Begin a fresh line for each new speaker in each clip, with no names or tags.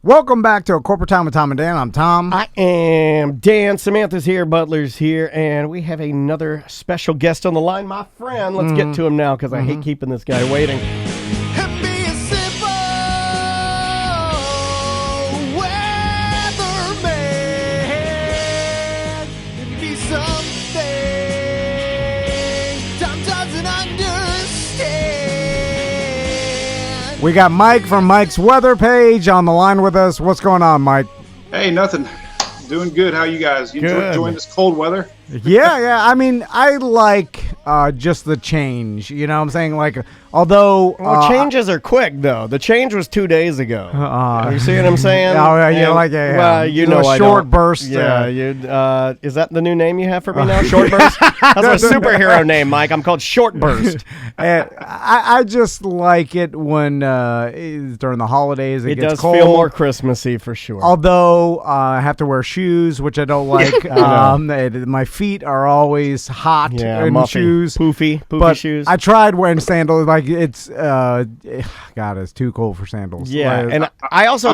Welcome back to A Corporate Time with Tom and Dan. I'm Tom.
I am Dan. Samantha's here. Butler's here. And we have another special guest on the line, my friend. Let's get to him now because I hate keeping this guy waiting.
We got Mike from Mike's Weather Page on the line with us. What's going on, Mike?
Hey, nothing. Doing good. How you guys? You enjoying this cold weather?
Yeah. I mean, I like just the change. You know what I'm saying? Like, although...
changes are quick, though. The change was 2 days ago. You see what I'm saying?
Well,
you know
a short burst.
Yeah. Is that the new name you have for me now? Short burst? That's a superhero name, Mike. I'm called Short Burst.
I just like it when during the holidays it gets cold.
It does feel more Christmassy for sure.
Although I have to wear shoes, which I don't like. My feet are always hot in
muffy,
shoes.
Poofy shoes.
I tried wearing sandals. Like it's, God, it's too cold for sandals.
Yeah,
like,
and I also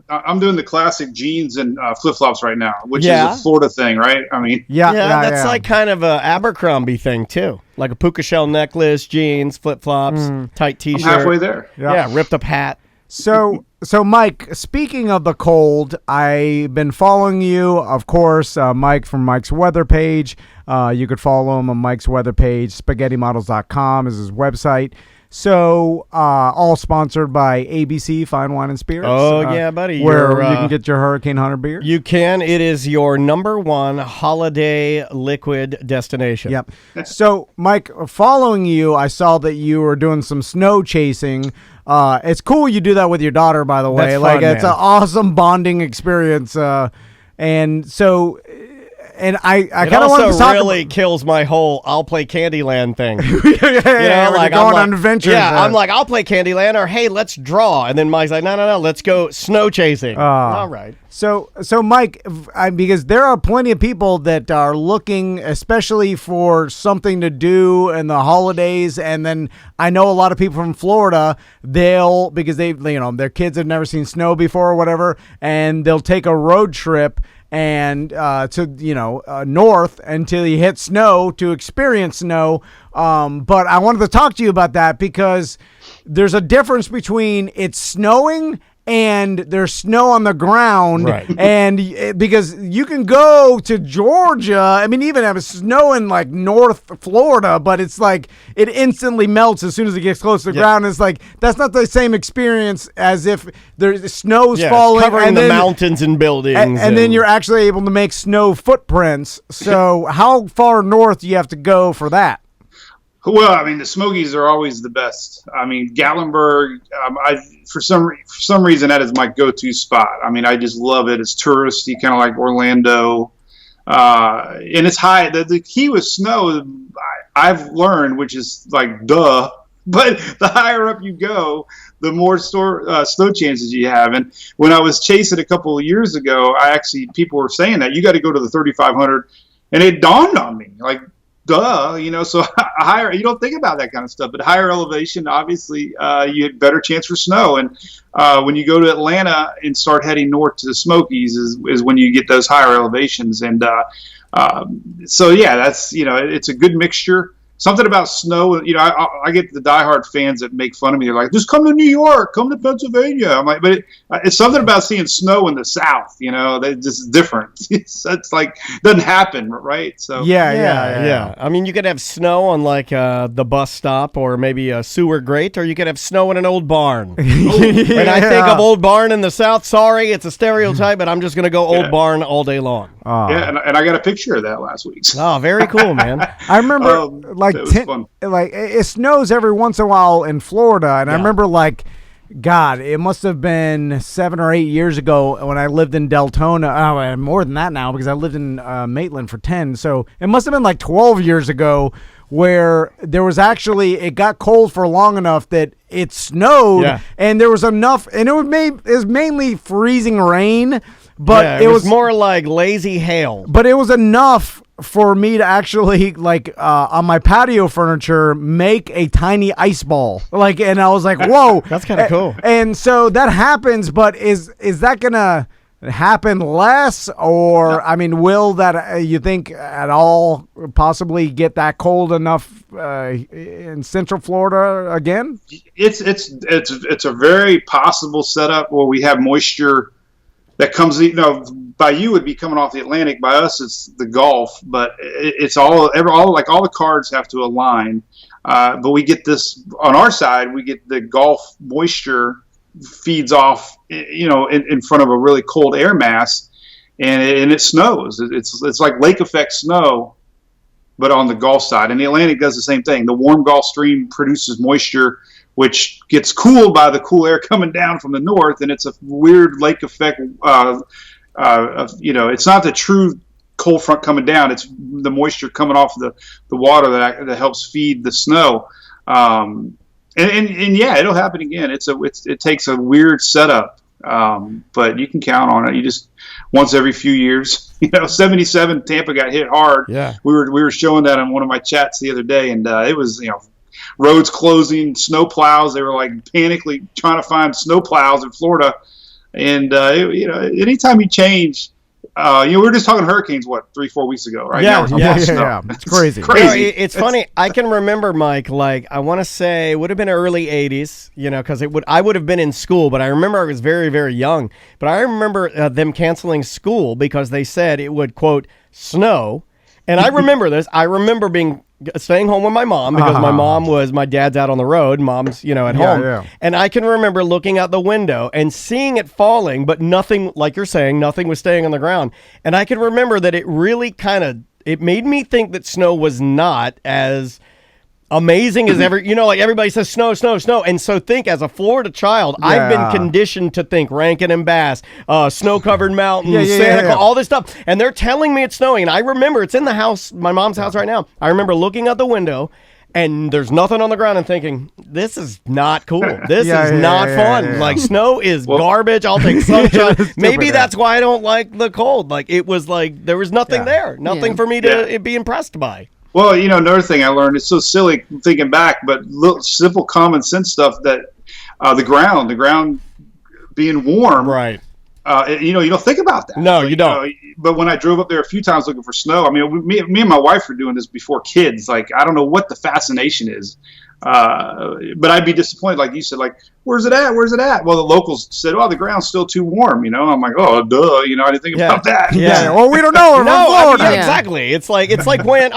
I'm doing the classic jeans and flip flops right now, which is a Florida thing, right? I mean,
that's like kind of a Abercrombie thing too. Like a puka shell necklace, jeans, flip flops, tight T-shirt.
I'm halfway there.
Yeah, ripped up hat.
So Mike, speaking of the cold, I've been following you, of course, Mike from Mike's Weather Page. You could follow him on Mike's Weather Page. SpaghettiModels.com is his website. So, all sponsored by ABC Fine Wine and Spirits.
Oh, yeah, buddy.
Where you can get your Hurricane Hunter beer.
You can. It is your #1 holiday liquid destination.
Yep. So, Mike, following you, I saw that you were doing some snow chasing. It's cool you do that with your daughter, by the way.
That's
like,
fun,
it's an awesome bonding experience. And so... And I kind of want to talk
really kills my whole I'll play Candyland thing.
Like going on adventures.
Yeah, I'm like, I'll play Candyland, or hey, let's draw. And then Mike's like, no, let's go snow chasing. All right.
So Mike, because there are plenty of people that are looking, especially for something to do in the holidays, and then I know a lot of people from Florida, because their kids have never seen snow before or whatever, and they'll take a road trip and to north until you hit snow to experience snow. But I wanted to talk to you about that because there's a difference between it's snowing and there's snow on the ground,
right?
And because you can go to Georgia, I mean, even have snow in like North Florida, but it's like it instantly melts as soon as it gets close to the ground. It's like that's not the same experience as if there's snow's falling,
covering the mountains and buildings,
and then you're actually able to make snow footprints. So, how far north do you have to go for that?
Well, I mean, the Smokies are always the best. I mean, Gatlinburg, for some reason, that is my go-to spot. I mean, I just love it. It's touristy, kind of like Orlando. And it's high. The key with snow, I've learned, which is like, duh, but the higher up you go, the more snow chances you have. And when I was chasing a couple of years ago, people were saying that you got to go to the 3,500, and it dawned on me, like, duh, so higher, you don't think about that kind of stuff, but higher elevation, obviously, you had better chance for snow. And when you go to Atlanta and start heading north to the Smokies is when you get those higher elevations. And so, yeah, that's, it's a good mixture. Something about snow, I get the diehard fans that make fun of me. They're like, just come to New York, come to Pennsylvania. I'm like, but it's something about seeing snow in the South, that's just different. It's like, doesn't happen, right? So
yeah. I mean, you could have snow on like the bus stop or maybe a sewer grate, or you could have snow in an old barn. And I think of old barn in the South. Sorry, it's a stereotype, but I'm just going to go old barn all day long.
Yeah, and I got a picture of that last week. So.
Oh, very cool, man.
I remember it snows every once in a while in Florida, and I remember God, it must have been 7 or 8 years ago when I lived in Deltona. Oh, more than that now because I lived in Maitland for 10. So it must have been like 12 years ago where there was it got cold for long enough that it snowed, and there was enough, and it was mainly freezing rain. But
it was more like lazy hail.
But it was enough for me to actually on my patio furniture make a tiny ice ball. And I was like, whoa,
That's kind of cool.
And so that happens, but is that gonna happen less, or will that you think at all possibly get that cold enough in Central Florida again?
It's a very possible setup where we have moisture that comes, by you would be coming off the Atlantic. By us, it's the Gulf. But it's all the cards have to align. But we get this on our side. We get the Gulf moisture feeds off, in front of a really cold air mass, and it snows. It's like lake effect snow, but on the Gulf side. And the Atlantic does the same thing. The warm Gulf Stream produces moisture, which gets cooled by the cool air coming down from the north, and it's a weird lake effect. It's not the true cold front coming down; it's the moisture coming off the water that helps feed the snow. And yeah, it'll happen again. It takes a weird setup, but you can count on it. You just once every few years. 77 Tampa got hit hard.
Yeah,
we were showing that on one of my chats the other day, and it was roads closing, snow plows. They were like panically trying to find snow plows in Florida, and anytime you change. We were just talking hurricanes, 3-4 weeks ago, right?
Yeah,
yeah. It's crazy.
It's funny. I can remember, Mike, I want to say it would have been early 80s, because I would have been in school, but I remember I was very, very young. But I remember them canceling school because they said it would, quote, snow. And I remember this. I remember staying home with my mom because my dad's out on the road, mom's, at home.
Yeah.
And I can remember looking out the window and seeing it falling, but nothing, like you're saying, nothing was staying on the ground. And I can remember that it really it made me think that snow was not as amazing as ever, everybody says snow. And so as a Florida child, I've been conditioned to think Rankin and Bass, snow-covered mountains, Santa Claus, all this stuff. And they're telling me it's snowing. And I remember it's in the house, my mom's house right now. I remember looking out the window and there's nothing on the ground and tking, this is not cool. This is not fun. Yeah. Snow is garbage. I'll take sunshine. Maybe that's why I don't like the cold. It was there was nothing there. Nothing for me to be impressed by.
Well, another thing I learned, it's so silly thinking back, but little simple common sense stuff that the ground being warm.
Right.
You don't think about that.
No, you don't.
But when I drove up there a few times looking for snow, me and my wife were doing this before kids. I don't know what the fascination is. But I'd be disappointed, like you said, where's it at? Well, the locals said, the ground's still too warm, I'm like, oh, duh, I didn't think about that.
Yeah. Well, we don't know. We're from Florida.
Exactly. It's like when,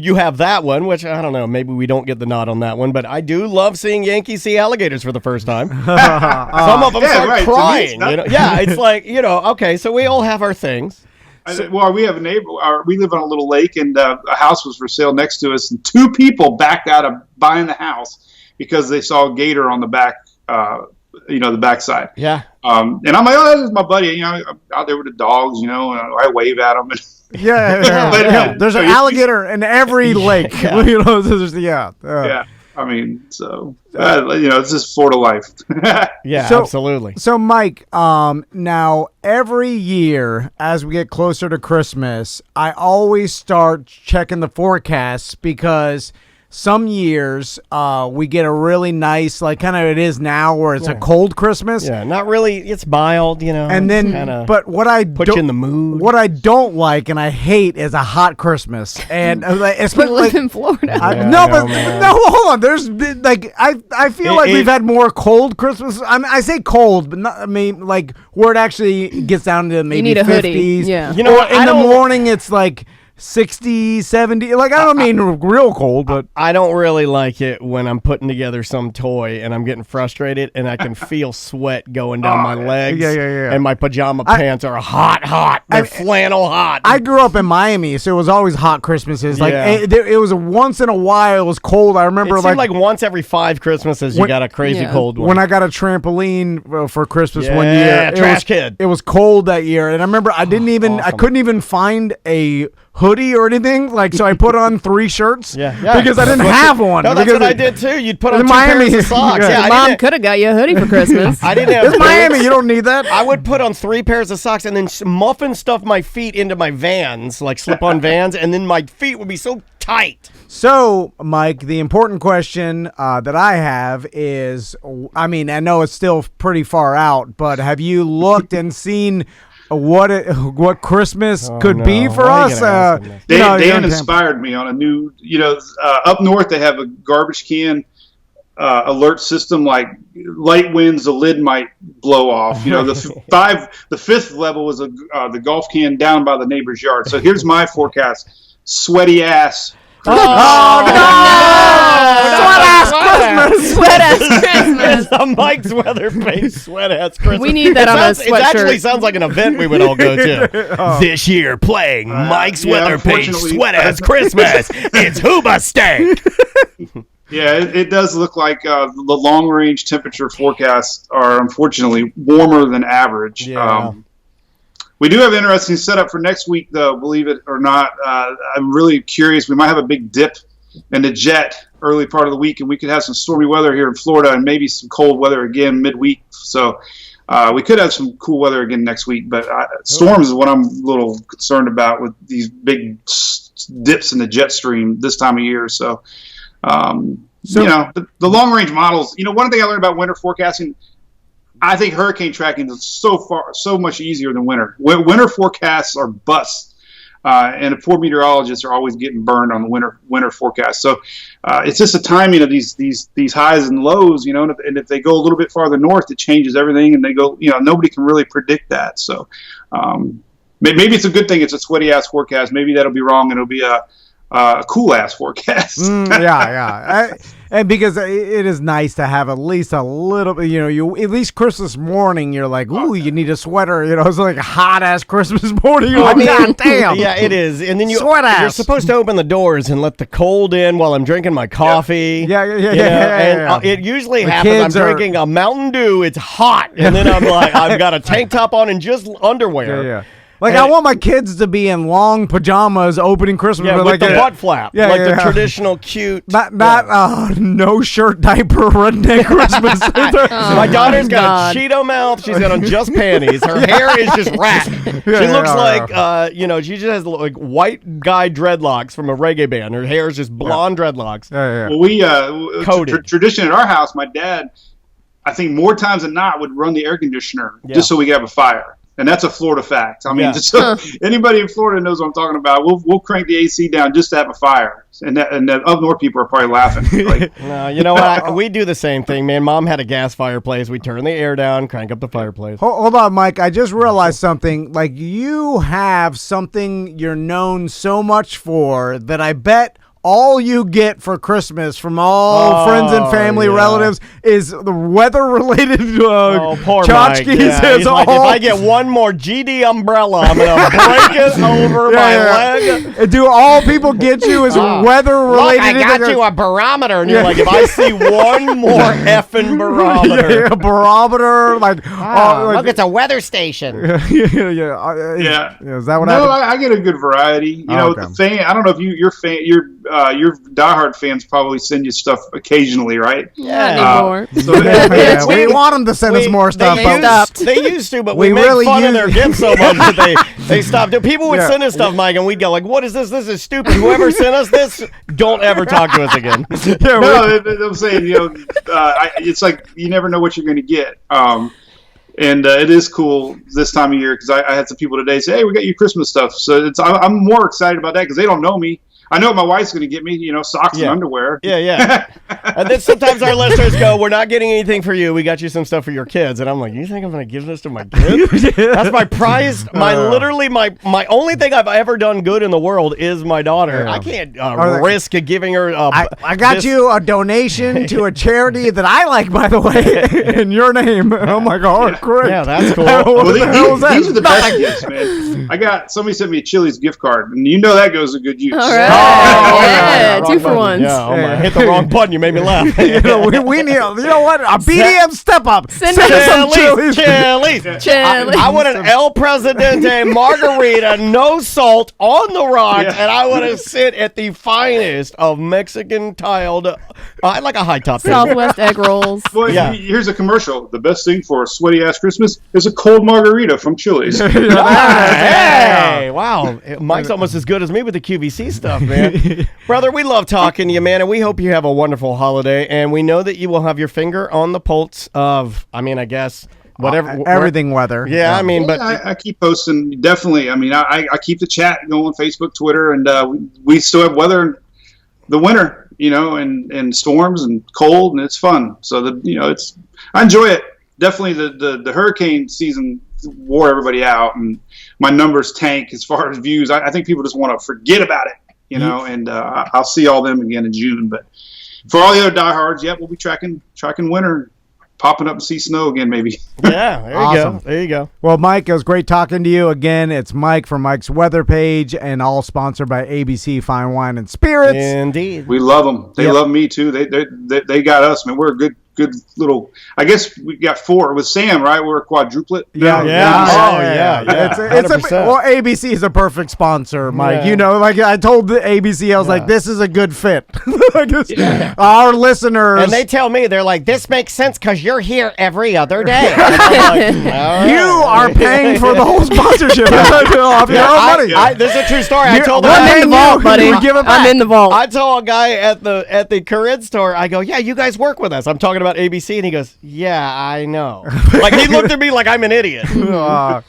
you have that one, which I don't know, maybe we don't get the nod on that one, but I do love seeing Yankees see alligators for the first time. Some of them start crying. It's like, okay, so we all have our things.
We have a neighbor. We live on a little lake, and a house was for sale next to us. And 2 people backed out of buying the house because they saw a gator on the back, the backside.
Yeah.
And I'm like, oh, this is my buddy. I'm out there with the dogs. And I wave at them.
Yeah. There's an alligator in every lake.
Yeah. It's just Florida life.
Yeah, absolutely.
So, Mike, now every year as we get closer to Christmas, I always start checking the forecasts because some years we get a really nice, kind of it is now, where it's a cold Christmas.
Yeah, not really. It's mild,
And then, but what I
put you in the mood.
What I don't like and I hate is a hot Christmas, and especially
we live in Florida.
Hold on. There's I feel like we've had more cold Christmas. I say cold, but not. Where it actually gets down to maybe
you need a
50s.
hoodie. Yeah.
In the morning it's 60, 70. I don't mean real cold, but
I don't really like it when I'm putting together some toy and I'm getting frustrated and I can feel sweat going down my legs.
Yeah.
And my pajama pants are hot. They're flannel hot.
I grew up in Miami, so it was always hot Christmases. It was once in a while. It was cold. I remember
it seemed like once every 5 Christmases you got a crazy cold one.
When I got a trampoline for Christmas one year,
kid.
It was cold that year, and I remember I couldn't even find a hoodie or anything. Like, so I put on 3 shirts.
Yeah.
Because I didn't have one.
No, that's
because
what I did too. You'd put on 2
Miami,
pairs of socks.
yeah.
Yeah,
Mom could have got you a hoodie for Christmas.
I didn't have
It's Miami.
boots.
You don't need that.
I would put on 3 pairs of socks and then muffin stuff my feet into my Vans, like slip-on Vans, and then my feet would be so tight.
So, Mike, the important question that I have is, I mean, I know it's still pretty far out, but have you looked and seen what Christmas could be for
Why are you
us?
gonna ask him
Dan inspired me on a new, up north they have a garbage can alert system. Like light winds, the lid might blow off. The 5th level was the golf can down by the neighbor's yard. So here's my forecast: sweaty ass.
Oh, no!
Sweat ass Christmas.
The Mike's weather page sweat ass Christmas.
We need that on a
It actually
sweatshirt.
sounds like an event we would all go to. This year playing Mike's weather page
unfortunately-
sweat ass Christmas. It's Hooba Steak.
Yeah, it does look like the long range temperature forecasts are unfortunately warmer than average.
Yeah.
We do have an interesting setup for next week, though, believe it or not. I'm really curious. We might have a big dip in the jet early part of the week, and we could have some stormy weather here in Florida and maybe some cold weather again midweek. So we could have some cool weather again next week. But storms is what I'm a little concerned about with these big dips in the jet stream this time of year. So the long range models, one thing I learned about winter forecasting, I think hurricane tracking is so much easier than winter. Winter forecasts are busts, and the poor meteorologists are always getting burned on the winter forecast. So it's just the timing of these highs and lows, and if they go a little bit farther north, it changes everything, and they go, nobody can really predict that. So maybe it's a good thing it's a sweaty ass forecast. Maybe that'll be wrong, and it'll be a cool ass forecast.
And because it is nice to have at least a little bit, you at least Christmas morning, you're like, ooh, you need a sweater. It's like a hot ass Christmas morning. You're like, God damn.
Yeah, it is. And then
Sweat ass.
you're supposed to open the doors and let the cold in while I'm drinking my coffee.
Yeah.
And it usually
The
happens. I'm
kids are-
drinking a Mountain Dew. It's hot, and then I'm like, I've got a tank top on and just underwear.
Yeah. Like, I want my kids to be in long pajamas opening Christmas.
Yeah,
but
with
like
the butt flap,
Yeah,
like
yeah.
the traditional cute.
Not no shirt diaper redneck Christmas.
My daughter's got
God.
a Cheeto mouth. She's got on just panties. Her hair is just wrapped. She looks like, she just has like white guy dreadlocks from a reggae band. Her hair is just blonde dreadlocks.
Well, we
Coated.
tradition at our house. My dad, I think more times than not, would run the air conditioner just so we could have a fire. And that's a Florida fact. I mean, anybody in Florida knows what I'm talking about. We'll crank the AC down just to have a fire, and the up north people are probably laughing. Like,
No, you know what? We do the same thing, man. Mom had a gas fireplace. We turn the air down, crank up the fireplace.
Hold on, Mike. I just realized something. Like, you have something you're known so much for that I bet all you get for Christmas from all friends and family relatives is the weather-related
Poor Mike.
tchotchkes.
Yeah,
Is
he's like, if I get one more GD umbrella, I'm going to break it over my leg.
Do all people get you is weather-related?
Look, I got you a barometer. And you're like, if I see one more effing barometer.
A barometer.
Look, it's a weather station.
yeah.
Is that what
No,
happened?
I get a good variety.
Okay.
The fan. I don't know if your diehard fans probably send you stuff occasionally, right?
Not anymore.
So
Yeah, we want them to send us more stuff. but
They used to, but
We
we made
really
fun of
use-
their gifts so much that they stopped. People would
Yeah.
send us stuff, Mike, and we'd go like, "What is this? This is stupid. Whoever sent us this, don't ever talk to us again."
No, I'm saying, it's like you never know what you're going to get. And it is cool this time of year because I had some people today say, "Hey, we got you Christmas stuff." So I'm more excited about that because they don't know me. I know what my wife's going to get me, socks and underwear.
Yeah. And then sometimes our listeners go, "We're not getting anything for you. We got you some stuff for your kids." And I'm like, "You think I'm going to give this to my kids?" That's my prize. My only thing I've ever done good in the world is my daughter. I can't risk giving her.
I got you a donation to a charity that I like, by the way, in your name. And I'm like, oh, great.
Yeah, that's cool.
What
Well,
the hell was that?
these are the best gifts, man. Somebody sent me a Chili's gift card, and that goes to good use.
All right. Yeah,
Wrong
2 for
button.
1s.
Yeah, oh my, hit the wrong button. You made me laugh.
we need, you know what? A BDM step up.
Send
Send
me
us some
Chili's.
Chili's.
Chili.
I want an El Presidente margarita, no salt, on the rocks,
Yeah.
and I want to sit at the finest of Mexican tiled. I like a high top.
Southwest egg rolls.
Well,
Yeah.
here's a commercial. The best thing for a sweaty ass Christmas is a cold margarita from Chili's.
Hey, wow. Mike's almost as good as me with the QVC stuff, man. Brother, we love talking to you, man, and we hope you have a wonderful holiday. And we know that you will have your finger on the pulse of, I guess, whatever.
Everything weather.
Yeah, I mean, but
I keep posting. Definitely. I mean, I keep the chat going, Facebook, Twitter, and we still have weather in the winter, and storms and cold, and it's fun. So I enjoy it. Definitely the hurricane season wore everybody out, and my numbers tank as far as views. I think people just want to forget about it, and I'll see all them again in June. But for all the other diehards, we'll be tracking winter, popping up and see snow again, maybe.
yeah, there you
Awesome.
go. There you go.
Well, Mike, it was great talking to you again. It's Mike from Mike's Weather Page, and all sponsored by ABC Fine Wine and Spirits.
Indeed.
We love them. They
Yep.
love me too. They got us, man. We're a good little. I guess we got 4 with Sam, right? We're a quadruplet.
Yeah.
Oh, yeah.
It's
100%.
well, ABC is a perfect sponsor, Mike.
Yeah.
Like I told the ABC, I was like, this is a good fit. Our listeners,
And they tell me, they're like, this makes sense because you're here every other day. And I'm like, all right.
you are paying for the whole sponsorship off your own money.
This is a true story. I
You're-
told
we're
the
I'm
guy,
in the
you-
vault, buddy.
you give it back.
I'm in the vault.
I told a guy at the Corinne store, I go, yeah, you guys work with us. I'm talking about ABC, and he goes, yeah, I know. Like he looked at me like I'm an idiot.
All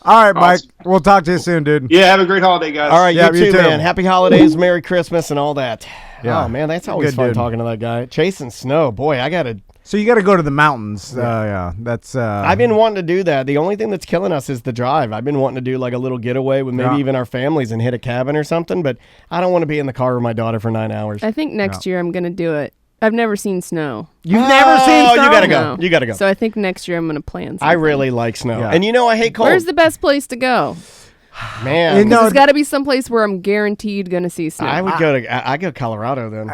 right, Mike. We'll talk to you soon, dude.
Yeah. Have a great holiday, guys.
All right,
Yeah,
you
you
too,
too.
man. Happy holidays, Merry Christmas, and all that.
Yeah.
Oh man, that's always
Good
fun
dude.
talking to that guy. Chasing snow, boy, I gotta.
So you got to go to the mountains. Yeah, that's.
I've been wanting to do that. The only thing that's killing us is the drive. I've been wanting to do like a little getaway with maybe
Yeah.
even our families and hit a cabin or something, but I don't want to be in the car with my daughter for 9 hours.
I think next year I'm going to do it. I've never seen snow.
You've never seen
Oh,
snow?
you gotta go.
No.
You gotta go.
So I think next year I'm going to plan something.
I really like snow,
Yeah.
and I hate cold.
Where's the best place to go?
man?
You know-
There's got to be some place where I'm guaranteed going to see snow.
I would go to I go Colorado then.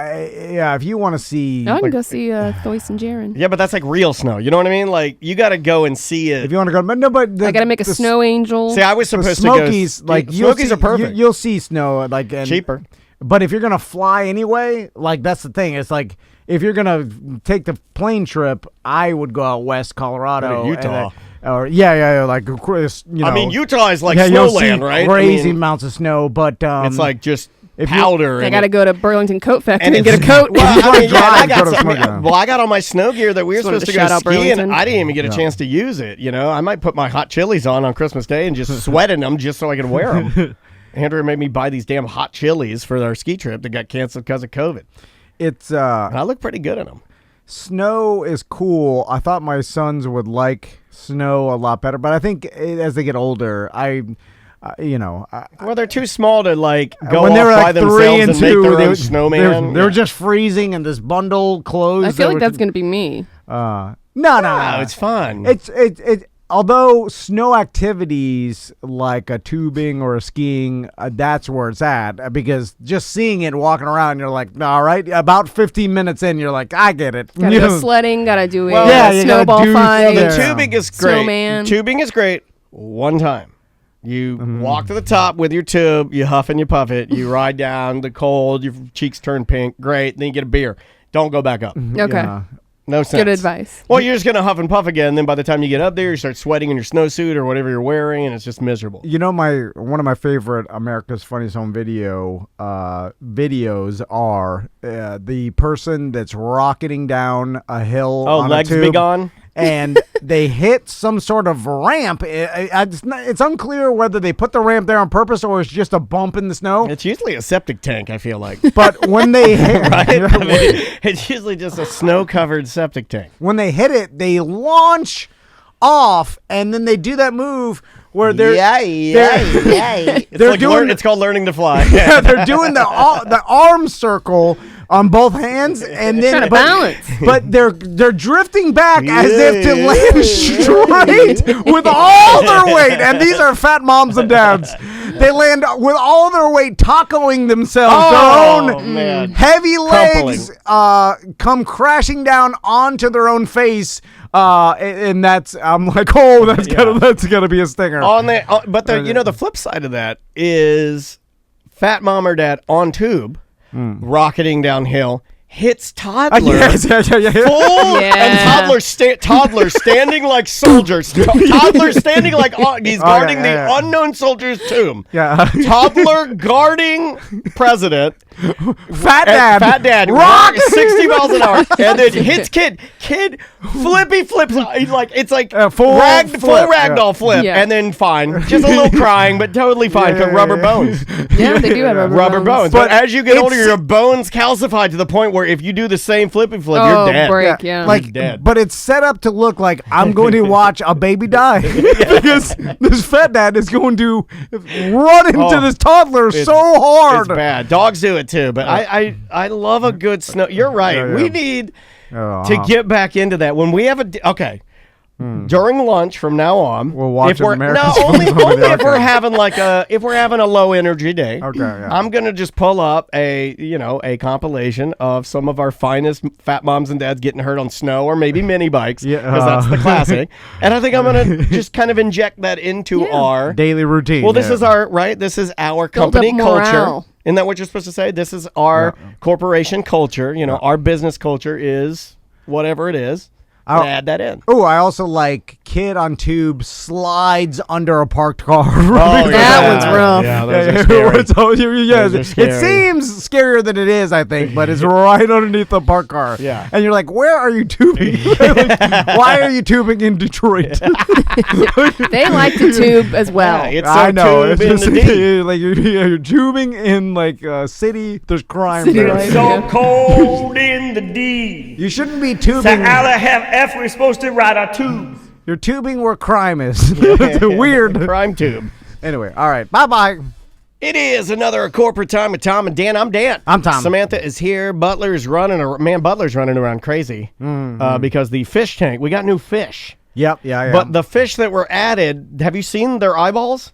Yeah, if you want to see,
I can go see Thoyce and Jaron.
Yeah, but that's like real snow. You know what I mean? Like you got to go and see it.
if you want to go, but no, but
I got to make a snow angel.
See, I was
The
supposed
Smokies,
to go.
like
Smokies are perfect.
You'll see snow, like and,
Cheaper.
But if you're gonna fly anyway, like that's the thing. It's like if you're gonna take the plane trip, I would go out west, Colorado,
Go to Utah.
and, or yeah, like of course,
I mean, Utah is like
you'll see
snowland, right?
Crazy
I mean,
amounts of snow, but
it's like just
if you-
powder.
I
and
got to
it-
go to Burlington Coat Factory
and
and get a
it's-
coat.
Well,
If you
I mean,
drive,
yeah, I
go
got
to
some,
Smoky.
well, I got all my snow gear that we were
Just wanted
supposed to
to
go
shout out
skiing.
Burlington.
I didn't even get a chance to use it. I might put my hot chilies on Christmas Day and just sweat in them just so I could wear them. Andrew made me buy these damn hot chilies for our ski trip that got canceled because of COVID.
it's
And I look pretty good in them.
snow is cool. I thought my sons would like snow a lot better, but I think as they get older,
Well, they're too small to like go
when
off
they were
by
like 3
themselves
and
and make
2,
their
they
own
were-
snowman.
They were just freezing in this bundle clothes.
I feel
that
like
were-
that's going to be me.
No.
Oh, it's fun.
It's although snow activities like a tubing or a skiing, that's where it's at because just seeing it walking around, you're like, all right. About 15 minutes in, you're like, I get it.
Got to go sledding. Got to do
Well,
a
yeah, you gotta
snowball
do-
fight.
The
Yeah.
tubing is great.
Snowman.
Tubing is great one time. You
Mm-hmm.
walk to the top with your tube, you huff and you puff it, you ride down the cold, your cheeks turn pink, great, then you get a beer. Don't go back up.
Okay.
Yeah.
No sense.
Good advice.
Well, you're just going to huff and puff again, then by the time you get up there, you start sweating in your snowsuit or whatever you're wearing, and it's just miserable.
You know, one of my favorite America's Funniest Home videos are the person that's rocketing down a hill.
Oh,
on
legs
a tube,
be gone?
and they hit some sort of ramp. It's unclear whether they put the ramp there on purpose or it's just a bump in the snow.
It's usually a septic tank, I feel like.
But when they hit,
Right? I mean, it's usually just a snow-covered septic tank.
when they hit it, they launch off, and then they do that move where they're
It's
doing
it's called learning to fly.
yeah, they're doing the arm circle on both hands, and then
Trying to balance.
but they're drifting back as if to land straight with all their weight. And these are fat moms and dads. They land with all their weight, tacoing themselves. Their own
man.
heavy legs come crashing down onto their own face. And that's I'm like, oh, that's gonna be a stinger.
But the flip side of that is fat mom or dad on tube, rocketing downhill, hits toddler.
Yes.
Full
Yeah.
and toddler standing like soldiers. Toddler standing like he's guarding the unknown soldier's tomb.
Yeah.
Toddler guarding president.
Fat dad,
rock 60 miles an hour, and then hits kid flippy flips. It's like
full
ragdoll flip,
Yeah.
and then fine, just a little crying, but totally fine because rubber bones.
Yeah, they do have rubber bones.
But as you get older, your bones calcify to the point where if you do the same flippy flip, you're dead.
Break, yeah.
Like,
dead.
but it's set up to look like I'm going to watch a baby die because this fat dad is going to run into this toddler so hard.
It's bad. Dogs do it too, but I love a good snow. You're right.
Yeah.
We need to get back into that when we have during lunch from now on.
We'll watch
only if we're having a low energy day.
Okay, yeah.
I'm gonna just pull up a compilation of some of our finest fat moms and dads getting hurt on snow or maybe mini bikes because that's the classic. And I think I'm gonna just kind of inject that into our
daily routine.
Well, this is this is our
Build
company
up
culture.
morale.
Isn't that what you're supposed to say? This is our corporation culture. Our business culture is whatever it is. Add that in.
Oh, I also like kid on tube slides under a parked car.
That one's rough.
Yeah, those are scary. Those are scary.
It seems scarier than it is, I think, but it's right underneath the parked car.
Yeah.
And you're like, where are you tubing? Why are you tubing in Detroit?
They like to tube as well.
Yeah, it's so
I know.
tube
It's
in
just
the D.
like you're tubing in like a city. There's crime
City
there.
life.
So cold in the D.
You shouldn't be
So
tubing.
Allah have F, we're supposed to ride our tubes.
You're tubing where crime is. It's weird.
Crime tube.
Anyway, all right. Bye-bye.
It is another corporate time with Tom and Dan. I'm Dan.
I'm Tom.
Samantha is here. Butler's running around crazy because the fish tank. We got new fish.
Yep. Yeah.
But the fish that were added, have you seen their eyeballs?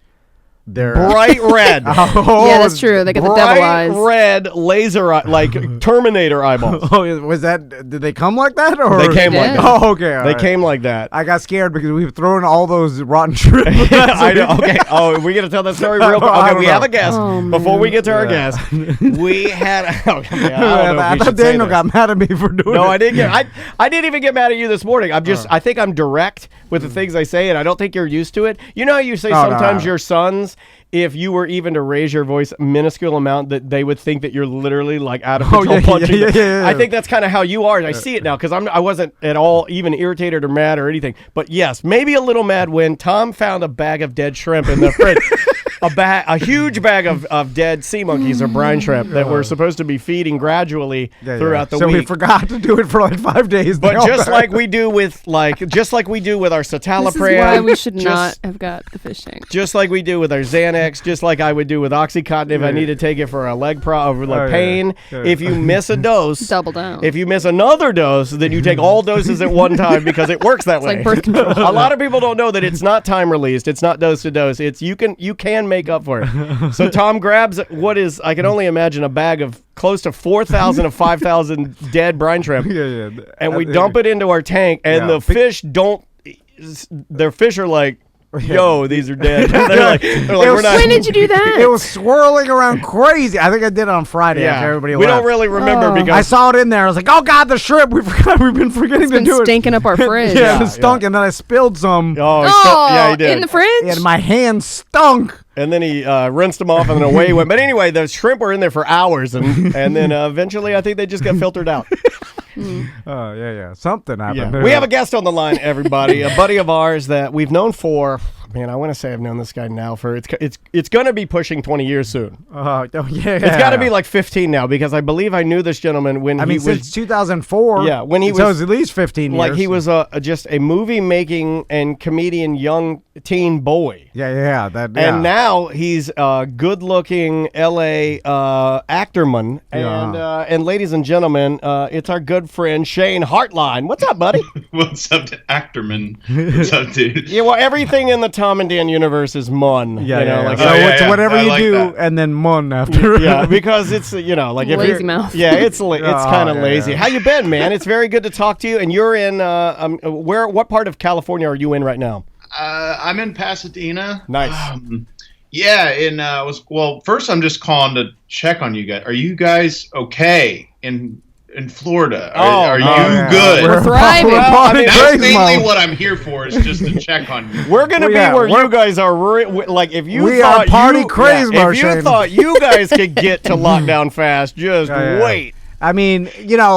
They're
Bright red.
Yeah, that's true. They got the devil eyes.
Red laser like Terminator eyeballs.
Oh, was that? Did they come like that, or
They came like
Yeah.
that.
Oh, okay. all
They
right.
came like that.
I got scared because we've thrown all those rotten shrimp.
I know. Okay. Oh, we got to tell that story real quick.
I
Okay,
don't
we
know.
have a guest.
Oh,
Before
man.
we get to our guest, we had. I don't know if
I
we
thought
should say
Daniel
this.
got mad at me for doing
No,
it.
I didn't get. I didn't even get mad at you this morning. I think I'm direct with the things I say, and I don't think you're used to it. You know how you say
Oh, no,
sometimes
no.
your sons, if you were even to raise your voice a minuscule amount, that they would think that you're literally like out of control punching.
yeah.
I think that's kind of how you are. And I see it now because I wasn't at all even irritated or mad or anything. But yes, maybe a little mad when Tom found a bag of dead shrimp in the fridge. A huge bag of dead sea monkeys or brine shrimp that we're supposed to be feeding gradually throughout the
so
week.
we forgot to do it for like 5 days.
But
They all
just
died.
like we do with our citalopram,
This is why we should not have got the fish tank.
just like we do with our Xanax, just like I would do with OxyContin if I need to take it for a leg pain.
Yeah.
If you miss a dose,
Double down.
if you miss another dose, then you take all doses at one time because it works that way.
like birth control.
A lot of people don't know that it's not time released. It's not dose to dose. It's you can make up for it. So Tom grabs what is, I can only imagine, a bag of close to 4,000 of 5,000 dead brine shrimp. And we dump it into our tank, and the fish don't. Their fish are like, yo, these are dead. they're like, we're not.
When did you do that?
It was swirling around crazy. I think I did it on Friday after everybody
we
left.
don't really remember
Oh.
because
I saw it in there. I was like, oh God, the shrimp. We've been forgetting
It's
to
been
do it.
stinking up our fridge.
Yeah, it stunk, and then I spilled some.
Oh, he did.
In the fridge?
And my hands stunk.
And then he rinsed them off, and then away he went. But anyway, the shrimp were in there for hours, and then eventually I think they just got filtered out.
Oh, yeah. Something happened.
We have a guest on the line, everybody. A buddy of ours that we've known for man, I want to say I've known this guy now for it's going to be pushing 20 years soon.
Oh yeah.
It's got to be like 15 now because I believe I knew this gentleman when he was
since 2004.
Yeah, when he
so
was
it's at least 15 years.
like he was just a movie making and comedian young teen boy.
Yeah.
And now he's a good-looking L.A. actorman. And ladies and gentlemen, it's our good friend Shane Hartline. What's up, buddy?
What's up to Actorman? What's up, dude?
Yeah, well, everything in the Tom and Dan universe is mun.
Yeah,
you know,
yeah.
like
So it's whatever
I
you
like
do,
that.
and then mun after.
yeah, because it's like if
Lazy
you're,
mouth.
Yeah, it's kind of
yeah,
lazy.
yeah.
How you been, man? It's very good to talk to you. And you're in what part of California are you in right now?
I'm in Pasadena.
Nice.
First I'm just calling to check on you guys. Are you guys okay in Florida? Are you
yeah.
good?
We're thriving.
That's mainly what I'm here for, is just to check on you.
We're gonna be where you guys are. Like if you
We
thought
are party
you,
crazy,
if you
Shane.
thought you guys could get to lockdown fast, just
Yeah.
wait.
I mean,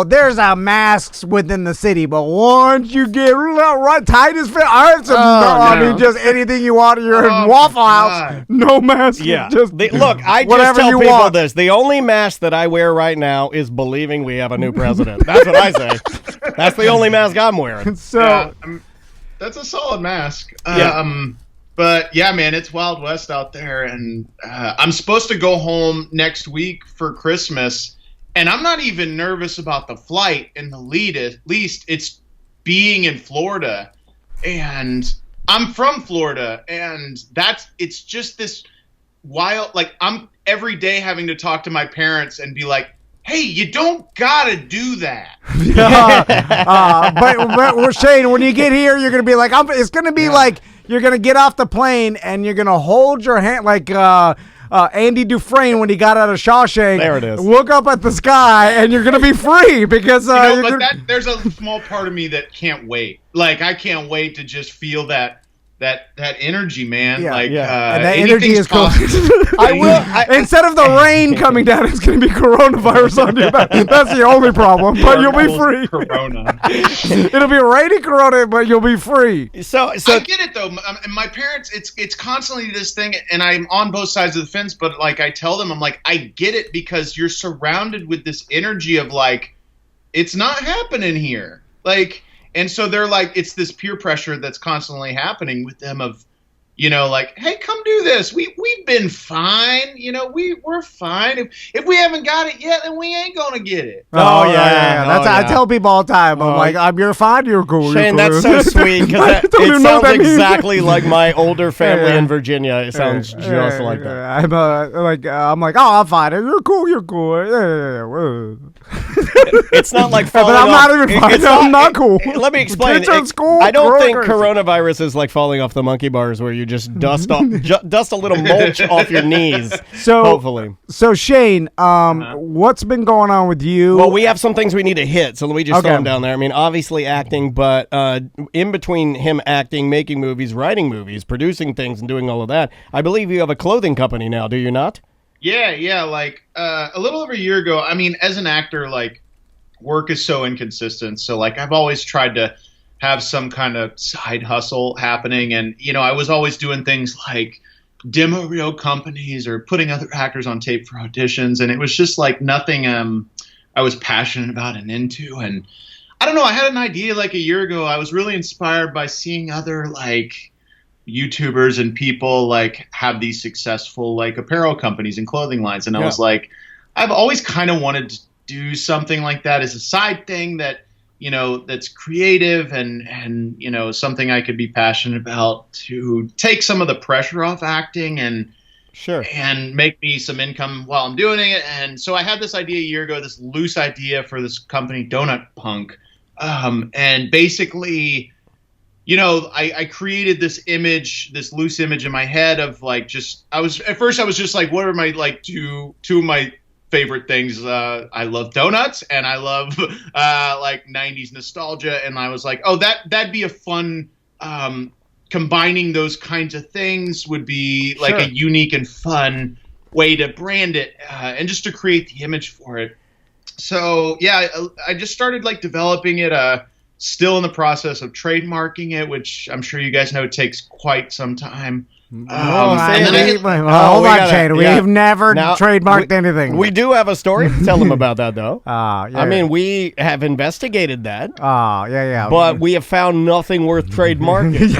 there's masks within the city, but once you get right tight as fit, I mean, just anything you want. You're in Waffle House,
God.
no mask.
Yeah.
Just
Look, I just
whatever
tell
you
people
want.
this. The only mask that I wear right now is believing we have a new president. That's what I say. That's the only mask I'm wearing.
So
Yeah, that's a solid mask.
Yeah.
But yeah, man, it's Wild West out there, and I'm supposed to go home next week for Christmas. And I'm not even nervous about the flight in the least. It's being in Florida. And I'm from Florida. And it's just this wild, like, I'm every day having to talk to my parents and be like, hey, you don't gotta do that.
but Shane, when you get here, you're gonna be like, it's gonna be like you're gonna get off the plane and you're gonna hold your hand like Andy Dufresne when he got out of Shawshank.
There it is.
Look up at the sky and you're gonna be free because
There's a small part of me that can't wait. Like, I can't wait to just feel that energy, man.
Yeah,
like,
and that energy is cool.
I will.
Instead of the rain coming down, it's going to be coronavirus on you. That's the only problem, but you'll be free.
Corona.
It'll be rainy corona, but you'll be free.
So
I get it though. And my parents, it's constantly this thing, and I'm on both sides of the fence. But like, I tell them, I'm like, I get it because you're surrounded with this energy of like, it's not happening here, like. And so they're like, it's this peer pressure that's constantly happening with them of, like, hey, come do this. We've been fine. We're fine. If we haven't got it yet, then we ain't gonna get it.
Oh yeah. I tell people all the time. I'm like, you're fine. You're cool.
Shane,
you're cool.
that's so sweet because
I don't even
it
know
sounds
what that means.
exactly like my older family
Yeah.
in Virginia. It sounds just like that.
I'm like, oh, I'm fine. You're cool. You're cool.
It's not like falling
But I'm
off.
not even fine.
It's
I'm not cool.
Let me explain.
Kids are in school.
I don't think
Corona.
coronavirus is like falling off the monkey bars where you just dust off, dust a little mulch off your knees.
So
hopefully.
So Shane, what's been going on with you?
Well, we have some things we need to hit, so let me just throw
Okay.
them down there. I mean, obviously acting, but in between him acting, making movies, writing movies, producing things, and doing all of that, I believe you have a clothing company now, do you not?
Yeah. Like a little over a year ago. I mean, as an actor, like, work is so inconsistent. So like, I've always tried to have some kind of side hustle happening, and I was always doing things like demo reel companies or putting other actors on tape for auditions, and it was just like nothing I was passionate about and into. And I don't know, I had an idea like a year ago. I was really inspired by seeing other like YouTubers and people like have these successful like apparel companies and clothing lines, and I was like, I've always kind of wanted to do something like that as a side thing that that's creative and something I could be passionate about to take some of the pressure off acting and make me some income while I'm doing it. And so I had this idea a year ago, this loose idea for this company, Donut Punk. And basically, I created this image, this loose image in my head of like, at first I was just like, what are my like two of my favorite things? I love donuts and I love like 90s nostalgia, and I was like, oh, that'd be a fun combining those kinds of things would be like a unique and fun way to brand it and just to create the image for it. So yeah, I just started like developing it. still in the process of trademarking it, which I'm sure you guys know takes quite some time.
see,
and then I hit-
Hold on, Shane. We
yeah.
have never
Now,
trademarked anything.
We do have a story to tell them about that, though.
Yeah.
I mean, we have investigated that,
yeah.
but we have found nothing worth trademarking.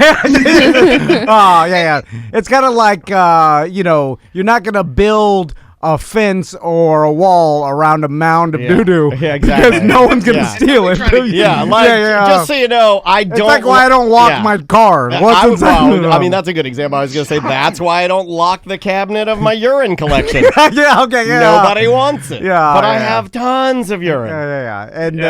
yeah. It's kind of like, you're not going to build a fence or a wall around a mound of doo-doo.
Yeah, exactly.
Because no one's going to
Yeah.
steal it.
Yeah, like, just so you know, I don't...
It's like why I don't lock my car. What's inside?
I mean, that's a good example. I was going to say, that's why I don't lock the cabinet of my urine collection.
yeah, okay, yeah.
Nobody wants it.
Yeah,
but I
yeah.
have tons of urine.
Yeah. And,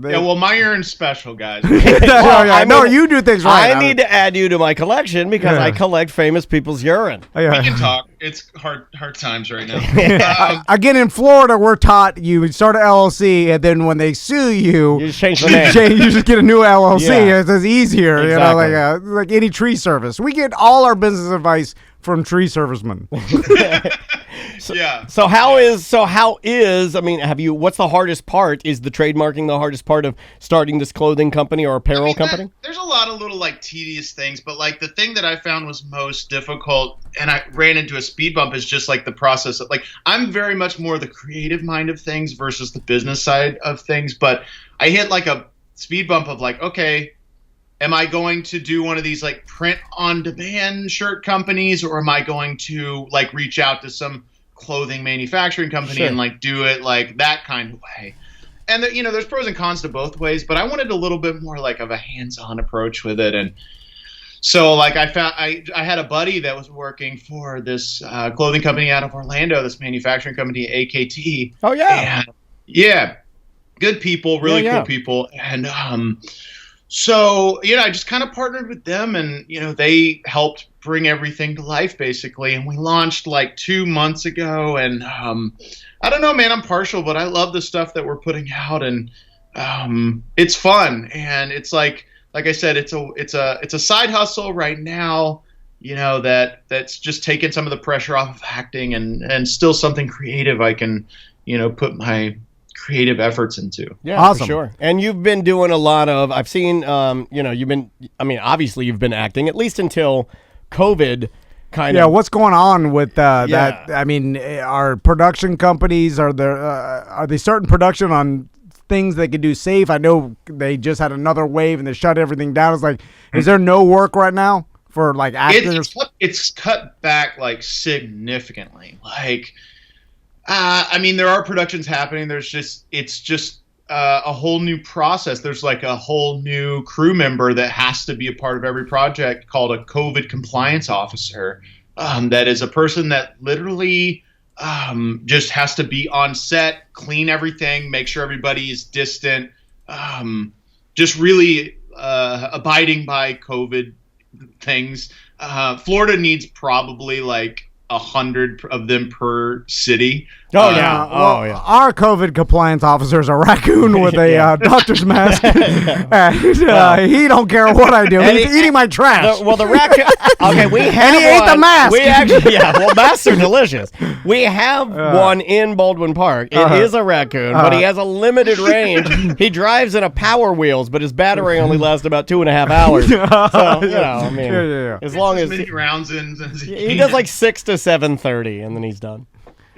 well, my urine's special, guys.
I
no,
mean,
you do things right.
I need to add you to my collection because I collect famous people's urine.
We can talk. It's hard times right now.
Again, in Florida, we're taught you start an LLC, and then when they sue you,
You just change the name.
you just get a new LLC.
Yeah.
It's easier,
Exactly.
like any tree service. We get all our business advice from tree servicemen.
Yeah.
So how is I mean, what's the hardest part? Is the trademarking the hardest part of starting this clothing company or apparel company?
There's a lot of little like tedious things, but like the thing that I found was most difficult, and I ran into a speed bump, is just like the process of like, I'm very much more the creative mind of things versus the business side of things, but I hit like a speed bump of like, okay, am I going to do one of these like print on demand shirt companies, or am I going to like reach out to some clothing manufacturing company and like do it like that kind of way? And there's pros and cons to both ways, but I wanted a little bit more like of a hands-on approach with it. And so like I had a buddy that was working for this clothing company out of Orlando, this manufacturing company, AKT.
Oh yeah.
And, yeah. Good people, really cool people. And so, I just kind of partnered with them, and, they helped bring everything to life, basically. And we launched like 2 months ago. And I don't know, man, I'm partial, but I love the stuff that we're putting out. And it's fun. And it's like I said, it's a side hustle right now, that's just taking some of the pressure off of acting, and still something creative I can, put my creative efforts into.
Yeah,
awesome.
For sure. And you've been doing a lot of, I've seen, obviously you've been acting, at least until COVID kind of.
Yeah, what's going on with that?
Yeah.
I mean, are production companies, are they starting production on things they could do safe? I know they just had another wave and they shut everything down. It's like, is there no work right now for like actors?
It's cut back like significantly. Like, there are productions happening. It's just a whole new process. There's like a whole new crew member that has to be a part of every project called a COVID compliance officer. That is a person that literally just has to be on set, clean everything, make sure everybody is distant, just really abiding by COVID things. Florida needs probably like 100 of them per city.
Oh yeah.
Our COVID compliance officer is a raccoon with a doctor's mask, and he don't care what I do. He's eating my trash.
The raccoon. Okay, we have.
And he ate the mask.
We actually, masks are delicious. We have one in Baldwin Park. It is a raccoon, but he has a limited range. He drives in a Power Wheels, but his battery only lasts about 2.5 hours. So as long as
many rounds in,
he does like 6 to 7:30, and then he's done.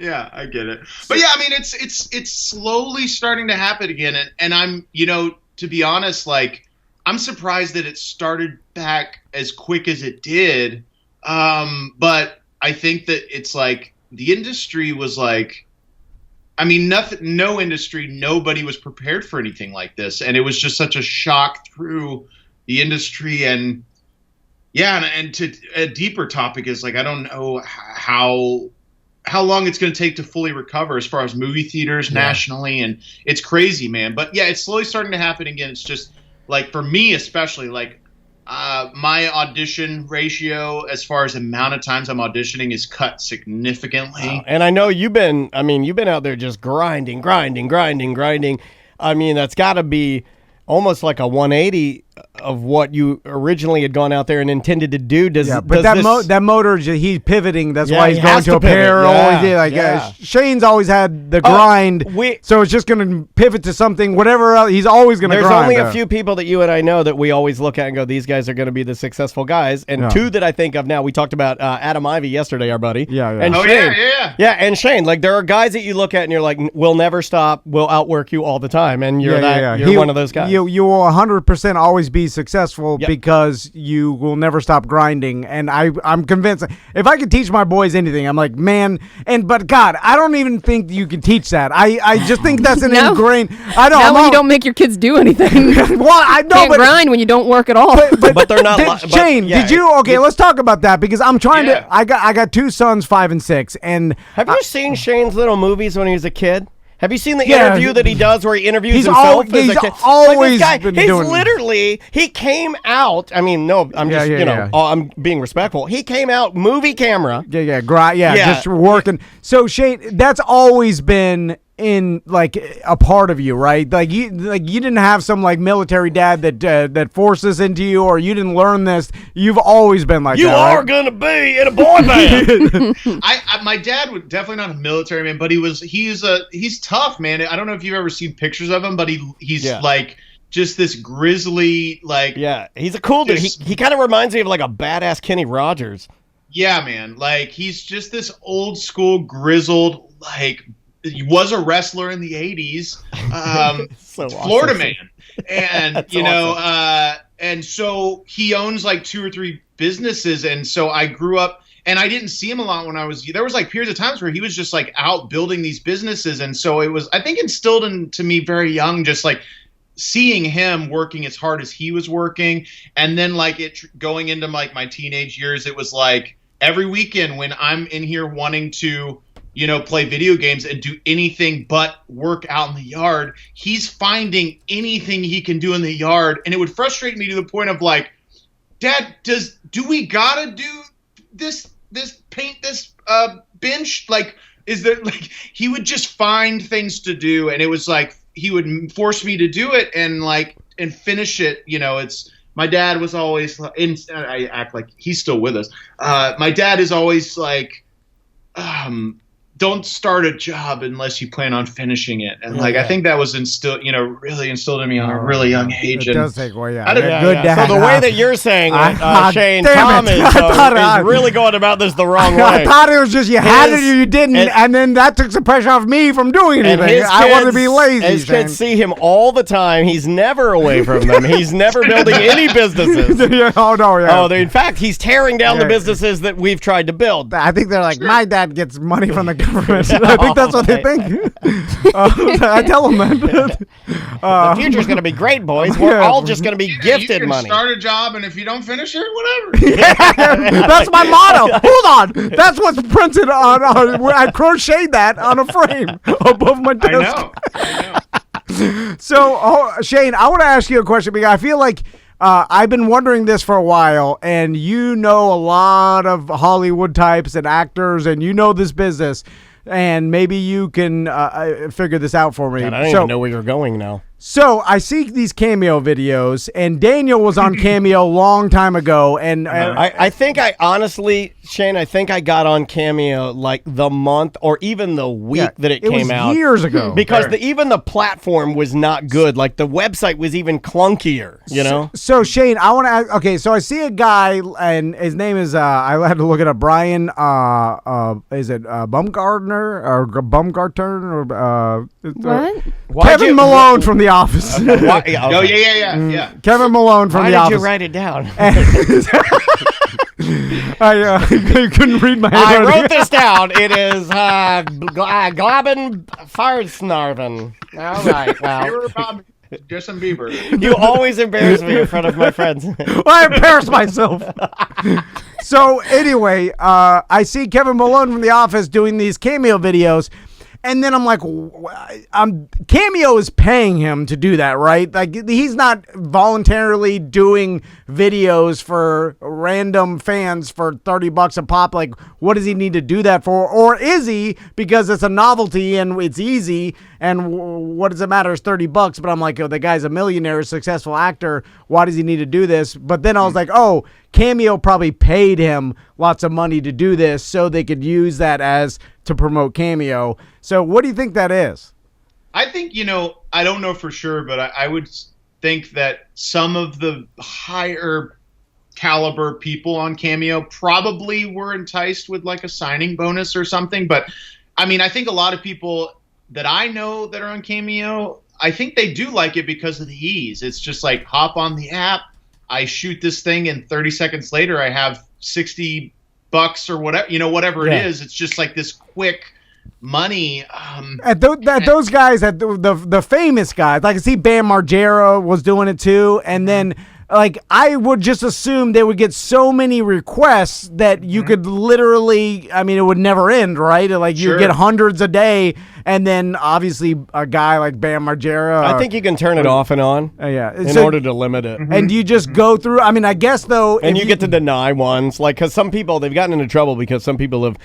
Yeah, I get it. But yeah, it's slowly starting to happen again, and I'm, to be honest, like, I'm surprised that it started back as quick as it did. But I think that it's like the industry was like, no industry, nobody was prepared for anything like this, and it was just such a shock through the industry. And yeah, and to a deeper topic is like, I don't know how long it's going to take to fully recover as far as movie theaters nationally. And it's crazy, man. But yeah, it's slowly starting to happen again. It's just like, for me, especially like, my audition ratio as far as amount of times I'm auditioning is cut significantly.
And I know you've been out there just grinding. I mean, that's got to be almost like a 180 of what you originally had gone out there and intended to do. Does
but that motor, he's pivoting. That's
Yeah,
why
he
he's going
has
to
to pivot.
apparel.
Yeah.
Shane's always had the grind, so it's just going to pivot to something. Whatever else, he's always going to grind.
There's only a few people that you and I know that we always look at and go, these guys are going to be the successful guys. And two that I think of now. We talked about Adam Ivy yesterday, our buddy.
Yeah.
And Shane. And Shane. Like there are guys that you look at and you're like, we'll never stop. We'll outwork you all the time. And you're you're one of those guys.
You will 100% always be successful because you will never stop grinding. And I'm convinced if I could teach my boys anything, I'm like, man. But God, I don't even think you can teach that. I just think that's an ingrained. I don't.
Not when you don't make your kids do anything.
Well, I know,
Can't grind when you don't work at all.
But they're not.
Shane, did you? Okay, let's talk about that because I'm trying to. I got two sons, 5 and 6, and
have you seen Shane's little movies when he was a kid? Have you seen the interview that he does where he interviews
he's
himself as
he's
a kid?
always
like this guy,
been doing.
He's literally he came out. I mean, no, I'm just I'm being respectful. He came out movie camera.
Just working. So Shane, that's always been in like a part of you, right? Like you didn't have some like military dad that forced this into you, or you didn't learn this. You've always been like
you
that,
are
right?
gonna be in a boy band.
My dad was definitely not a military man, but he's tough, man. I don't know if you've ever seen pictures of him, but he's like just this grizzly, like
he's a cool dude. He kind of reminds me of like a badass Kenny Rogers. Yeah,
man. Like he's just this old school grizzled, like he was a wrestler in the 80s, Florida man, and and so he owns like 2 or 3 businesses, and so I grew up. And I didn't see him a lot when I was. There was like periods of times where he was just like out building these businesses, and so it was, I think, instilled into me very young, just like seeing him working as hard as he was working, and then like it going into like my teenage years, it was like every weekend when I'm in here wanting to, play video games and do anything but work out in the yard, he's finding anything he can do in the yard, and it would frustrate me to the point of like, Dad, do we gotta do this paint this bench? Like, is there like he would just find things to do, and it was like he would force me to do it and finish it. It's my dad was always I act like he's still with us. My dad is always like, don't start a job unless you plan on finishing it. And I think that was really instilled in me on a really young age.
It does take away,
good dad. So the way that you're saying it, Shane, Tom is really going about this the wrong way.
I thought it was just you had it or you didn't, and then that took some pressure off me from doing anything. I wanted to be lazy.
His kids see him all the time. He's never away from them. He's never building any businesses. In fact, he's tearing down the businesses that we've tried to build.
I think they're like, my dad gets money from the government. I think that's what they think. I tell them that.
The future's going to be great, boys. We're all just going to be gifted money.
You can start a job, and if you don't finish it, whatever.
That's my motto. Hold on. That's what's printed on I crocheted that on a frame above my desk.
I know.
So, Shane, I want to ask you a question because I feel like I've been wondering this for a while, and you know a lot of Hollywood types and actors, and you know this business, and maybe you can figure this out for me.
God, I don't even know where you're going now.
So I see these Cameo videos, and Daniel was on Cameo a long time ago, and
I think I honestly, Shane, I think I got on Cameo like the month or even the week that it came out.
It was years ago.
Because even the platform was not good. Like the website was even clunkier,
So Shane, I want to ask, okay, so I see a guy, and his name is, I had to look it up, Brian, is it Bumgardner or Bumgartner? Or,
what?
Kevin Malone from The Office.
Okay. Oh, yeah.
Kevin Malone from The Office.
Why did you write it down?
I couldn't read my
I
handwriting.
wrote this down. It is Globen Farsnarven. All right. Well,
Justin Bieber.
You always embarrass me in front of my friends.
Well, I embarrassed myself. So anyway, I see Kevin Malone from The Office doing these Cameo videos. And then I'm like, Cameo is paying him to do that, right? Like, he's not voluntarily doing videos for random fans for $30 a pop. Like, what does he need to do that for? Or is he, because it's a novelty and it's easy, and what does it matter? It's $30. But I'm like, oh, the guy's a millionaire, a successful actor. Why does he need to do this? But then I was like, oh, Cameo probably paid him lots of money to do this so they could use that as to promote Cameo. So what do you think that is?
I think, I don't know for sure, but I would think that some of the higher caliber people on Cameo probably were enticed with like a signing bonus or something. But I mean, I think a lot of people that I know that are on Cameo, I think they do like it because of the ease. It's just like hop on the app, I shoot this thing, and 30 seconds later I have $60 or whatever it is. It's just like this quick money.
At those guys, at the famous guys, like I see Bam Margera was doing it too, and then like I would just assume they would get so many requests that you could literally, I mean, it would never end, right? Like you get hundreds a day, and then obviously a guy like Bam Margera.
I think you can turn it off and on. In order to limit it.
And do you just go through? I mean, I guess though,
and you get to deny ones, like because some people they've gotten into trouble because some people have,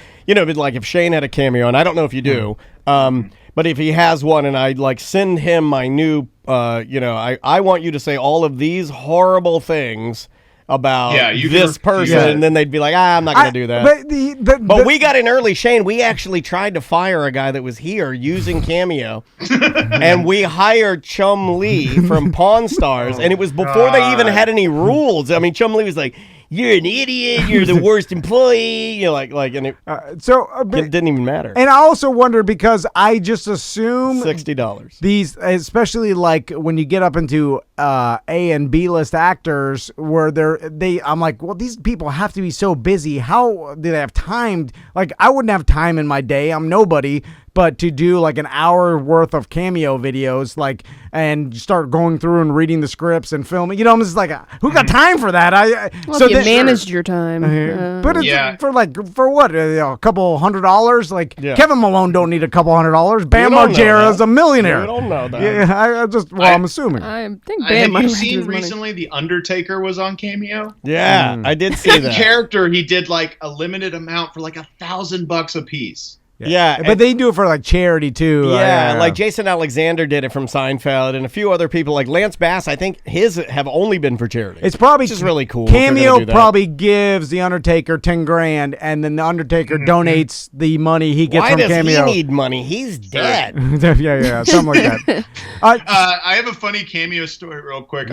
like if Shane had a Cameo, and I don't know if you do, but if he has one, and I like send him my new, I want you to say all of these horrible things about this person, and then they'd be like, I'm not going to do that. But we got in early, Shane. We actually tried to fire a guy that was here using Cameo, and we hired Chum Lee from Pawn Stars, and it was before they even had any rules. I mean, Chum Lee was like, you're an idiot. You're the worst employee. And it didn't even matter.
And I also wonder because I just assume
$60.
These, especially like when you get up into A and B list actors, where I'm like, well, these people have to be so busy. How do they have time? Like, I wouldn't have time in my day. I'm nobody. But to do like an hour worth of Cameo videos, like, and start going through and reading the scripts and filming, I'm just like, who got time for that?
So you managed your time.
But it's for what? A couple $100? Like Kevin Malone don't need a couple $100. Bam Margera is a millionaire.
You don't know that.
Yeah, I'm assuming.
I think Bam.
Have you seen recently The Undertaker was on Cameo?
Yeah, I did see that.
Character, he did like a limited amount for like $1,000 a piece.
Yeah,
but they do it for like charity too.
Yeah, like Jason Alexander did it from Seinfeld, and a few other people like Lance Bass. I think his have only been for charity.
It's probably
just really cool.
Cameo probably gives the Undertaker $10,000, and then the Undertaker donates the money he gets from Cameo.
Why does he need money? He's dead.
yeah, something like that.
I have a funny Cameo story real quick.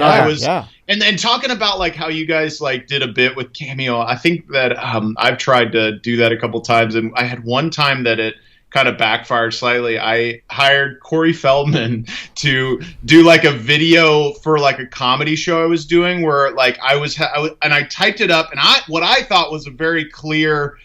And talking about like how you guys like did a bit with Cameo, I think that I've tried to do that a couple times, and I had one time that it kind of backfired slightly. I hired Corey Feldman to do like a video for like a comedy show I was doing, where like and I typed it up, and what I thought was a very clear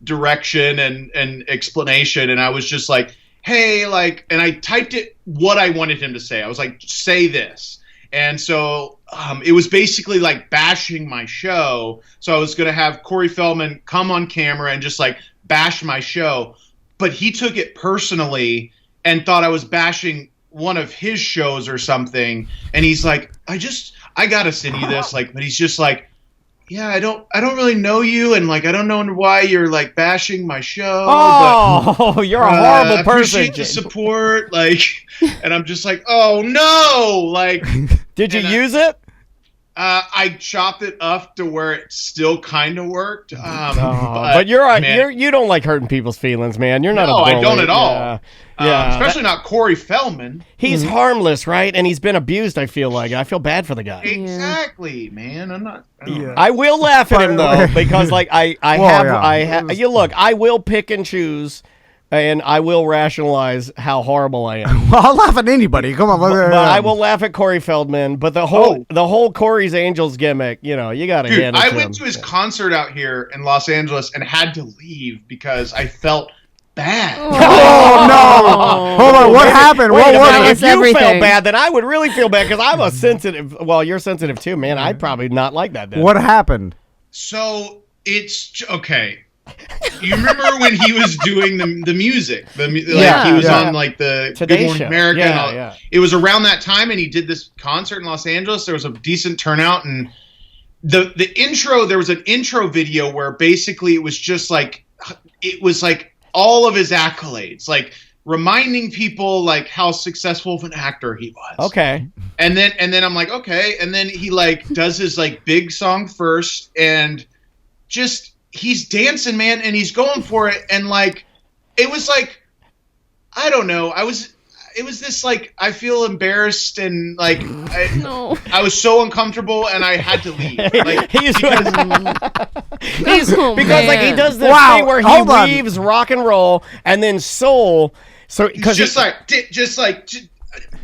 direction and explanation, and I was just like, hey, like, and I typed it what I wanted him to say. I was like, say this. And so it was basically like bashing my show. So I was going to have Corey Feldman come on camera and just like bash my show. But he took it personally and thought I was bashing one of his shows or something. And he's like, I got to send you this. Like, but he's just like, yeah, I don't really know you, and like I don't know why you're like bashing my show.
But, you're a horrible person.
I appreciate the support, like, and I'm just like, oh no, like.
Did you use it?
I chopped it up to where it still kind of worked.
But you're right. You don't like hurting people's feelings, man. You're not.
No,
a bully.
I don't at all.
Yeah,
especially not Corey Feldman.
He's harmless, right? And he's been abused. I feel bad for the guy.
Exactly, man. I'm not.
I will laugh at him though, because like you look. I will pick and choose. And I will rationalize how horrible I am.
Well, I'll laugh at anybody. Come on.
But I will laugh at Corey Feldman. But the whole Corey's Angels gimmick, you got to hand it to him.
I went to his concert out here in Los Angeles and had to leave because I felt bad.
Oh, no. Hold on. What happened?
What was if you felt bad, then I would really feel bad because I'm a sensitive. Well, you're sensitive too, man. I'd probably not like that. Then.
What happened?
So it's okay. You remember when he was doing the music? He was on like the
Today
Good Morning
Show.
America.
Yeah.
It was around that time, and he did this concert in Los Angeles. There was a decent turnout, and the intro. There was an intro video where basically it was just like all of his accolades, like reminding people like how successful of an actor he was.
Okay.
And then I'm like, okay. And then he like does his like big song first, and just he's dancing, man, and he's going for it. And like, it was like, I don't know. It was this like, I feel embarrassed and like I was so uncomfortable and I had to leave. Like,
because like he does this thing where he weaves rock and roll and then soul. So because
just like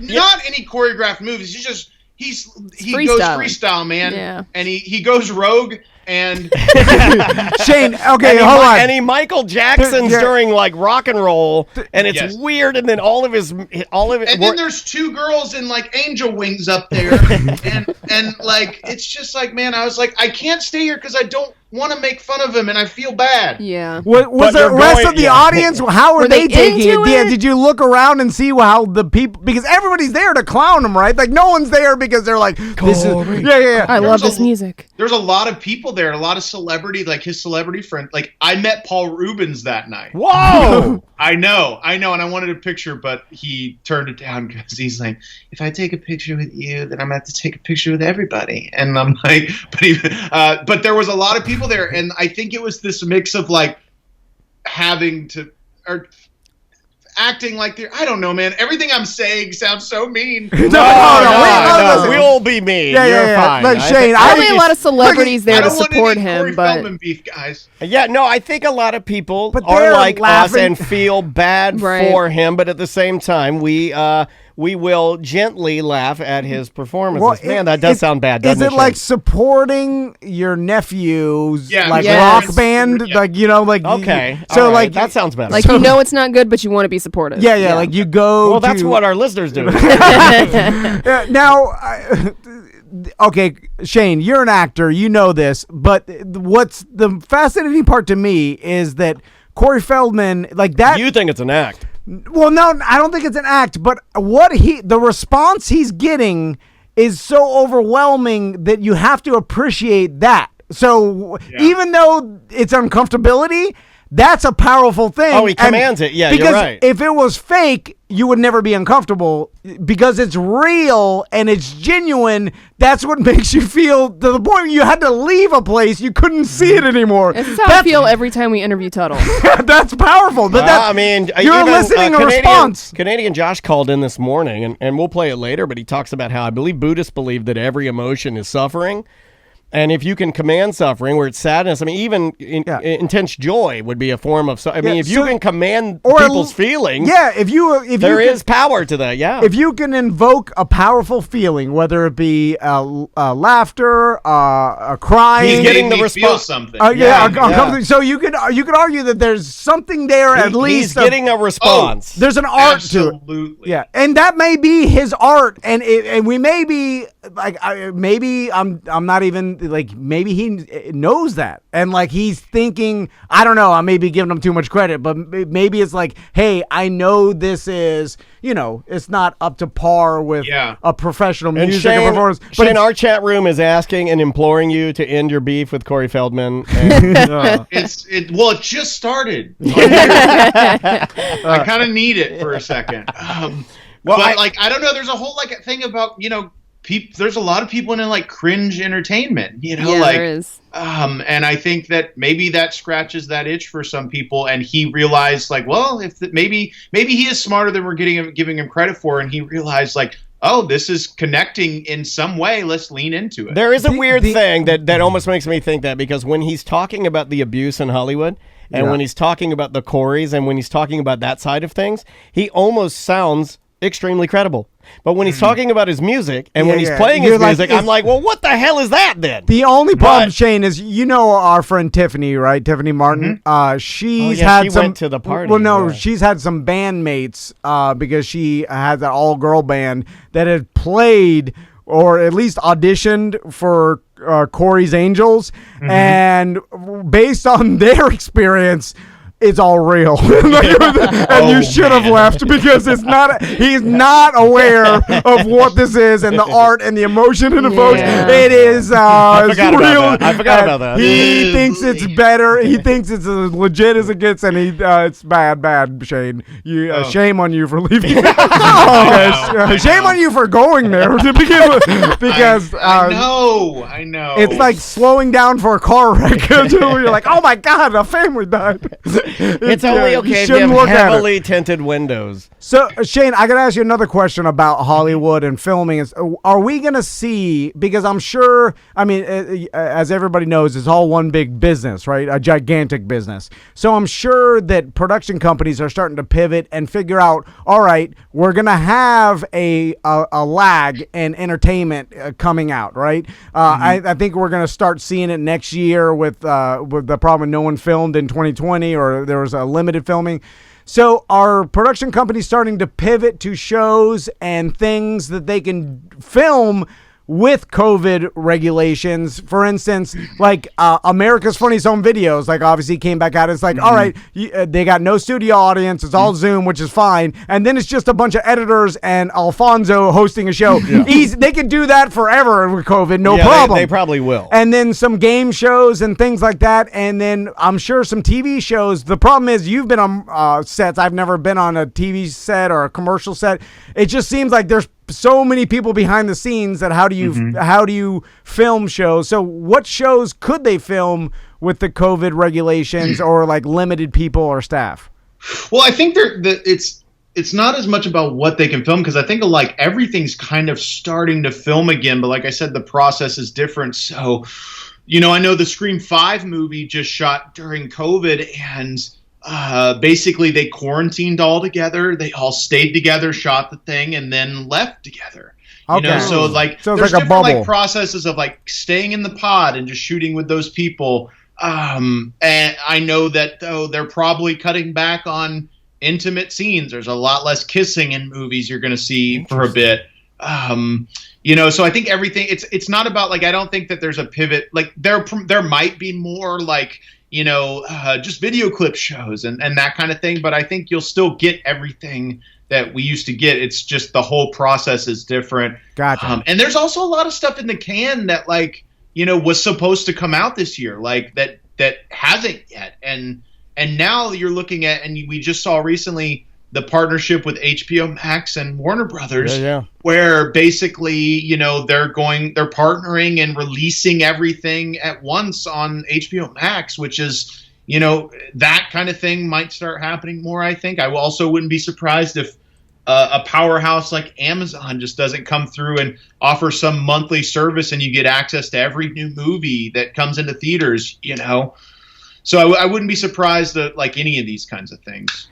not any choreographed moves. He goes freestyle, man.
Yeah.
And he goes rogue. And
Shane, okay, hold on.
And he Michael Jackson's during like rock and roll, and it's weird. And then all of it.
And then there's two girls in like angel wings up there, and like it's just like, man, I was like, I can't stay here because I don't want to make fun of him, and I feel bad.
Yeah.
Was the rest of the audience? How were they taking it? Yeah, did you look around and see how the people? Because everybody's there to clown him, right? Like no one's there because they're like, this is yeah.
I love this music.
There's a lot of people there, a lot of celebrity, like his celebrity friend. Like I met Paul Rubens that night.
Whoa!
I know, and I wanted a picture, but he turned it down because he's like, if I take a picture with you, then I'm gonna have to take a picture with everybody. And I'm like, but there was a lot of people there, and I think it was this mix of like having to or acting like they're, I don't know, man. Everything I'm saying sounds so mean.
No, we'll be mean. You're fine.
Like Shane,
probably a lot of celebrities there to support him,
Corey
but
Feldman beef, guys.
Yeah, no, I think a lot of people
But
are
they're
like
laughing.
us and feel bad
Right.
for him, but at the same time, we will gently laugh at his performances. Man, that does sound bad, doesn't it?
Is it like supporting your nephew's like
Yes.
rock band?
Yeah.
Like like
Okay,
so
all right,
like
that sounds better.
like you know it's not good, but you want to be supportive.
yeah, like you go.
well, that's
to-
what our listeners do.
Now, okay, Shane, you're an actor, you know this, but what's the fascinating part to me is that Corey Feldman, like that.
You think it's an act?
Well, no, I don't think it's an act, but the response he's getting is so overwhelming that you have to appreciate that. So even though it's uncomfortability, that's a powerful thing.
Oh, he commands it. Yeah,
because
you're right.
if it was fake, you would never be uncomfortable because it's real and it's genuine. That's what makes you feel to the point you had to leave a place. You couldn't see it anymore.
This is how I feel every time we interview Tuttle.
That's powerful. But
I mean,
you're
even,
eliciting a response.
Canadian Josh called in this morning, and we'll play it later, but he talks about how I believe Buddhists believe that every emotion is suffering. And if you can command suffering, where it's sadness, I mean, even intense joy would be a form of. I mean, if you can command people's feelings,
if
there is power to that. Yeah,
if you can invoke a powerful feeling, whether it be laughter, crying,
he's getting the
Feel
response.
something.
So you could argue that there's something there at least.
He's getting a response.
There's an art
Absolutely.
to it. Yeah, and that may be his art, and we may be like maybe I'm not even. Like maybe he knows that and like he's thinking, I don't know, I may be giving him too much credit, but maybe it's like, hey, I know this is, it's not up to par with a professional music performance. But
Shane, our chat room is asking and imploring you to end your beef with Corey Feldman. And,
It just started. I kind of need it for a second. I don't know. There's a whole thing about there's a lot of people in like cringe entertainment,
there is.
And I think that maybe that scratches that itch for some people, and he realized maybe he is smarter than we're giving him credit for, and he realized this is connecting in some way. Let's lean into it.
there is a weird thing that almost makes me think that, because when he's talking about the abuse in Hollywood, and when he's talking about the Coreys, and when he's talking about that side of things, he almost sounds extremely credible. But when he's talking about his music and when he's playing his music, I'm like, well, what the hell is that then?
The only problem, Shane, is our friend Tiffany, right? Tiffany Martin. She's had some.
Went to the party.
Well, no, she's had some bandmates because she had that all-girl band that had played or at least auditioned for Corey's Angels, and based on their experience, it's all real. And you should have left because it's not. He's not aware of what this is and the art and the emotion it evokes.
Yeah.
It is
I
it's
forgot about
real.
that. I forgot about that.
He thinks it's better. He thinks it's as legit as it gets, and it's bad, Shane. Shame on you for leaving. Shame on you for going there to begin with, because
I know.
it's like slowing down for a car wreck. You're like, oh my god, a family died.
It's only okay if you
shouldn't
have
look at it.
heavily tinted windows.
So, Shane, I gotta ask you another question about Hollywood and filming. Are we gonna see? Because I'm sure. I mean, as everybody knows, it's all one big business, right? A gigantic business. So I'm sure that production companies are starting to pivot and figure out. All right, we're gonna have a lag in entertainment coming out, right? I think we're gonna start seeing it next year with the problem no one filmed in 2020, or there was a limited filming. So are production companies starting to pivot to shows and things that they can film with COVID regulations? For instance, like America's Funniest Home Videos, like obviously came back out. It's like, all right, they got no studio audience. It's all Zoom, which is fine. And then it's just a bunch of editors and Alfonso hosting a show. They could do that forever with COVID, no problem.
They probably will.
And then some game shows and things like that. And then I'm sure some TV shows. The problem is you've been on sets. I've never been on a TV set or a commercial set. It just seems like there's so many people behind the scenes that how do you film shows? So what shows could they film with the COVID regulations or like limited people or staff?
Well, I think it's not as much about what they can film, because I think like everything's kind of starting to film again. But like I said, the process is different. So, I know the Scream 5 movie just shot during COVID, and basically they quarantined all together. They all stayed together, shot the thing, and then left together.
Okay.
So like
so
there's
like
different
like
processes of like staying in the pod and just shooting with those people. And I know that though they're probably cutting back on intimate scenes. There's a lot less kissing in movies you're going to see for a bit. So I think everything it's not about like, I don't think that there's a pivot. Like there might be more like, just video clip shows and that kind of thing. But I think you'll still get everything that we used to get. It's just the whole process is different.
Gotcha.
And there's also a lot of stuff in the can that like, was supposed to come out this year, like that hasn't yet. And now you're looking at, and we just saw recently the partnership with HBO Max and Warner Brothers, where basically, they're partnering and releasing everything at once on HBO Max, which is, that kind of thing might start happening more, I think. I also wouldn't be surprised if a powerhouse like Amazon just doesn't come through and offer some monthly service and you get access to every new movie that comes into theaters, So I wouldn't be surprised at like any of these kinds of things.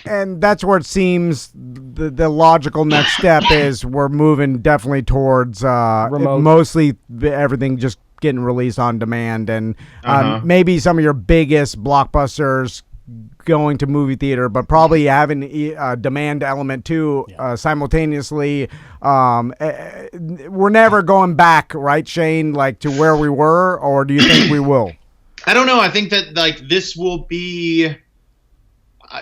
And that's where it seems the logical next step is we're moving definitely towards mostly everything just getting released on demand, and maybe some of your biggest blockbusters going to movie theater, but probably having a demand element too simultaneously. We're never going back, right, Shane, like to where we were, or do you think we will?
I don't know. I think that like this will be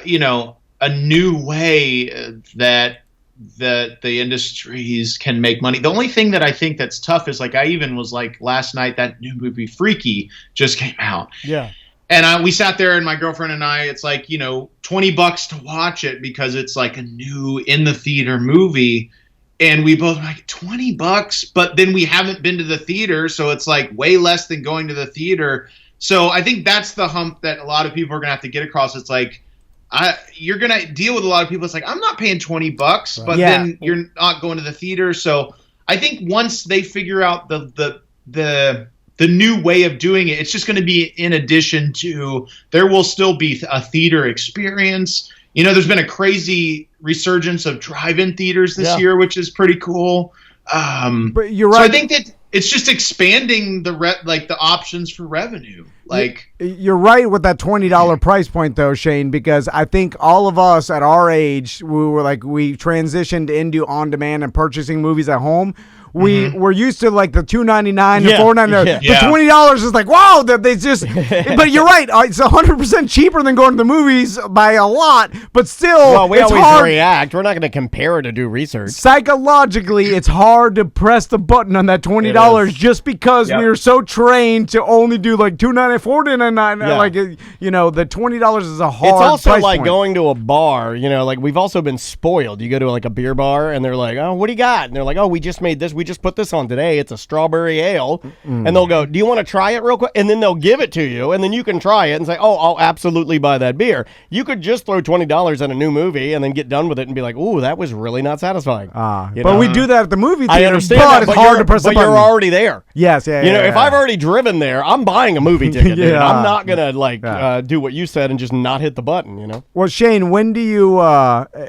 a new way that the industries can make money. The only thing that I think that's tough is like I even was like last night that new movie Freaky just came out.
Yeah.
And we sat there and my girlfriend and I, it's like, $20 to watch it because it's like a new in the theater movie. And we both like $20, but then we haven't been to the theater. So it's like way less than going to the theater. So I think that's the hump that a lot of people are going to have to get across. It's like, you're going to deal with a lot of people. It's like, I'm not paying $20, but then you're not going to the theater. So I think once they figure out the new way of doing it, it's just going to be in addition to, there will still be a theater experience. There's been a crazy resurgence of drive-in theaters this year, which is pretty cool.
But you're right.
So I think that it's just expanding the options for revenue. Like
you're right with that $20 price point though, Shane, because I think all of us at our age, we transitioned into on demand and purchasing movies at home. we're used to like the $2.99
Yeah,
to $4.99.
yeah.
The $20 is like, wow, that they just. But you're right. It's 100% cheaper than going to the movies by a lot. But still,
Well, we
it's
always
hard.
react. We're not going to compare to do research.
Psychologically, it's hard to press the button on that $20 just because we are so trained to only do like $2.99, $4.99.
Yeah.
Like, you know, the $20 is a hard.
It's also
price
like
point.
going to a bar, you know, like we've also been spoiled. You go to like a beer bar and they're like, oh, what do you got? And they're like, oh, we just made this. We just put this on today. It's a strawberry ale. And they'll go, do you want to try it real quick? And then they'll give it to you. And then you can try it and say, oh, I'll absolutely buy that beer. You could just throw $20 at a new movie and then get done with it and be like, ooh, that was really not satisfying. You
But
know?
we do that at the movie
I
theater.
understand
but
that,
it's hard to press the
but
button.
you're already there.
Yes, yeah.
You know, if I've already driven there, I'm buying a movie ticket. Dude.
Yeah.
I'm not gonna do what you said and just not hit the button. You know.
Well, Shane, when do you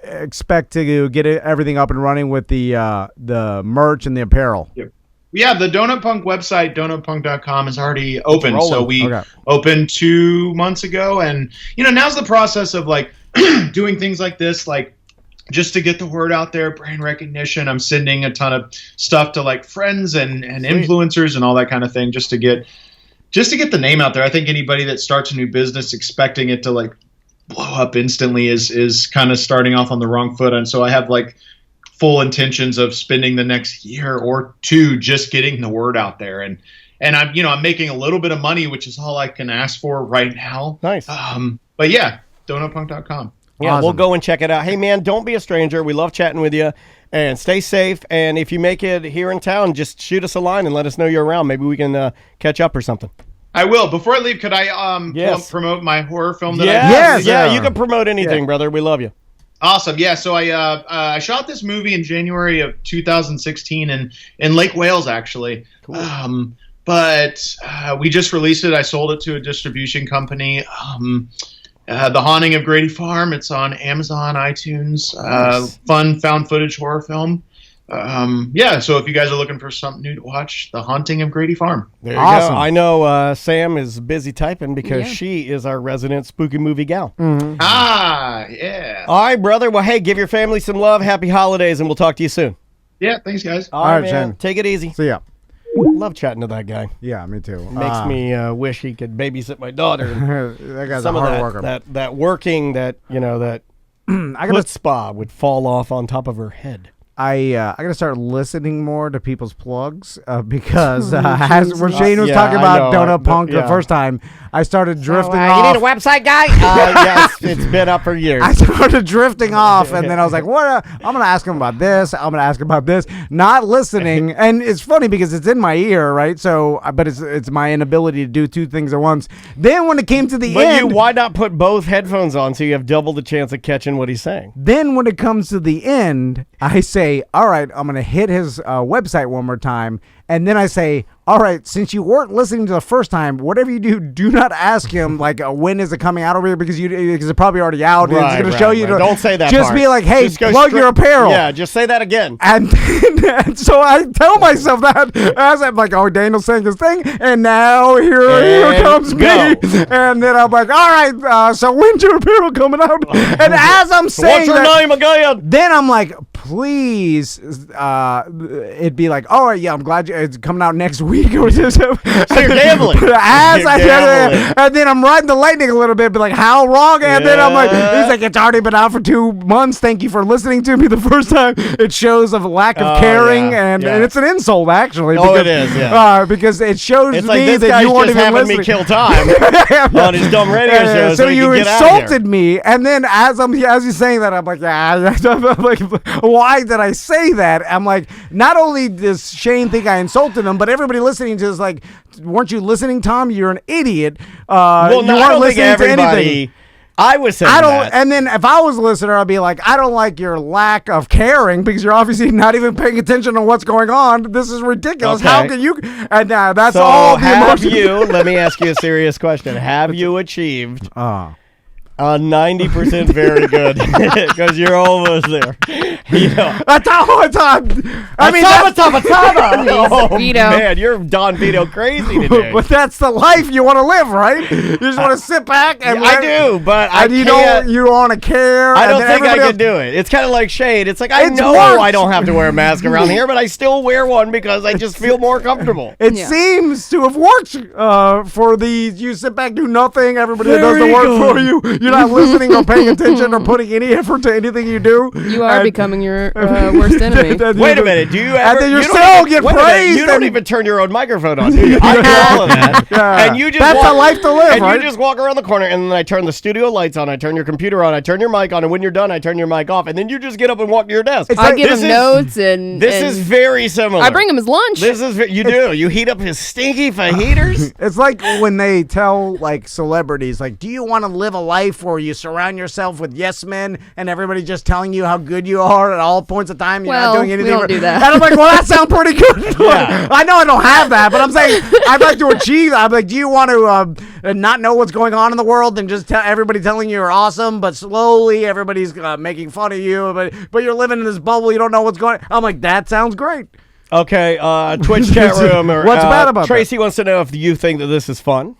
expect to get everything up and running with the merch and the apparel?
Yeah, the Donut Punk website, donutpunk.com, is already open.
Rolling.
So we opened 2 months ago, and now's the process of like doing things like this, like just to get the word out there, brand recognition. I'm sending a ton of stuff to like friends and influencers and all that kind of thing, just to get the name out there. I think anybody that starts a new business expecting it to like blow up instantly is kind of starting off on the wrong foot. And so I have like full intentions of spending the next year or two just getting the word out there. And I'm making a little bit of money, which is all I can ask for right now.
Nice.
But yeah, donutpunk.com.
Yeah,
Awesome.
we'll go and check it out. Hey, man, don't be a stranger. We love chatting with you. And stay safe. And if you make it here in town, just shoot us a line and let us know you're around. Maybe we can catch up or something.
I will. Before I leave, could I promote my horror film that I
Yes,
Yeah,
yeah.
you can promote anything, brother. We love you.
Awesome. Yeah, so I shot this movie in January of 2016 in Lake Wales, actually. Cool. But we just released it. I sold it to a distribution company. The Haunting of Grady Farm. It's on Amazon, iTunes.
Nice.
Fun found footage horror film. So if you guys are looking for something new to watch, The Haunting of Grady Farm.
There you
Awesome.
go. I know Sam is busy typing because she is our resident spooky movie gal.
Yeah.
All right, brother. Well, hey, give your family some love. Happy holidays, and we'll talk to you soon.
Yeah, thanks, guys.
All right,
right,
man.
Shane.
Take it easy.
See ya.
Love chatting to that guy.
Yeah, me too.
Makes me wish he could babysit my daughter.
That guy's
Some
a
of
hard
that,
worker.
that working, that
I gotta
chutzpah would fall off on top of her head.
I gotta start listening more to people's plugs because when Shane was
Yeah,
talking
I
about
know.
Donut Punk the
Yeah.
first time, I started drifting
You
off.
need a website, guy? Yes, it's been up for years.
I started drifting off, and then I was like, "What? I'm gonna ask him about this. I'm gonna ask him about this." Not listening, and it's funny because it's in my ear, right? So, but it's my inability to do two things at once. Then when it came to the
But
end,
why not put both headphones on so you have double the chance of catching what he's saying?
then when it comes to the end, I say, "All right, I'm gonna hit his website one more time," and then I say, "All right, since you weren't listening to the first time, whatever you do not ask him like when is it coming out over here because it's probably already out. It's
Right,
going to
right,
show you.
right. Don't say that
Just
part.
be like, hey,
Just go
plug
straight-
your apparel.
Yeah, just say that again.
And then, so I tell myself that as I'm like, oh, Daniel's saying his thing, and now here
And
comes
go.
me. And then I'm like, all right, so when's your apparel coming out? And as I'm saying
What's your
that,
name again?
then I'm like, please, it'd be like, all right, yeah, I'm glad it's coming out next week. Or so
you're gambling.
As
You're
I said
gambling.
it, and then I'm riding the lightning a little bit, but like, how wrong? And then I'm like,
Yeah.
he's like, it's already been out for 2 months. Thank you for listening to me the first time. It shows a lack of
Oh,
caring,
yeah,
and
yeah.
it's an insult, actually.
Oh, it is, yeah.
Because it shows
It's
me
like this
that
guy's
you weren't
just
even
having
listening.
me kill time on his dumb radio show.
So
he
you
can get out of here.
insulted me, and then as he's saying that, I'm like, yeah. I'm like, why did I say that? I'm like, not only does Shane think I insulted him, but everybody listening to is like, weren't you listening, Tom? You're an idiot.
Well,
You
no, I
weren't
don't think
listening to anything.
everybody. I was saying
I don't,
that.
and then if I was a listener, I'd be like, I don't like your lack of caring because you're obviously not even paying attention to what's going on. This is ridiculous.
Okay.
How can you? And that's
So
all the
have
emotion.
you? Let me ask you a serious question. Have you achieved 90% very good because you're almost there. You know.
I mean,
Oh,
Vito.
man, you're Don Vito crazy today.
but that's the life you want to live, right? You just want to sit back and
I do, but I
you
can't.
don't want to care.
I
and
don't
then
think I
everybody
could do it. It's kind of like Shade. It's like, I
It's
know
worked.
I don't have to wear a mask around here, but I still wear one because I just feel more comfortable.
It
Yeah.
seems to have worked for these. You sit back, do nothing. Everybody does the
Very
work
good.
for you. You're not listening or paying attention or putting any effort to anything you do.
You are
And-
becoming your worst enemy.
Wait a minute. Do you ever?
And then you
don't
still
even-
get
wait a minute,
praised.
You don't
and-
even turn your own microphone on, do you? I do all of that.
Yeah.
And you just
That's
walk,
a life to live,
and
right?
you just walk around the corner, and then I turn the studio lights on, I turn your computer on, I turn your mic on, and when you're done, I turn your mic off, and then you just get up and walk to your desk.
It's
I
like-
give
this
him
is-
notes and
This
and
is very similar.
I bring him his lunch.
This is you do. You heat up his stinky fajitas.
It's like when they tell like celebrities, like, do you want to live a life where you surround yourself with yes men and everybody just telling you how good you are at all points of time? You're
Well,
not doing
we
anything.
don't do that.
And I'm like, well, that sounds pretty good.
Yeah.
I know I don't have that, but I'm saying I'd like to achieve that. I'm like, do you want to not know what's going on in the world and just tell everybody telling you you're awesome, but slowly everybody's making fun of you, but you're living in this bubble. You don't know what's going on. I'm like, that sounds great.
Okay, Twitch chat room. Or,
What's bad about
Tracy wants to know if you think that this is fun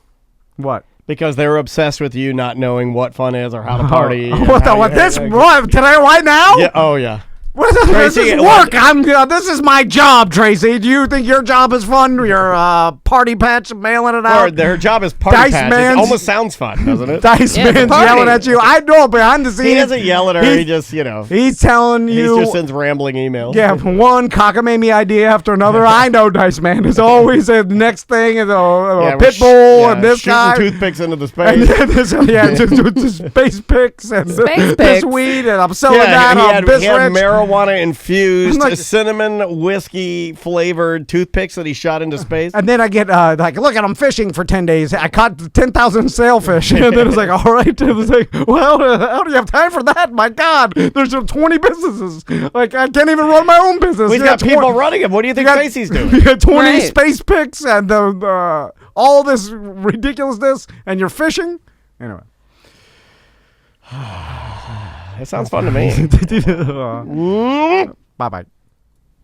What?
because they're obsessed with you not knowing what fun is or how to party. and
What the?
how
What
you-
this? What today? Right now?
Yeah. Oh yeah.
What is this?
Tracy,
This is
what-
work. This is my job, Tracy. Do you think your job is fun? Your party patch, mailing it
Or
out.
their job is party
Dice
patch. It
Man's-
almost sounds fun, doesn't it?
Dice
Yeah, it's a
Man's
party.
yelling at you. I know behind the scenes.
He doesn't yell at her. He just,
He's telling
he
you.
just sends rambling emails.
Yeah, one cockamamie idea after another. I know Dice Man. It's always the next thing is a
Yeah,
pit bull and this
shooting
guy.
toothpicks into the
And
space.
then this, just space picks and
Space
this
picks.
weed, and I'm selling
Yeah,
that
he
on
had
Bisrich.
marijuana infused,
I'm like-
cinnamon whiskey flavored toothpicks that he shot into space.
And then I get like, look, I'm fishing for 10 days. I caught 10,000 sailfish. And then it's like, all right. It was like, well, how do you have time for that? My God, there's 20 businesses. Like, I can't even run my own business.
He's
You
got people
20
running him. What do you think
you got-
Tracy's doing?
You got 20
Right.
space picks and all this ridiculousness, and you're fishing? Anyway.
It sounds fun to me.
Bye-bye.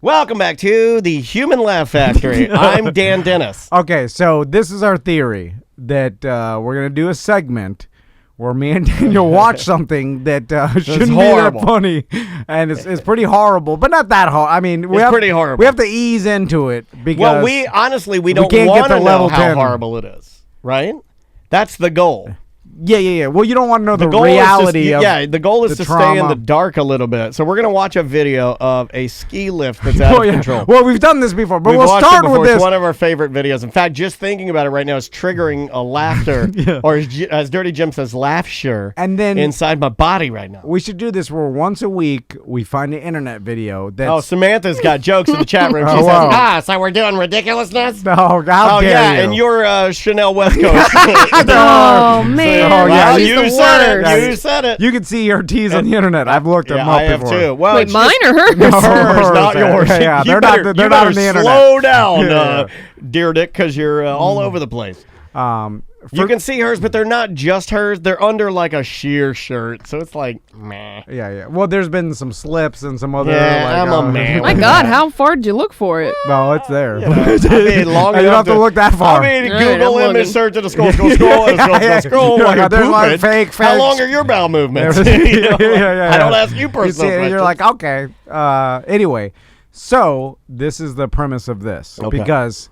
Welcome back to the Human Laugh Factory. I'm Dan Dennis.
Okay, so this is our theory that we're going to do a segment where me and Daniel watch something that shouldn't be that
horrible.
funny, and it's pretty horrible, but not that hard. I mean,
It's pretty horrible.
We have to ease into it because
Well, we honestly don't
can't get
want
to
to know
level
how
10.
horrible it is, right? That's the goal.
yeah. Well, you don't want to know the
goal
reality
is
of
the goal is
the
to stay in
trauma.
the dark a little bit. So we're gonna watch a video of a ski lift that's out
Oh,
of
yeah.
control.
Well, we've done this before, but
We've
we'll
watched
start
it before.
with this.
It's one of our favorite videos. In fact, just thinking about it right now is triggering a laughter, or as Dirty Jim says, laughter,
And then-
inside my body right now.
We should do this where once a week we find an internet video that's
Oh, Samantha's got jokes in the chat room. She
Oh,
says,
wow.
so we're doing ridiculousness?
no, how
Oh,
dare
yeah,
you.
and you're Chanel West Coast.
Oh man.
Oh, yeah,
Well,
She's
you
the
said it.
worst.
You said it.
You can see her tees on the internet. I've looked them
Yeah,
up
I have
before.
too. Well,
Wait,
it's
mine
just-
or hers?
No.
hers, not
Yeah,
yours.
yeah,
You
they're
better,
not- they're
you
not
better
on the internet.
slow down,
Yeah.
dear Dick, because you're all over the place. You
For-
can see hers, but they're not just hers. They're under like a sheer shirt, so it's like, meh.
Yeah. Well, there's been some slips and some other.
Yeah,
like,
I'm a man.
My God, how far did you look for it?
Well, it's there.
I mean, long
You don't
enough
have to look that far.
I mean,
All right,
Google
I'm
image
looking.
search and a scroll,
Yeah.
scroll.
You're
While
like,
you're
there's a lot
pooping.
of fake
How
facts.
long are your bowel movements?
Yeah,
You know,
yeah.
I don't ask you
You
personal
see it and
questions.
you're like, okay. Anyway, so this is the premise of this
Okay.
because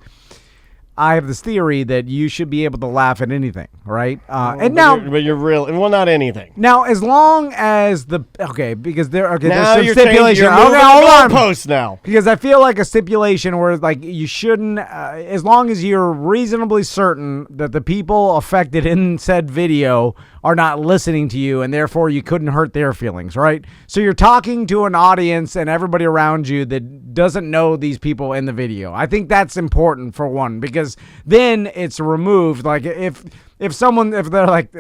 I have this theory that you should be able to laugh at anything, right? And
but you're real. Well, not anything.
now, as long as because there's
Now
some
you're
stipulation.
You're moving
Okay, hold on.
the goalposts now.
Because I feel like a stipulation where like you shouldn't, as long as you're reasonably certain that the people affected in said video are not listening to you and therefore you couldn't hurt their feelings, right? So you're talking to an audience and everybody around you that doesn't know these people in the video. I think that's important for one because then it's removed. Like if if they're like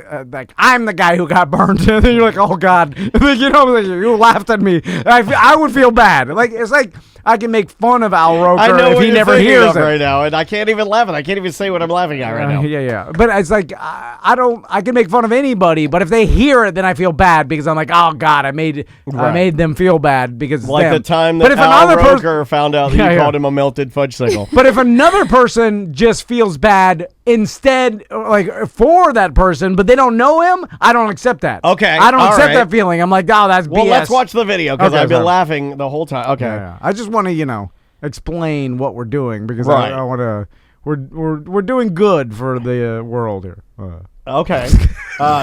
I'm the guy who got burned, and then you're like, oh God, like, you laughed at me. I would feel bad. Like it's like I can make fun of Al Roker
I know
if
what
he
you're
never
thinking
hears
of
it
right now, and I can't even laugh. I can't even say what I'm laughing at right now.
Yeah. But it's like I can make fun of anybody, but if they hear it, then I feel bad because I'm like, oh God, I made them feel bad because it's
Like
them.
the time
But
that
if
Al
another
Roker found out that
Yeah,
you
yeah.
called him a melted fudge sickle.
But if another person just feels bad instead, like for that person, but they don't know him, I don't accept that.
Okay,
I don't
all
accept
right.
that feeling. I'm like, oh, that's
Well,
BS.
let's watch the video because
Okay,
I've been
sorry.
laughing the whole time. Okay.
Yeah. I just want to, explain what we're doing because
Right.
I want to. We're doing good for the world here.
Okay.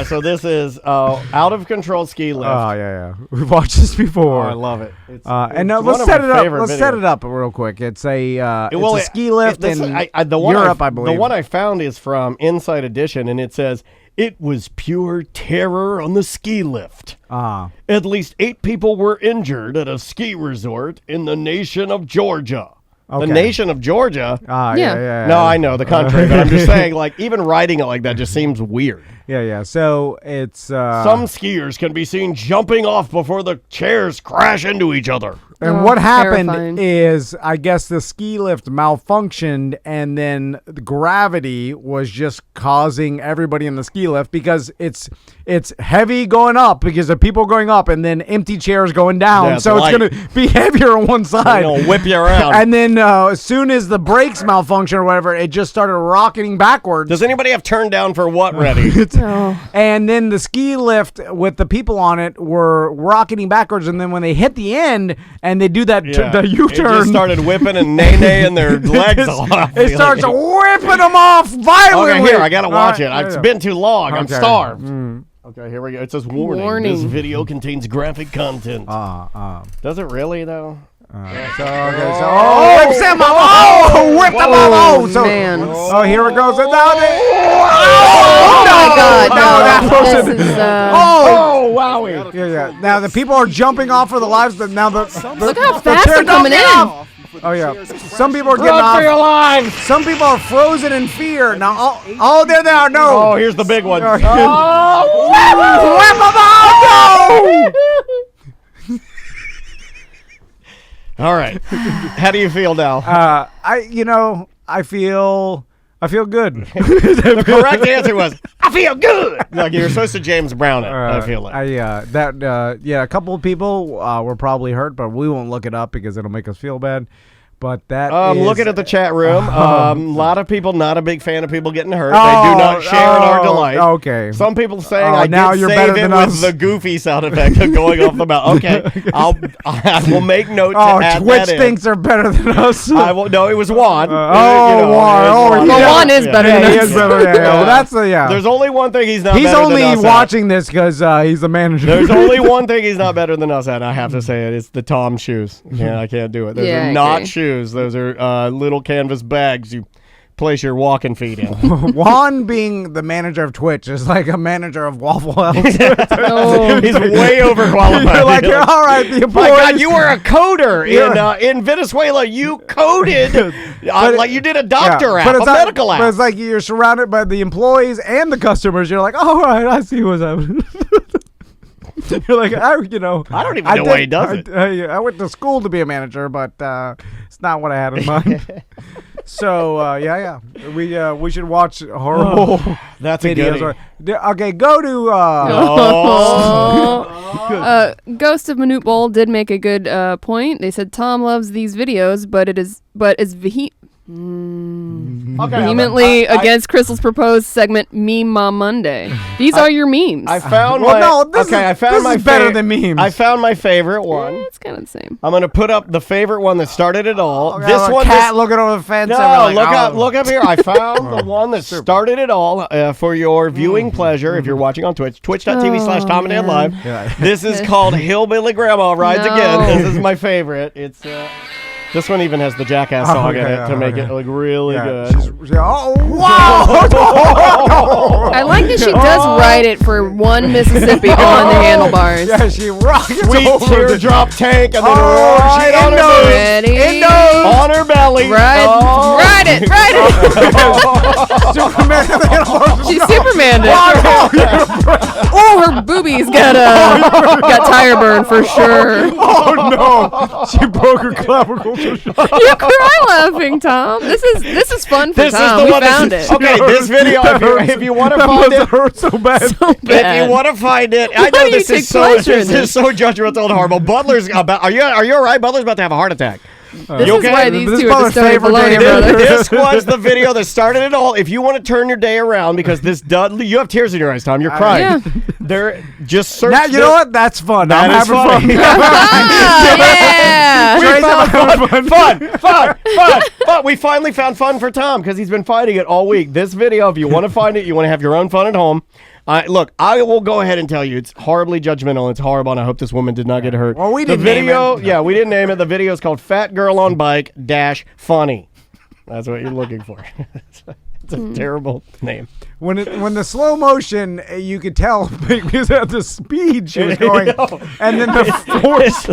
So this is Out of Control Ski Lift.
Oh yeah. We've watched this before.
I love it. It's,
And
it's
let's
one of
set
my
it up.
favorite
Let's set
videos.
it up real quick. It's a
Well,
it's a ski lift
this-
in
the one
Europe, I believe.
The one I found is from Inside Edition, and it says, "It was pure terror on the ski lift. At least 8 people were injured at a ski resort in the nation of Georgia."
Okay.
The nation of Georgia?
Yeah.
No, I know the country, but I'm just saying, like, even writing it like that just seems weird.
Yeah. So it's
Some skiers can be seen jumping off before the chairs crash into each other.
And
Oh,
what happened
terrifying.
is, I guess the ski lift malfunctioned, and then the gravity was just causing everybody in the ski lift because it's heavy going up because of people going up, and then empty chairs going down.
Yeah, it's
so
light.
it's going to be heavier on one side.
It'll whip you around.
And then as soon as the brakes malfunction or whatever, it just started rocketing backwards.
Does anybody have turn down for what ready?
Oh.
And then the ski lift with the people on it were rocketing backwards, and then when they hit the end and they do that the
It
U-turn,
just started whipping and nay-naying their legs off.
it starts whipping them off violently.
Okay, here, I gotta watch it.
All right,
It's been too long. I'm
Okay.
starved. Okay, here we go. It says warning.
Warning.
This video contains graphic content. Does it really, though?
whip them off. So,
Man.
oh, here it goes. And now
Oh my God!
no,
No,
that wasn't-
this is.
oh,
wowie.
yeah. Now the people are jumping off for the lives. But now the
Look how fast they're coming in.
Oh yeah. Some people are getting
Run for your
off.
lives!
Some people are frozen in fear. Now, there they are. No.
Oh, here's the big one.
Oh,
Oh,
whip 'em out. No.
All right. How do you feel now?
I feel good.
The correct answer was, I feel good. Like you're supposed to James Brown it, I feel like.
A couple of people were probably hurt, but we won't look it up because it'll make us feel bad. But that
looking at the chat room, a lot of people not a big fan of people getting hurt. They do not share in our delight.
Okay.
Some people saying
Oh,
I
now
did
you're
save
better
it
than
with
us.
the goofy sound effect of going off the mouth. Okay, I will make note to add
Twitch
that in.
thinks they're better than us.
I will. No, it was Juan.
Juan.
Juan.
Well, Juan is better
Yeah,
than
he
us.
is better. Yeah. Well, that's
There's only one thing he's not.
He's
better
only
than us
watching this because he's the manager.
There's only one thing he's not better than us at. And I have to say it. It's the Tom shoes. Yeah, I can't do it. Those
Yeah,
are
I
not
agree.
shoes. Those are little canvas bags you place your walking feet in.
Juan being the manager of Twitch is like a manager of Waffle House.
Oh.
He's way overqualified.
You're like, all right, the
My
employees.
God, you were a coder in Venezuela. You coded like you did a doctor app, a medical app.
But it's like you're surrounded by the employees and the customers. You're like, all right, I see what's happening. You're like,
I don't even know why he does it.
I went to school to be a manager, but it's not what I had in mind. So we should watch horrible
That's a
videos.
goodie.
Okay, go to.
Ghost of Manute Bowl did make a good point. They said Tom loves these videos, but is vehemently against Crystal's proposed segment Meme Mom Monday. These are your memes.
I found
I found
my
better than memes.
I found my favorite one.
It's kind of the same.
I'm gonna put up the favorite one that started it all.
Okay,
This
a
one,
cat looking over the fence.
no,
and we're like,
look up here. I found the one that started it all for your viewing pleasure. If you're watching on Twitch, twitch.tv/Tom and Dan Live.
Yeah.
This is called Hillbilly Grandma Rides
No.
Again. This is my favorite. It's This one even has the Jackass song in it to make it look really good.
Wow!
I like that she does ride it for one Mississippi on the handlebars.
Yeah, she rockets
Sweet
over
teardrop tank and then
Oh,
right
she
on her
knows.
belly.
Ready?
On her belly.
Ride it.
Superman and the handlebars.
She's Superman. Oh, her boobies got tire burn for sure.
Oh no! She broke her clavicle.
You cry laughing, Tom. This is fun for
This
Tom.
is the
We
one.
found it.
Okay, this video. If you want to
That
find
must
it,
hurt so bad.
if you want to find it, I
Why
know
do
this
you
is
take
so
pleasure in
judgmental and horrible. Butler's about. Are you all right? Butler's about to have a heart attack.
This
You
is
okay?
why these
This
two are the
mother's
Stony
favorite
Bologna
day.
brothers.
This was the video that started it all. If you want to turn your day around, because this Dudley, you have tears in your eyes, Tom. You're crying.
Yeah.
They're just search.
Now, you know what? That's fun.
That
I'm
is
having
funny.
Yeah.
Fun. We finally found fun for Tom because he's been fighting it all week. This video, if you want to find it, you want to have your own fun at home. Look, I will go ahead and tell you, it's horribly judgmental. It's horrible, and I hope this woman did not get hurt.
Well, we
the
didn't name
video,
it.
yeah, we didn't name it. The video is called "Fat Girl on Bike - Funny." That's what you're looking for. It's a terrible name.
When the slow motion, you could tell because of the speed she was going, and then the force.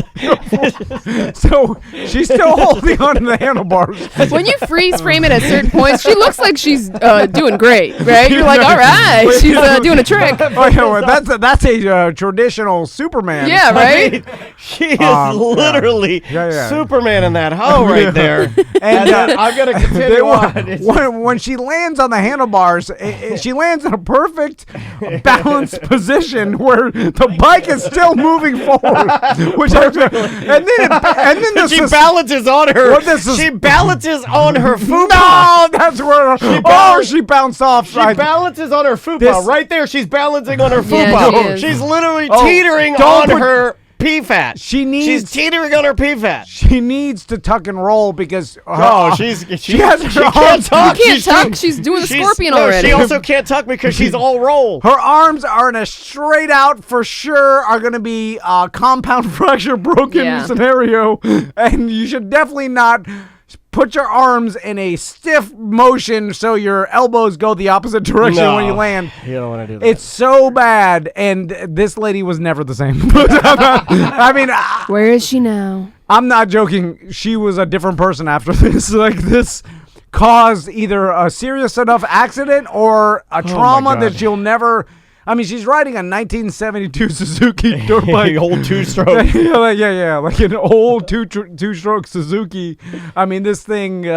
So she's still holding on to the handlebars.
When you freeze frame it at certain points, she looks like she's doing great, right? You're like, all right, she's doing a trick.
Oh, yeah, well, that's a traditional Superman.
Yeah, right?
She is literally
Yeah.
Superman in that hoe right there.
And
then I'm going to continue on.
when she lands on the handlebars, she lands in a perfect balanced position where the bike is still moving forward. Which and then
She balances on her.
What this is-
She balances on her fupa.
No, that's where she bounced off.
She balances on her fupa.
This-
Right there, she's balancing on her
Yeah,
fupa.
she is.
She's literally
Oh,
teetering
don't
on
put-
her P-fat.
She's
teetering on her P-fat.
She needs to tuck and roll because
She
has
can't
her arms-
tuck.
You can't tuck. She's doing the scorpion already.
She also can't tuck because she's all roll.
Her arms are in a straight out for sure are going to be compound fracture broken scenario, and you should definitely not put your arms in a stiff motion so your elbows go the opposite direction when you land.
You don't want to do that.
It's so bad, and this lady was never the same. I mean,
Where is she now?
I'm not joking. She was a different person after this. Like, this caused either a serious enough accident or a trauma that she'll never. I mean, she's riding a 1972 Suzuki dirt bike.
Old two-stroke.
yeah, like an old two-stroke Suzuki. I mean, this thing. It's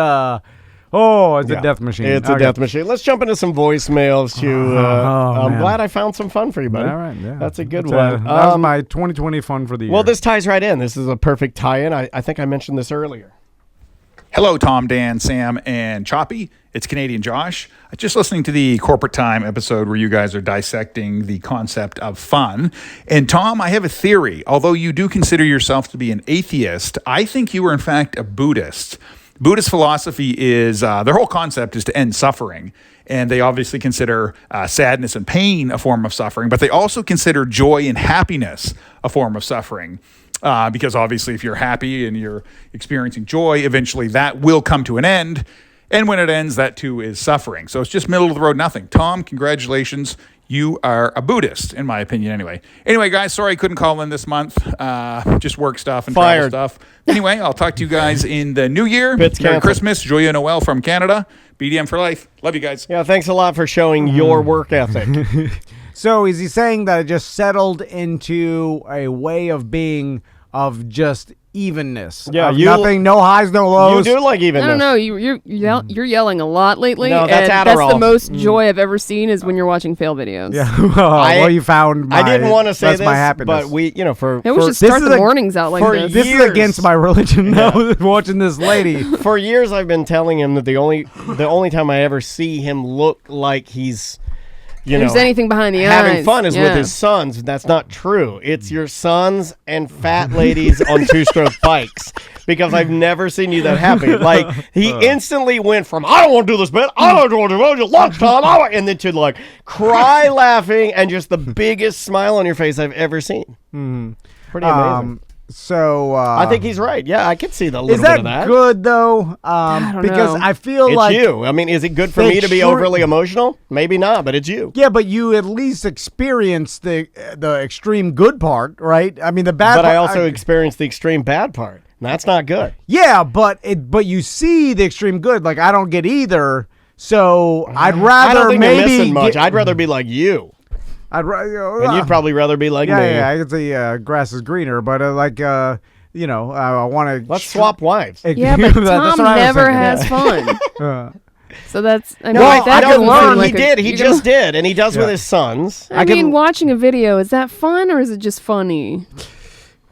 a death machine.
It's a death machine. Let's jump into some voicemails. I'm
man.
glad I found some fun for you, buddy.
All right, yeah.
That's a good
That
one.
was my 2020 fun for the year.
Well, this ties right in. This is a perfect tie-in. I think I mentioned this earlier.
Hello, Tom, Dan, Sam, and Choppy. It's Canadian Josh. Just listening to the Corporate Time episode where you guys are dissecting the concept of fun. And Tom, I have a theory. Although you do consider yourself to be an atheist, I think you are in fact a Buddhist. Buddhist philosophy is, their whole concept is to end suffering. And they obviously consider sadness and pain a form of suffering, but they also consider joy and happiness a form of suffering. Because obviously if you're happy and you're experiencing joy, eventually that will come to an end. And when it ends, that too is suffering. So it's just middle of the road nothing. Tom, congratulations. You are a Buddhist, in my opinion, anyway. Anyway, guys, sorry I couldn't call in this month. Just work stuff and travel stuff. Anyway, I'll talk to you guys in the new year. Merry Christmas. Joyeux Noel from Canada. BDM for life. Love you guys.
Yeah, thanks a lot for showing your work ethic.
So is he saying that it just settled into a way of being of just evenness?
Yeah,
nothing, no highs, no lows.
You do like evenness.
I don't know. You're yelling a lot lately.
No, that's
and
Adderall.
that's the most joy I've ever seen is when you're watching fail videos.
Yeah. Well, you found my.
I didn't want to say
that's
this,
my happiness.
but we
should start the mornings out like this.
This is against my religion. Now, watching this lady.
For years, I've been telling him that the only time I ever see him look like he's,
There's anything behind the
having
eyes.
fun is with his sons. That's not true. It's your sons and fat ladies on two-stroke bikes. Because I've never seen you that happy. Like, he instantly went from, I don't want to do this bit, I don't want to do it, lunchtime, and then to like cry laughing and just the biggest smile on your face I've ever seen. Pretty amazing.
So
I think he's right. Yeah, I could see the little
is that
bit of that.
good though?
don't
Because
know.
I feel
It's
like
you. I mean, is it good for
the
me to be
extre-
overly emotional? Maybe not, but it's you.
Yeah, but you at least experience the extreme good part, right? I mean, the bad.
But
part,
I also experienced the extreme bad part. And that's not good.
yeah, but you see the extreme good. Like I don't get either. So I'd rather
I don't think
maybe
you're missing much.
get-
I'd rather be like you. And you'd probably rather be like me.
yeah, I could say grass is greener, but I want to.
Let's swap wives.
Yeah, but Tom never has fun. So that's, I mean,
Well,
that
I
could
can
learn
learn.
like
He did. He
you
just
can-
did. And he does with his sons.
I mean, watching a video, is that fun or is it just funny?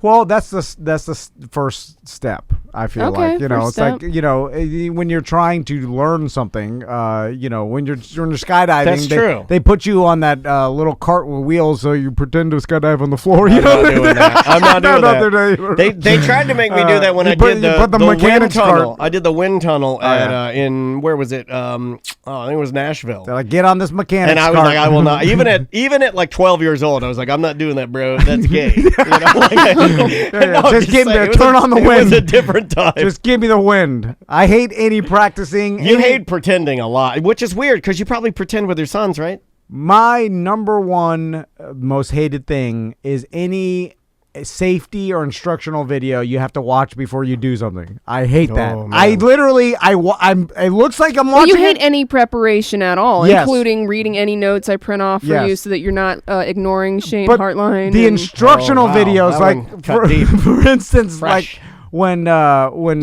Well, that's the first step. I feel
Okay,
like it's
first step.
like when you're trying to learn something. When you're skydiving,
That's true.
They put you on that little cart with wheels, so you pretend to skydive on the floor.
I'm not doing that. I'm not doing
that.
They tried to make me do that when I did
you put the
the wind
mechanics
tunnel.
cart.
I did the wind tunnel
yeah.
in where was it? I think it was Nashville.
They're like, get on this mechanics
And I was
cart.
like, I will not. Even at like 12 years old, I was like, I'm not doing that, bro. That's gay. You know? No,
Just give me
saying,
turn on the
It
wind.
was a different time.
Just give me the wind. I hate any practicing.
You hate pretending a lot, which is weird because you probably pretend with your sons, right?
My number one most hated thing is any safety or instructional video you have to watch before you do something. I hate that.
man.
I literally, I'm. It looks like I'm
Well,
watching.
you hate any preparation at all,
Yes.
including reading any notes I print off for
Yes.
you so that you're not ignoring Shane
but
Hartline.
the
and-
instructional
Oh, wow.
videos,
That one
like
cut deep.
for instance,
Fresh.
like when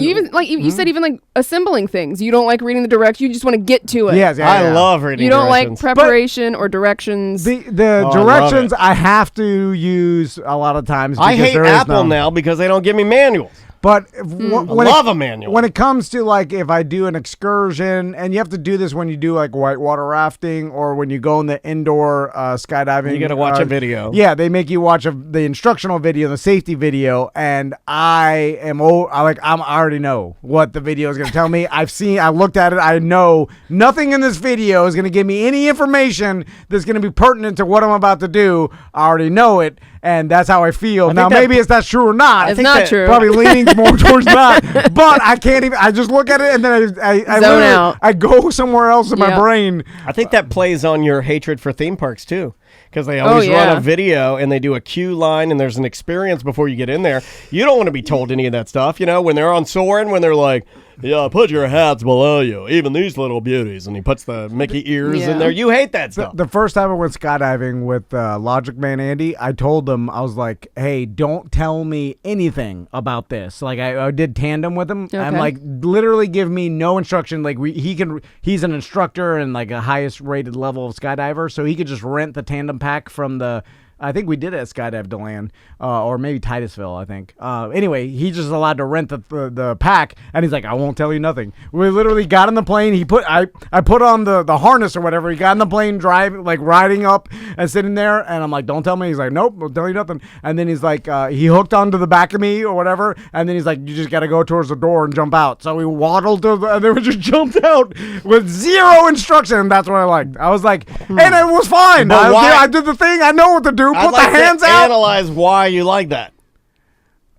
you even like you said even like assembling things. You don't like reading the directions. You just want to get to it.
yes, yeah,
I
yeah.
love reading
You don't like
directions.
preparation or directions.
the
I love
directions.
it.
I have to use a lot of times.
I
because
hate
there is
Apple
none.
now because they don't give me manuals.
But
I love a manual.
When it comes to like if I do an excursion, and you have to do this when you do like whitewater rafting or when you go in the indoor skydiving,
You gotta watch a video.
Yeah, they make you watch the instructional video, the safety video, and I already know what the video is gonna tell me. I looked at it. I know nothing in this video is gonna give me any information that's gonna be pertinent to what I'm about to do. I already know it, and that's how I feel. Now
that-
maybe it's not true or not.
It's not true.
Probably leaning more towards not, but I can't even. I just look at it and then I
Zone
literally-
out.
I go somewhere else in my
Yep.
brain.
I think that plays on your hatred for theme parks too. Because they always run
yeah.
a video and they do a cue line and there's an experience before you get in there. You don't want to be told any of that stuff. You know, when they're on Soarin', when they're like, yeah, put your hats below you, even these little beauties. And he puts the Mickey ears
Yeah.
in there. You hate that stuff.
The first time I went skydiving with Logic Man Andy, I told him, I was like, hey, don't tell me anything about this. Like I did tandem with him. I'm
Okay.
like, literally give me no instruction. Like he's an instructor and like a highest rated level of skydiver, so he could just rent the tandem pack from the. I think we did it at Skydive DeLand, or maybe Titusville, I think. Anyway, he's just allowed to rent the pack, and he's like, I won't tell you nothing. We literally got on the plane. I put on the harness or whatever. He got on the plane, driving, like riding up and sitting there, and I'm like, don't tell me. He's like, nope, won't tell you nothing. And then he's like, he hooked onto the back of me or whatever, and then he's like, you just got to go towards the door and jump out. So we waddled to and then we just jumped out with zero instruction, and that's what I liked. I was like, and it was fine.
But why-
I did the thing. I know what to do.
I'd
Put
like
the hands
to
out.
analyze why you like that.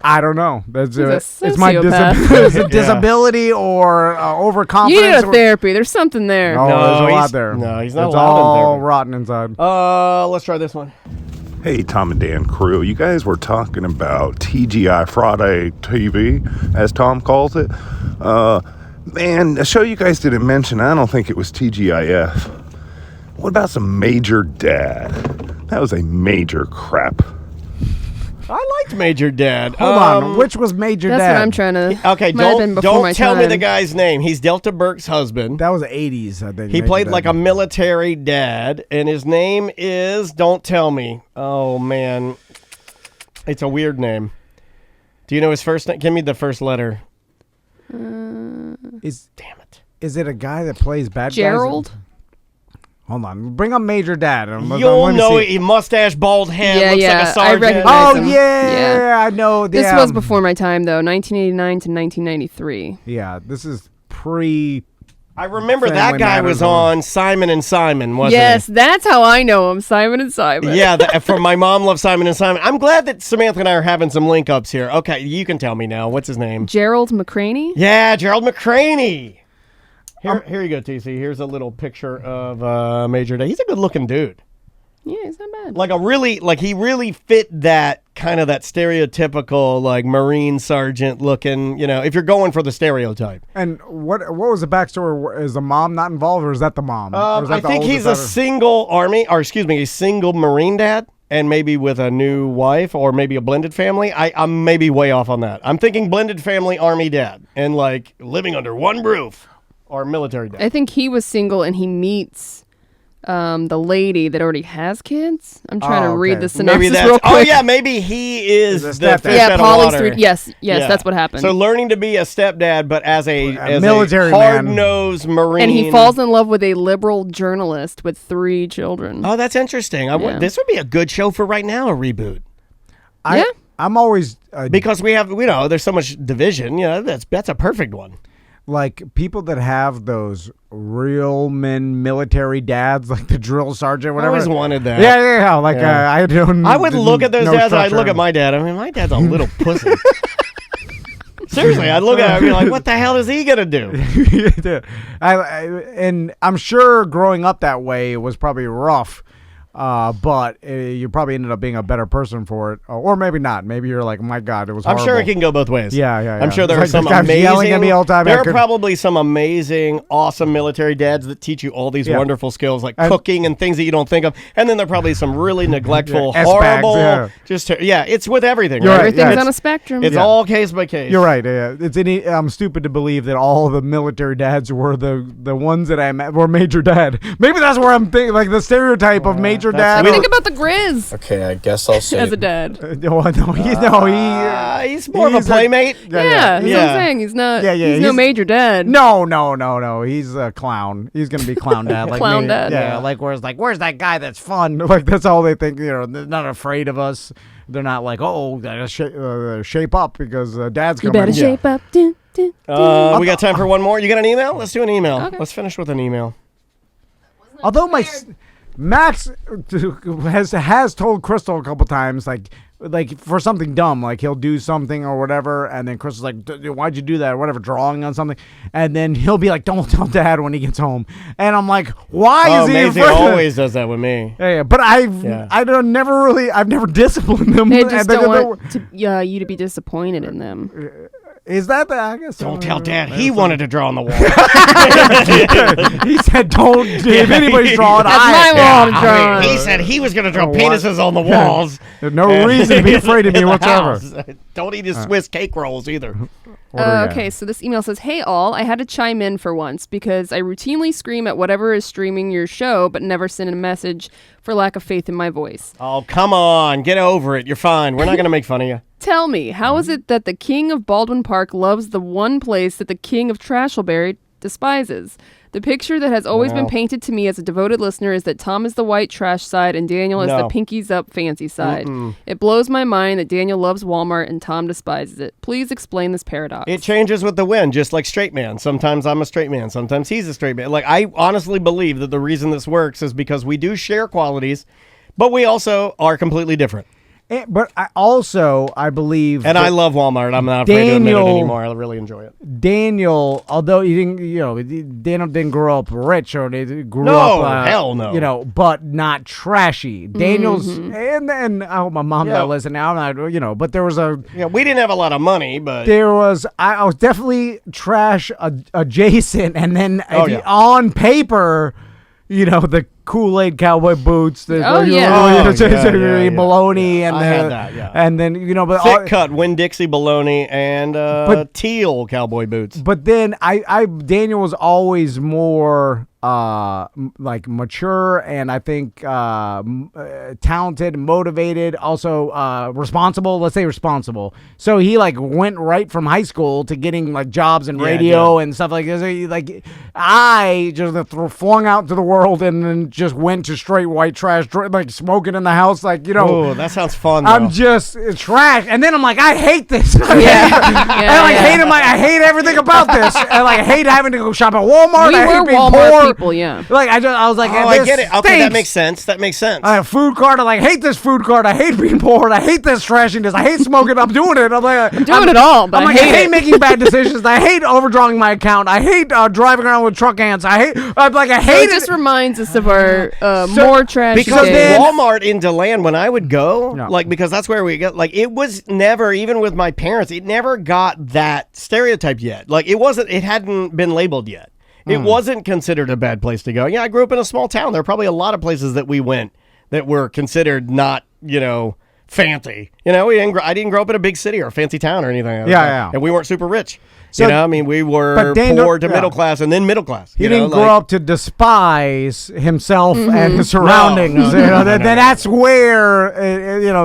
I don't know. That's
He's a
it's my
sociopath.
it's a disability or
you
overconfidence.
need a therapy. There's something there.
No,
No,
there's a lot
he's-
there.
no, he's not
It's
allowed in
all
therapy.
rotten inside.
Let's try this one.
Hey, Tom and Dan crew. You guys were talking about TGI Friday TV, as Tom calls it. Man, a show you guys didn't mention, I don't think it was TGIF. What about some Major Dad? That was a major crap.
I liked Major Dad.
Hold on, which was Major
That's
Dad?
what I'm trying to.
Okay,
might have been before
don't
my
tell me
time.
the guy's name. He's Delta Burke's husband.
That was the 80s, I think.
He
Major
played
Dad.
like a military dad, and his name is, don't tell me. Oh, man. It's a weird name. Do you know his first name? Give me the first letter.
Damn
it.
Is it a guy that plays bad guys?
Gerald?
Hold on. Bring up Major Dad.
You'll know it. He mustache, bald head,
Yeah,
looks
yeah,
like a
I
sergeant.
recognize
Oh,
him.
yeah,
Yeah.
I know.
This
yeah.
was before my time, though. 1989 to 1993.
Yeah, this is pre.
I remember that
Family
guy
Matters
was
or-
on Simon and Simon, wasn't
Yes, that's how I know him, Simon and Simon.
he? Yeah, from My Mom Loves Simon and Simon. I'm glad that Samantha and I are having some link ups here. Okay, you can tell me now. What's his name?
Gerald McCraney.
Yeah, Gerald McCraney. Here you go, TC. Here's a little picture of Major Day. He's a good looking dude.
Yeah, he's not bad.
He really fit that kind of that stereotypical like Marine sergeant looking, if you're going for the stereotype.
And what was the backstory? Is the mom not involved, or is that the mom? Or is that
I
the
think
oldest
he's a
daughter?
a single Marine dad, and maybe with a new wife, or maybe a blended family. I'm maybe way off on that. I'm thinking blended family Army dad, and like living under one roof, or military dad.
I think he was single and he meets the lady that already has kids. I'm trying to read
okay.
the synopsis
Maybe
real
that's.
quick.
Oh yeah, maybe he is
He's a
the
stepdad.
fish
Yeah,
out of
Polly's
water.
three. Yes,
Yeah.
that's what happened.
So learning to be a stepdad, but as a
military man.
hard-nosed Marine.
And he falls in love with a liberal journalist with 3 children.
Oh, that's interesting.
Yeah.
This would be a good show for right now, a reboot.
Yeah.
I'm always
Because we have, there's so much division. That's a perfect one.
like people that have those real men military dads, like the drill sergeant,
I
whatever.
always wanted that.
Yeah. Like
Yeah.
I don't.
I would look at those
no
dads and I'd look
structure.
at my dad. I mean, my dad's a little pussy. Seriously, I'd look at him and be like, what the hell is he going to do?
And I'm sure growing up that way was probably rough. But you probably ended up being a better person for it, or maybe not. Maybe you're like, my God, it was.
I'm
horrible.
sure it can go both ways.
Yeah.
I'm sure there are
It's
some
like, this guy's
amazing.
yelling at me all the time.
There
I
are
could-
probably some amazing, awesome military dads that teach you all these
Yeah.
wonderful skills like
And-
cooking and things that you don't think of. And then there are probably some really neglectful,
Yeah, S-bags,
horrible.
yeah.
It's with everything.
You're
right?
right,
Everything's
yeah.
on a spectrum.
It's all case by case.
You're right. Yeah. I'm stupid to believe that all the military dads were the ones that I met were major dad. Maybe that's where I'm thinking, like the stereotype of major dad.
Think about the Grizz
Okay, I guess I'll say
as a dad.
He's more of a
he's
playmate.
Yeah, that's what
Yeah.
I'm saying. He's not.
Yeah,
he's no
he's-
major dad.
No. He's a clown. He's gonna be clown dad. Like
Clown
me.
dad.
Yeah. Where's that guy that's fun? Like that's all they think. They're not afraid of us. They're not like, gotta shape up because dad's
You
coming.
better shape up. Dun, dun,
We got time for one more. You got an email? Let's do an email.
Okay.
Let's finish with an email.
Although Max has told Crystal a couple times, like for something dumb, like he'll do something or whatever, and then Crystal's like, "Why'd you do that?" or whatever, drawing on something, and then he'll be like, "Don't tell Dad" when he gets home, and I'm like, "Why is he
Maisie
afraid?"
always does that with me.
Yeah, but I've never disciplined them.
They
And
just
they-
don't want you to be disappointed in them.
Is that the? I guess
Don't tell Dad he wanted to draw on the wall.
He said, "Don't if anybody's drawing."
That's my wall to draw on.
He said he was going to draw
What?
penises on the walls.
There's no reason to be afraid of me
In the
whatsoever.
house. Don't eat his Swiss cake rolls either.
Okay, so this email says, "Hey all, I had to chime in for once because I routinely scream at whatever is streaming your show, but never send a message for lack of faith in my voice.
Oh, come on. Get over it. You're fine. We're not going to make fun of you.
Tell me, how is it that the king of Baldwin Park loves the one place that the king of Trashleberry despises? The picture that has always been painted to me as a devoted listener is that Tom is the white trash side and Daniel is the
No.
pinkies up fancy side. It blows my mind that Daniel loves Walmart and Tom despises it. Please explain this paradox."
It changes with the wind, just like straight man. Sometimes I'm a straight man. Sometimes he's a straight man. Like, I honestly believe that the reason this works is because we do share qualities, but we also are completely different.
But I believe,
And
that
I love Walmart. I'm not afraid to admit it
Daniel-
anymore. I really enjoy it.
Daniel, although he didn't, Daniel didn't grow up rich or he grew
No,
up,
hell no.
But not trashy. Daniel's, and I hope my mom
Yeah.
not listen now. I'm not, but there was
Yeah, we didn't have a lot of money, but
I was definitely trash adjacent, and then
Oh,
if
yeah.
on paper, the Kool-Aid cowboy boots, the
Oh, yeah.
baloney, and
I had that, yeah.
and then but
thick cut Winn-Dixie bologna and teal cowboy boots.
But then Daniel was always more like mature and I think talented, motivated, also responsible. Let's say responsible. So he like went right from high school to getting like jobs in radio and stuff like this. Like I just flung out into the world and then just went to straight white trash, like smoking in the house, like
Oh, that sounds fun. Though.
I'm just trash, and then I'm like, I hate this. I hate everything about this. And like, I hate having to go shop at Walmart.
We
I hate
were
being
Walmart
poor.
people, yeah.
Like I was like,
I get it. Okay, that makes sense. That makes sense.
I have a food cart. I like hate this food cart. I hate being poor. I hate this trashiness. I hate smoking. I'm doing it. I'm like,
I'm doing it all, but
I hate making bad decisions. I hate overdrawing my account. I hate driving around with truck hands. I hate
it just reminds us of our more trash
because
days.
Walmart in DeLand, when I would go, like because that's where we get. Like it was never, even with my parents, it never got that stereotype yet. Like it hadn't been labeled yet. It wasn't considered a bad place to go. Yeah, I grew up in a small town. There are probably a lot of places that we went that were considered not, fancy. I didn't grow up in a big city or a fancy town or anything.
Yeah.
And we weren't super rich.
So,
we were poor to middle class and then middle class.
He didn't grow up to despise himself and his surroundings. No. That's where,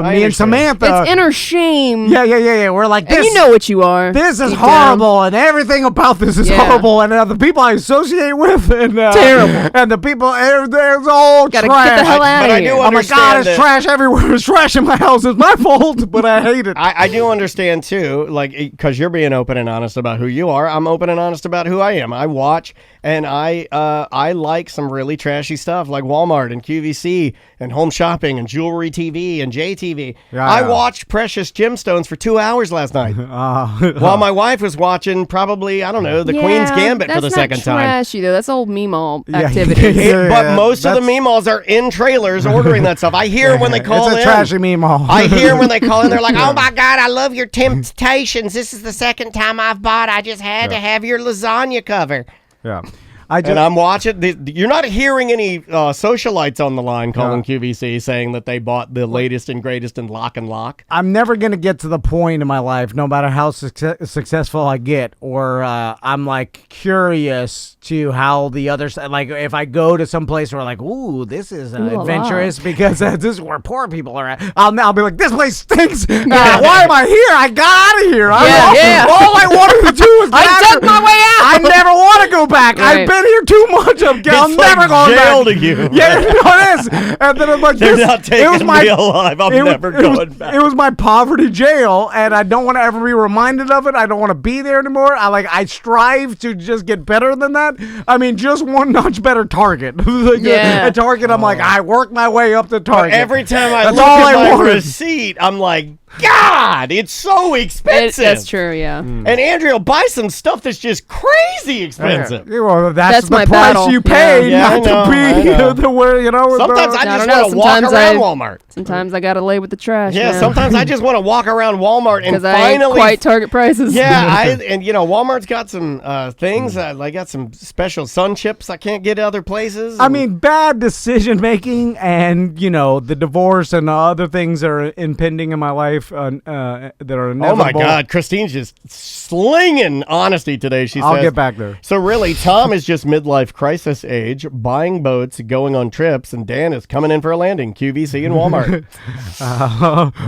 me and Samantha.
It's inner shame.
Yeah. We're like, this.
And you know what you are.
This is horrible, and everything about this is horrible, and the people I associate with, and
terrible.
And the people, there's all
Gotta
trash.
get the hell out of here.
Oh my God, there's trash everywhere. There's trash in my house. It's my fault, but I hate it.
I do understand, too, like, because you're being open and honest about who you are. I'm open and honest about who I am. I watch and I like some really trashy stuff like Walmart and QVC and Home Shopping and Jewelry TV and JTV. I watched Precious Gemstones for 2 hours last night while my wife was watching probably, I don't know, the Queen's Gambit for the second time.
That's trashy though. That's old Meemaw activity.
But most of the Meemaws are in trailers ordering that stuff. I hear when they call in.
It's a trashy Meemaw.
I hear when they call in, they're like, oh my God, I love your Temptations. This is the second time I've bought. I just had to have your lasagna cover.
Yeah.
And I'm watching. You're not hearing any socialites on the line calling QVC saying that they bought the latest and greatest in Lock and Lock.
I'm never going to get to the point in my life, no matter how successful I get, or I'm like curious to how the other side, like if I go to some place where like, ooh, this is adventurous because this is where poor people are at. I'll be like, this place stinks. Why am I here? I got out of here. All I wanted to do was
I dug my way out.
I never want to go back.
Right.
I've been here too much. I'm never going
jail
back.
to you.
Yeah, it is. And then I'm like,
they're not taking me alive. I'm never going back.
It was my poverty jail, and I don't want to ever be reminded of it. I don't want to be there anymore. I strive to just get better than that. I mean, just one notch better Target. At Target, I'm like, I work my way up to Target.
But every time I look at my receipt, I'm like, God, it's so expensive.
That's true, yeah.
And Andrea will buy some stuff that's just crazy expensive.
Well, that's the
my
price
battle.
you pay
Yeah,
not to be the way,
Sometimes I just want to walk around Walmart.
Sometimes I gotta lay with the trash.
Yeah,
man.
sometimes I just want to walk around Walmart and
because I ain't quite Target prices.
Yeah, Walmart's got some things. I got some special sun chips I can't get other places.
I mean, bad decision making, and the divorce and other things that are impending in my life that are inevitable.
Oh my God, Christine's just slinging honesty today. She says.
I'll get back there.
So really, Tom is just midlife crisis age, buying boats, going on trips, and Dan is coming in for a landing. QVC and Walmart.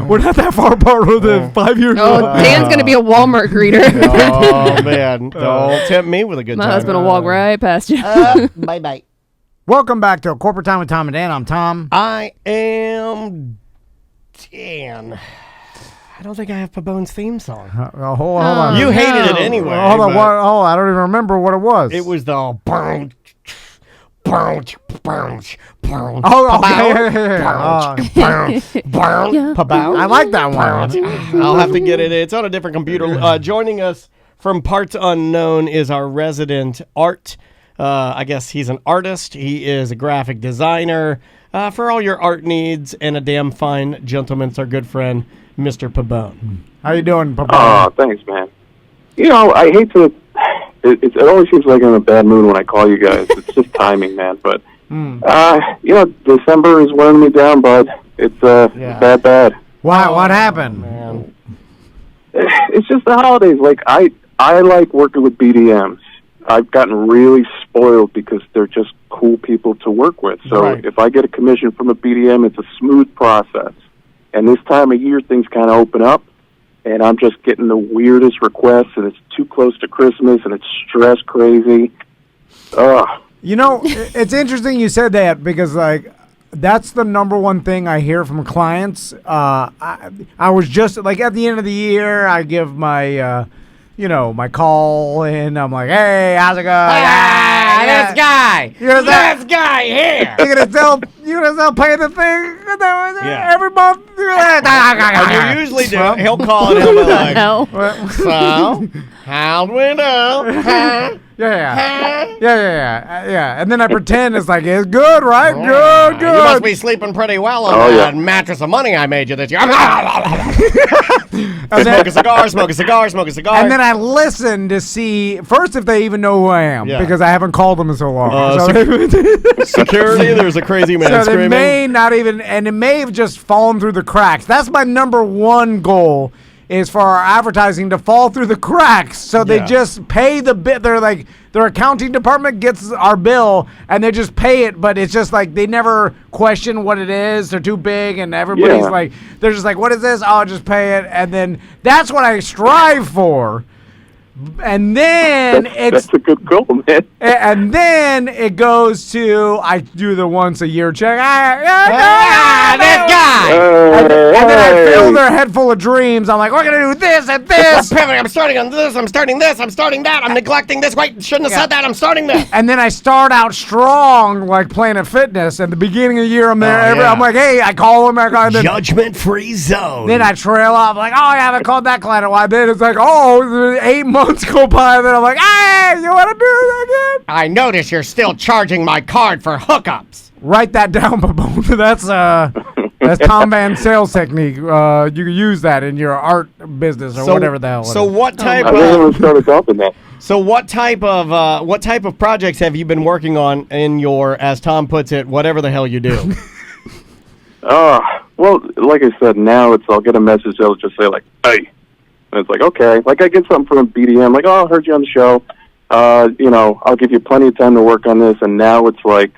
We're not that far apart with the 5 years.
Oh, Dan's gonna be a Walmart greeter.
Oh man, don't tempt me with a good
My
time.
husband will walk right past you.
Bye bye.
Welcome back to Corporate Time with Tom and Dan. I'm Tom.
I am Dan. I don't think I have Pabone's theme song.
Hold on.
You hated it anyway.
Hold on. I don't even remember what it was.
It was the bounce.
Oh, okay. I like that one.
I'll have to get it. It's on a different computer. Joining us from Parts Unknown is our resident art. I guess he's an artist. He is a graphic designer. For all your art needs, and a damn fine gentleman. It's our good friend, Mr. Pabone.
How you doing, Pabone?
Oh, thanks, man. I hate to... It always seems like I'm in a bad mood when I call you guys. It's just timing, man. But, December is wearing me down, bud. It's bad.
Why? What happened?
Man.
It's just the holidays. Like, I like working with BDMs. I've gotten really spoiled because they're just cool people to work with. So
Right.
if I get a commission from a BDM, it's a smooth process. And this time of year, things kind of open up, and I'm just getting the weirdest requests, and it's too close to Christmas, and it's stress crazy. Ugh.
You know, it's interesting you said that because, like, that's the number one thing I hear from clients. I was just, like, at the end of the year, I give my, my call, and I'm like, hey, how's it going?
this guy. This guy here.
You're gonna still pay the thing every month.
And you usually do. He'll call and he'll be like,
Hell.
so, how'd we do? Huh?
Yeah. And then I pretend it's like, it's good, right? Good.
You must be sleeping pretty well on that mattress of money I made you this year. Smoke a cigar.
And then I listen to see, first, if they even know who I am, because I haven't called them in so long.
Security, there's a crazy man
So
screaming.
they may not even, and it may have just fallen through the cracks. That's my number one goal, is for our advertising to fall through the cracks. So they just pay the bit. They're like, their accounting department gets our bill and they just pay it, but it's just like they never question what it is. They're too big, and everybody's like, they're just like, what is this? Oh, just pay it. And then that's what I strive for. And then
that's a good goal, man.
And then it goes to, I do the once a year check.
This guy.
And then I fill their head full of dreams. I'm like, we're gonna do this and this.
I'm starting on this. I'm starting this. I'm starting that. I'm neglecting this. Wait, shouldn't have said that. I'm starting this.
And then I start out strong, like Planet Fitness. At the beginning of the year, I'm there. I'm like, hey, I call them.
Judgment-free zone.
Then I trail off, like, oh, I haven't called that client in a while. Then it's like, oh, 8 months go by. Then I'm like, hey, you want to do it again?
I notice you're still charging my card for hookups.
Write that down, Babone. That's Tom Van's sales technique. You can use that in your art business or whatever the hell.
So what type
I really started off in that.
So what type of projects have you been working on in your, as Tom puts it, whatever the hell you do?
Well, like I said, now I'll get a message that'll just say like, hey. And it's like, okay. Like I get something from a BDM, like, oh, I heard you on the show. I'll give you plenty of time to work on this. And now it's like,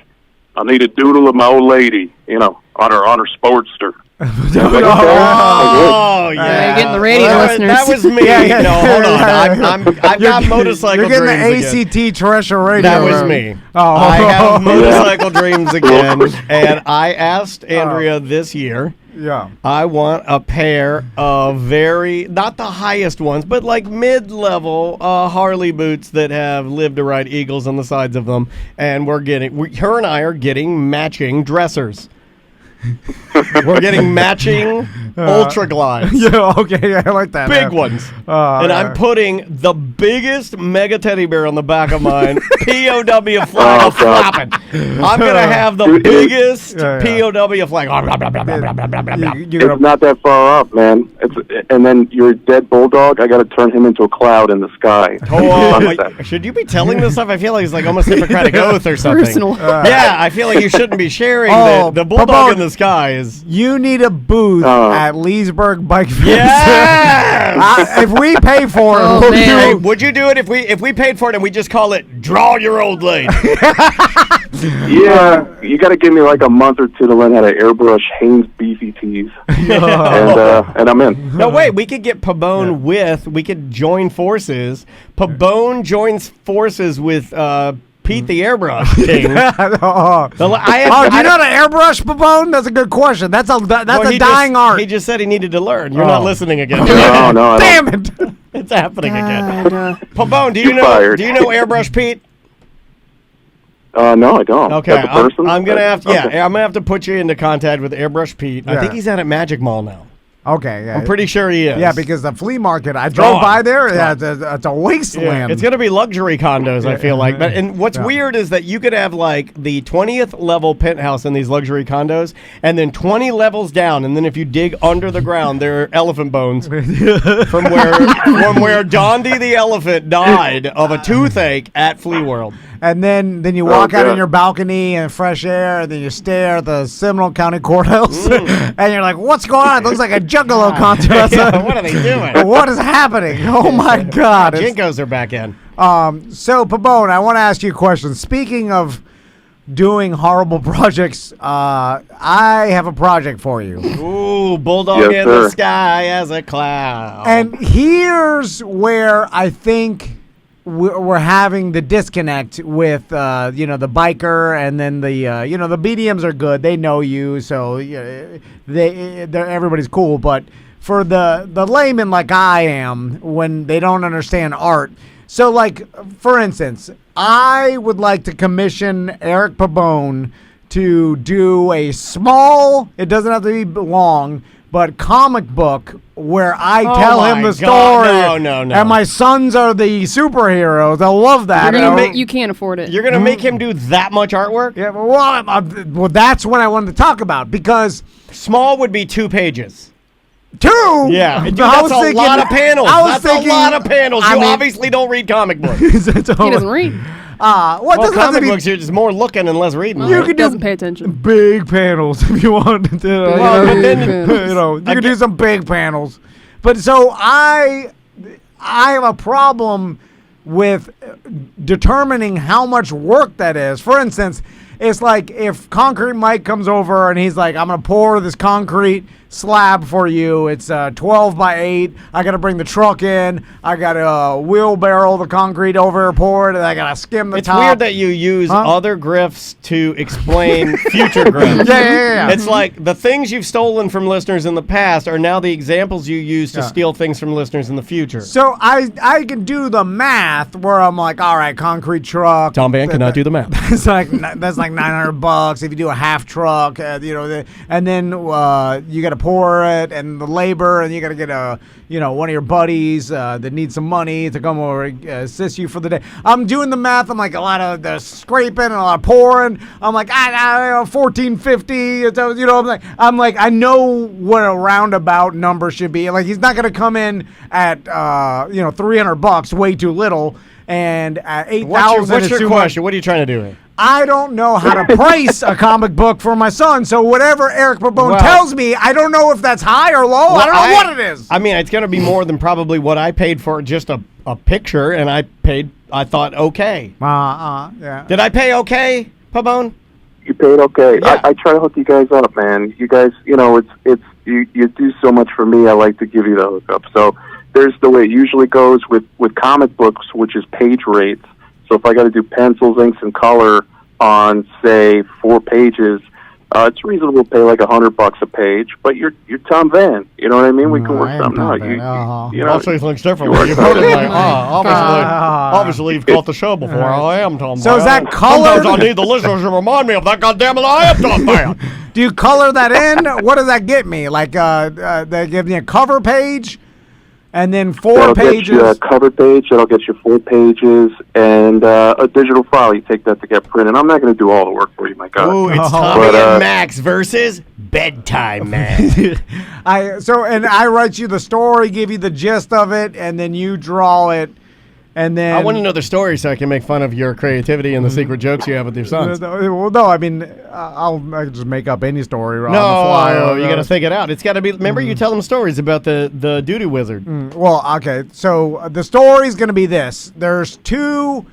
I need a doodle of my old lady, on her Sportster.
Oh, yeah.
You're getting the radio listeners.
That was me. No, hold on. I've got motorcycle
dreams. You're
dreams
getting the ACT terrestrial radio.
That was me. I have motorcycle dreams again. And I asked Andrea this year.
Yeah.
I want a pair of not the highest ones, but like mid-level Harley boots that have Live to Ride Eagles on the sides of them. And her and I are getting matching dressers. We're getting matching Ultra Glides.
Yeah, okay, I like that.
Big ones. And I'm putting the biggest mega teddy bear on the back of mine. POW flag flapping. I'm going to have the biggest POW flag.
It's not that far off, man. And then your dead bulldog, I got to turn him into a cloud in the sky.
Should you be telling this stuff? I feel like it's like almost Hippocratic Oath or something.
Personal.
Yeah, I feel like you shouldn't be sharing the bulldog in the sky is.
You need a booth at Leesburg Bike Fence.
Yes!
If we pay for it,
hey, would you do it if we paid for it and we just call it Draw Your Old Lady?
Yeah, you got to give me like a month or two to learn how to airbrush Hanes beefy tees, and I'm in.
No, wait, we could get Pabone we could join forces. Pabone joins forces with Pete the Airbrush King.
Do you know how to airbrush, Babone? That's a good question. That's a dying art.
He just said he needed to learn. You're not listening again.
No,
damn it!
It's happening again. Pabone, do you know Airbrush Pete?
No, I don't.
Okay, I'm gonna have to.
Okay.
I'm gonna have to put you into contact with Airbrush Pete. I think he's out at Magic Mall now.
Okay, yeah.
I'm pretty sure he is.
Yeah, because the flea market, I drove by there. Yeah, it's a wasteland.
Yeah, it's going to be luxury condos, I feel like. And what's weird is that you could have like the 20th level penthouse in these luxury condos, and then 20 levels down, and then if you dig under the ground, there are elephant bones from where Dondi the elephant died of a toothache at Flea World.
And then you walk out on your balcony and fresh air, and then you stare at the Seminole County Courthouse, and you're like, what's going on? It looks like a Juggalo contest.
What are they doing?
What is happening? Oh, my God.
Jinkos are back in.
So, Pabone, I want to ask you a question. Speaking of doing horrible projects, I have a project for you.
Ooh, bulldog
Yes,
in
sir.
the sky as a cloud.
And here's where I think we're having the disconnect with, the biker, and then the BDMs are good. They know you, so everybody's cool. But for the layman like I am, when they don't understand art. So, like, for instance, I would like to commission Eric Pabone to do a small, it doesn't have to be long, but comic book where I tell him the story.
No.
And my sons are the superheroes. They'll love that.
You can't afford it.
You're going to make him do that much artwork?
Yeah, well, that's what I wanted to talk about, because
Small would be 2 pages.
2?
Yeah, dude,
I
that's
was
a
thinking-
lot of panels.
I was
That's
thinking-
a lot of panels.
I
You
mean-
obviously don't read comic books.
He doesn't read.
What
Well,
doesn't have to
comic
be
books, you're just more looking and less reading.
You
right?
could do
doesn't pay attention.
big panels if you want to.
Well, but then-
You can do some big panels. But so I have a problem with determining how much work that is. For instance, it's like if Concrete Mike comes over and he's like, I'm going to pour this concrete slab for you. It's 12 by 8. I got to bring the truck in. I got to wheelbarrow the concrete over here, pour it, and I got to skim the
It's
top.
weird that you use other grifts to explain future grifts.
Yeah.
It's like the things you've stolen from listeners in the past are now the examples you use to steal things from listeners in the future.
So I can do the math where I'm like, all right, concrete truck.
Tom Van cannot do the math.
That's like $900 if you do a half truck, and then you got to pour it and the labor, and you got to get one of your buddies that needs some money to come over and assist you for the day. I'm doing the math. I'm like a lot of the scraping and a lot of pouring. I'm like $14.50. I'm like I know what a roundabout number should be. Like he's not gonna come in at $300, way too little, and at $8,000.
What's your question? What are you trying to do here?
I don't know how to price a comic book for my son, so whatever Eric Pabone tells me, I don't know if that's high or low. I don't know what it is.
I mean, it's going to be more than probably what I paid for just a picture, and I thought, okay.
Yeah.
Did I pay okay, Pabone?
You paid okay.
Yeah.
I try to hook you guys up, man. You guys, it's you do so much for me. I like to give you the hookup. So there's the way it usually goes with comic books, which is page rates. So if I got to do pencils, inks, and color on, say, 4 pages, it's reasonable to pay like $100 a page. But you're Tom Van, you know what I mean? We can work something out. You know,
I'll say things differently. You've heard it like, obviously you've caught the show before. I am Tom Van.
So is that colored?
Sometimes I need the listeners to remind me of that. Goddammit, I am Tom Van.
Do you color that in? What does that get me? Like they give me a cover page, and then 4
that'll
pages.
get you a cover page. That'll get you 4 pages and a digital file. You take that to get printed. I'm not going to do all the work for you, my God.
Ooh, it's Tommy and Max versus Bedtime Man.
I write you the story, give you the gist of it, and then you draw it, and then
I want to know the story so I can make fun of your creativity and the secret jokes you have with your sons.
Well, no, I mean, I can just make up any story on the fly.
No, you got to think it out. It's got to be. Remember, you tell them stories about the doo-doo wizard.
Well, okay, so the story's going to be this. There's 2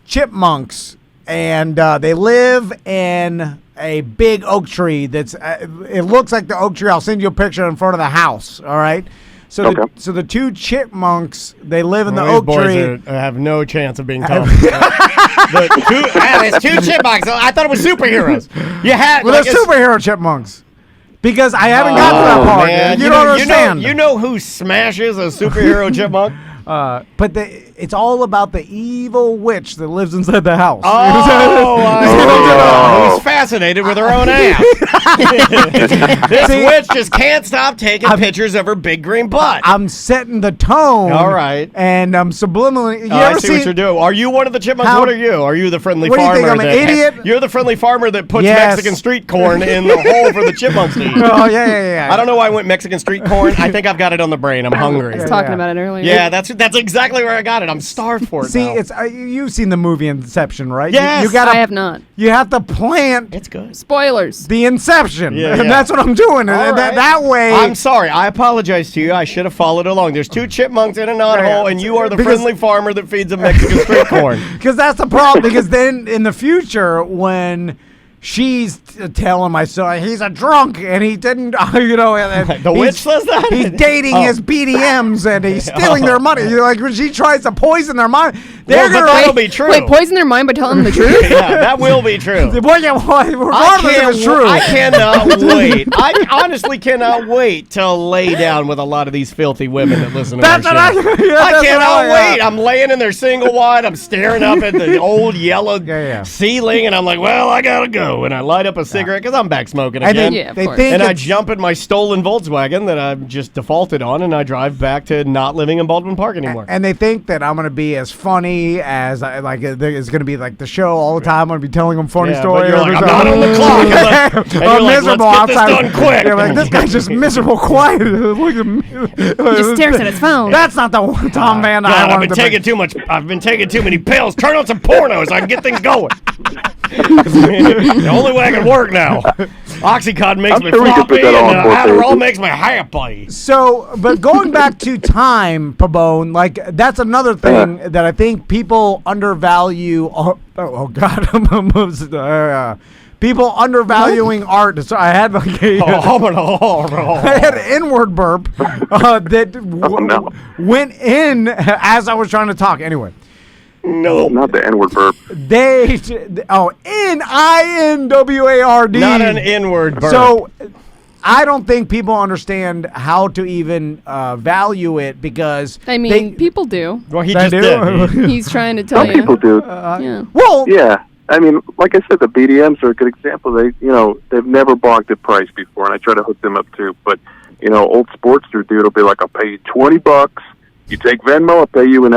chipmunks, and they live in a big oak tree that's it looks like the oak tree. I'll send you a picture in front of the house, all right? So, the 2 chipmunks, they live in the oak tree.
Have no chance of being Tom. There's 2 chipmunks. I thought it was superheroes. You had
they're superhero chipmunks. Because I haven't gotten to that part.
Man.
You don't understand.
You know who smashes a superhero chipmunk?
But it's all about the evil witch that lives inside the house.
Who's fascinated with her own ass. This witch just can't stop taking pictures of her big green butt.
I'm setting the tone.
All right.
And I'm subliminally.
I see what you're doing. Are you one of the chipmunks? What are you? Are you the friendly farmer?
What do you think? I'm an idiot?
You're the friendly farmer that puts Mexican street corn in the hole for the chipmunks to eat.
Oh, yeah.
I don't know why I went Mexican street corn. I think I've got it on the brain. I'm hungry.
I was talking about it earlier.
Yeah, that's exactly where I got it. I'm starved for it.
See,
now.
it's you've seen the movie Inception, right?
Yes.
You gotta,
I have not.
You have to plant
It's good.
Spoilers.
the inception. deception.
Yeah,
And
yeah.
that's what I'm doing.
All
And
right.
that way.
I'm sorry. I apologize to you. I should have followed along. There's 2 chipmunks in a knothole, and you are the
Because-
friendly farmer that feeds them Mexican street corn.
Because that's the problem. Because then in the future, when she's telling my son he's a drunk and he didn't, and
The witch says that?
he's dating his BDMs and he's stealing their money. Like when she tries to poison their mind, they're
Well, but
gonna
that'll be true.
Wait, poison their mind by telling them the truth?
Yeah, that will be true.
Well, yeah, regardless if it's true.
I cannot wait. I honestly cannot wait to lay down with a lot of these filthy women that listen to
That's
our
what
show.
I
I cannot wait.
I'm
I'm laying in their single wide. I'm staring up at the old yellow
Yeah.
ceiling, and I'm like, well, I gotta go. And I light up a cigarette because I'm back smoking
and
again.
Yeah, of
they
course.
think
And I
it's-
jump in my stolen Volkswagen that I've just defaulted on, and I drive back to not living in Baldwin Park anymore.
and they think that I'm gonna be as funny as it's gonna be like the show all the time. I'm gonna be telling them funny
Yeah,
stories.
but you're like, I'm not on the clock. And you're
I'm
like,
miserable
let's get this
outside.
done quick.
Yeah, like this guy's just miserable, quiet. Look at me.
He just stares at his phone.
That's not the one Tom Van I
God, I've
wanted
been
to
taking too much. I've been taking too many pills. Turn on some pornos. I can get things going. The only way I can work now. Oxycontin makes
I'm
me
sure we could
floppy,
put that
and
on 4
Adderall
pages.
makes me happy.
So, but going back to time, Pabone, like that's another thing that I think people undervalue. Oh God, people undervaluing art. So I had like I had an inward burp that
no.
went in as I was trying to talk. Anyway,
No,
Not the N-word burp.
N-I-N-W-A-R-D.
not an inward burp.
So I don't think people understand how to even value it because
I mean, people do.
well, he
They
just
do?
did.
He's trying to tell
Some
you.
people do.
Yeah.
well,
Yeah. I mean, like I said, the BDMs are a good example. They've never balked at price before, and I try to hook them up too. But, old Sportster dude will be like, I'll pay you $20. You take Venmo, I'll pay you in,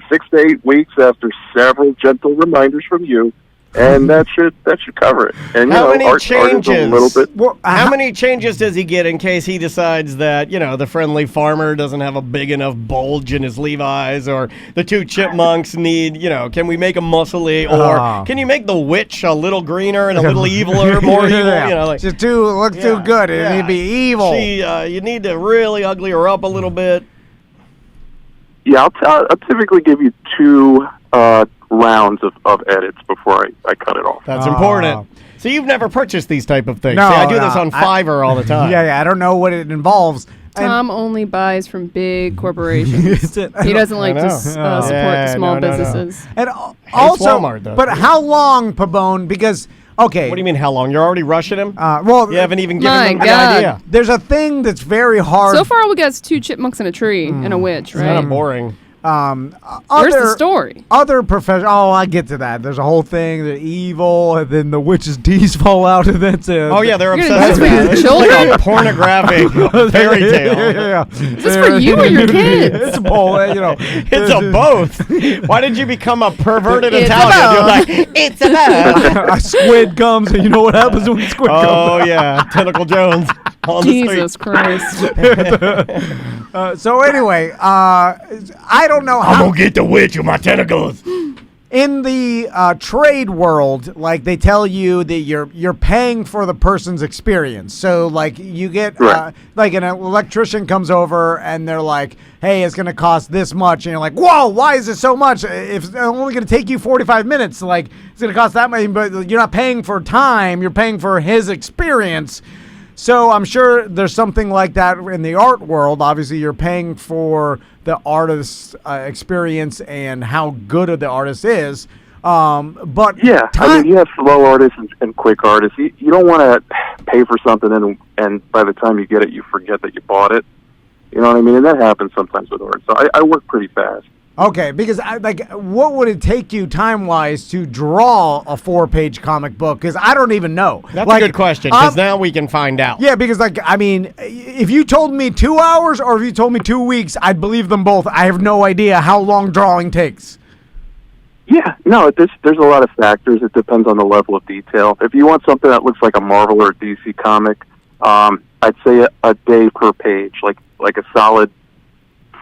6 to 8 weeks after several gentle reminders from you. And that should cover it. And
How many
art is a
changes?
little bit.
well,
How many changes does he get in case he decides that, the friendly farmer doesn't have a big enough bulge in his Levi's, or the 2 chipmunks need, can we make them muscly, or can you make the witch a little greener and a little eviler, more evil, like
just looks too good. It need to be evil.
you need to really ugly her up a little bit.
Yeah, I'll typically give you 2 rounds of edits before I cut it off.
That's important. So you've never purchased these type of things.
No,
See, I do this
no,
on Fiverr all the time.
Yeah, I don't know what it involves.
Tom only buys from big corporations. He doesn't like to
know.
support
Yeah,
the small
no.
businesses.
And also,
Walmart, though.
but how long, Pabone? Because okay,
What do you mean, how long? You're already rushing him?
well,
You haven't even given
My
him an
God.
idea.
there's a thing that's very hard.
So far, all we got is 2 chipmunks and a tree and a witch,
It's kind
right?
of boring.
Where's the story?
Other professional. Oh, I get to that. There's a whole thing. They're evil, and then the witch's teeth fall out, and that's it.
Oh, yeah, they're
You're
obsessed
gonna
with
do this
that.
for your
It's like
children?
a pornographic fairy tale.
Is
this for you or your kids?
It's both.
It's a both. Why did you become a perverted
It's a
Italian? You're
both.
like, it's a both.
A squid comes, and you know what happens when squid comes.
Oh, yeah. Tentacle Jones on the
Jesus
street.
Christ.
So anyway, I don't know
I'm
how
going to get the witch with my tentacles.
in the trade world, like they tell you that you're paying for the person's experience. So like you get
Right.
like an electrician comes over and they're like, hey, it's going to cost this much. And you're like, whoa, why is it so much? If it's only going to take you 45 minutes, like it's going to cost that much, but you're not paying for time. You're paying for his experience. So I'm sure there's something like that in the art world. Obviously, you're paying for the artist's experience and how good of the artist is. But
Yeah,
time,
you have slow artists and quick artists. You don't want to pay for something and by the time you get it, you forget that you bought it. You know what I mean? And that happens sometimes with art. So I work pretty fast.
okay, because what would it take you time-wise to draw a 4-page comic book? Because I don't even know.
That's a good question, because now we can find out.
Yeah, because if you told me 2 hours or if you told me 2 weeks, I'd believe them both. I have no idea how long drawing takes.
Yeah, no, there's a lot of factors. It depends on the level of detail. If you want something that looks like a Marvel or DC comic, I'd say a day per page, like a solid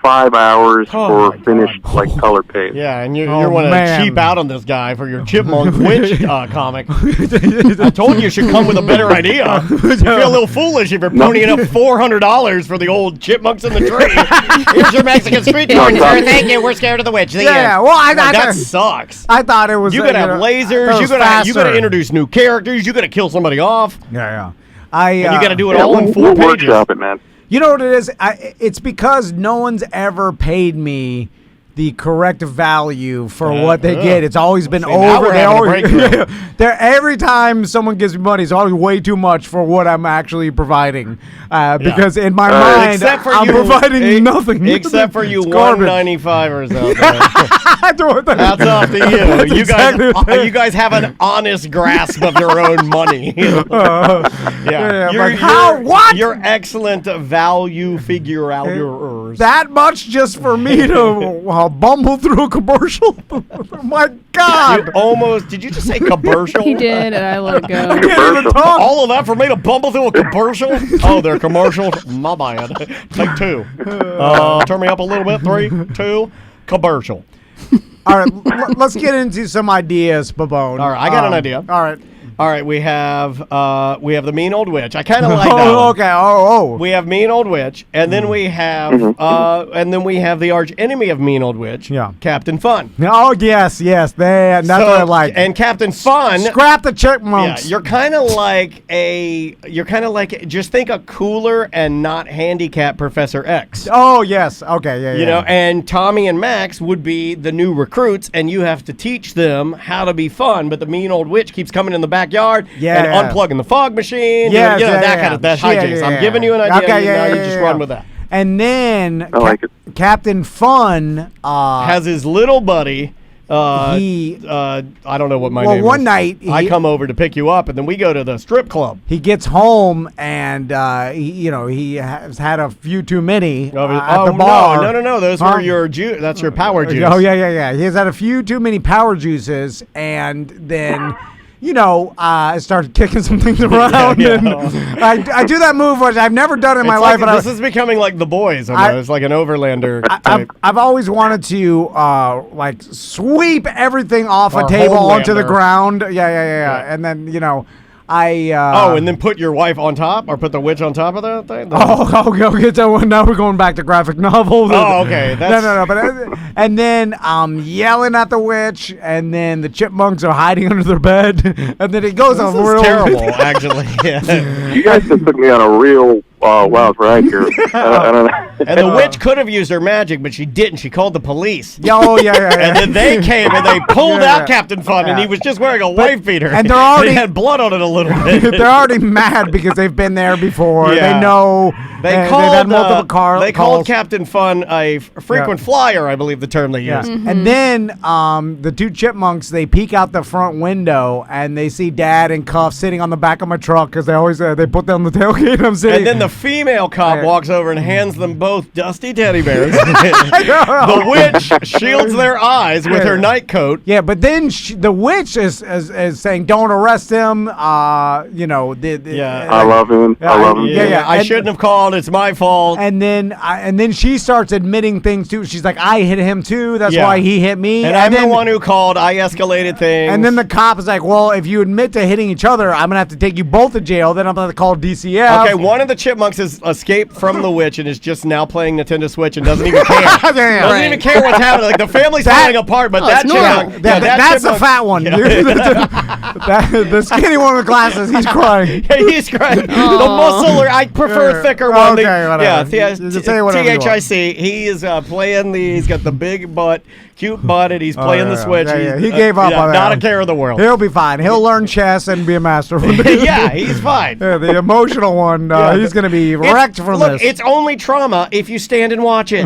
5 hours
Oh,
for finished like color page.
Yeah, and you
Oh,
want to
man.
cheap out on this guy for your Chipmunk Witch comic. I told you should come with a better idea. You feel a little foolish if you're ponying up $400 for the old chipmunks in the tree. Here's your Mexican street corn, sir. Thank you. We're scared of the witch.
Yeah, well,
that sucks.
I thought it was.
You gotta have lasers. You gotta
faster.
introduce new characters. You gotta kill somebody off.
Yeah.
And you gotta do it
Yeah,
all in 4
we'll
pages.
workshop it, man.
You know what it is? It's because no one's ever paid me the correct value for what they get. It's always been
now
over.
we're
They
having a
always,
breakthrough.
every time someone gives me money, it's always way too much for what I'm actually providing. Because in my mind,
Except for
I'm
you,
providing nothing.
Except for you
It's garbage.
195ers out there. That's up to you.
That's
You
exactly what
guys, you guys have an honest grasp of your own money.
yeah,
You're-
but how?
you're-
What?
You're excellent value figure outers.
That much just for me to bumble through a commercial? Oh my God!
You almost. Did you just say commercial?
He did, and I let it go.
I can't even talk.
All of that for me to bumble through a commercial? Oh, they're commercials? My bad. Take 2. Turn me up a little bit. 3, 2, commercial.
All right, let's get into some ideas, Babone.
All right, I got an idea.
All right.
All right, we have the mean old witch. I kind of like that.
Oh,
one.
okay. Oh.
We have mean old witch, and then we have the arch enemy of mean old witch.
Yeah.
Captain Fun.
Oh, yes. That's what I like.
And Captain Fun.
Scrap the
Yeah,
chipmunks.
you're kind of like just think a cooler and not handicapped Professor X.
Oh, yes. Okay. Yeah.
You know, and Tommy and Max would be the new recruits, and you have to teach them how to be fun. But the mean old witch keeps coming in the backyard and unplugging the fog machine.
Yes,
you know,
yeah,
that
yeah.
kind of that
Yeah,
hijinks.
yeah,
I'm
yeah.
giving you an idea.
Okay,
you
yeah,
just run with that.
And then
I like it.
Captain Fun
Has his little buddy.
he
I don't know what my
Well,
name
one
is.
night
I
he-
come over to pick you up, and then we go to the strip club.
he gets home and he has had a few too many at the bar.
No. Those
Huh?
were your juice. That's your power juice.
Oh yeah. He has had a few too many power juices, and then I started kicking some things around.
Yeah.
And I do that move, which I've never done in my
It's
life.
like,
But
this is becoming like The Boys. It's like an Overlander type.
I've always wanted to like sweep everything off a
Or
table onto the
Homelander.
ground. Yeah. And then
and then put your wife on top, or put the witch on top of that thing.
Okay, so now we're going back to graphic novels.
Oh, okay.
No. But and then yelling at the witch, and then the chipmunks are hiding under their bed, and then it goes on
This is
real
terrible, actually. Yeah.
You guys just took me on a real wild ride here. I don't know.
And the witch could have used her magic, but she didn't. She called the police.
Yeah, yeah.
And then they came and they pulled
Yeah,
out
yeah.
Captain Fun, and he was just wearing a wife beater.
and they're already-
he had blood on it a little bit.
They're already mad because they've been there before.
Yeah.
They know.
They
they've
called
had multiple
they
calls.
called Captain Fun a frequent flyer, I believe the term they
Yeah.
used.
And then the two chipmunks, they peek out the front window and they see Dad in cuffs sitting on the back of my truck because they always they put down the tailgate. I'm sitting.
And then the female cop
Yeah.
walks over and hands them both dusty teddy bears. The witch shields their eyes with her night coat.
Yeah, but then the witch is saying, "Don't arrest him."
I love him. I love him.
Yeah.
I
And-
shouldn't have called. It's my fault.
And then she starts admitting things too. She's like, "I hit him too. That's
Yeah.
why he hit me."
And I'm the one who called. I escalated things.
And then the cop is like, "Well, if you admit to hitting each other, I'm gonna have to take you both to jail. Then I'm gonna call DCF."
Okay, one of the chipmunks has escaped from the witch and is just now playing Nintendo Switch and doesn't even care.
Yeah.
Doesn't even care what's happening. Like the family's falling apart, but that
it's
chipmunk.
normal.
That's the
chipmunk-
fat one. The skinny one with glasses. He's crying.
Yeah, he's great. The muscular, I prefer
Yeah.
the thicker one.
Okay, whatever.
Yeah,
Just say whatever you want.
THIC. He is playing he's got the big butt, cute butt, and he's playing the Switch.
Yeah,
He's,
he gave up on that.
Not a care in the world.
He'll be fine. He'll learn chess and be a master.
Yeah, he's fine.
Yeah, the emotional one, he's going to be wrecked from
Look,
this.
it's only trauma if you stand and watch it.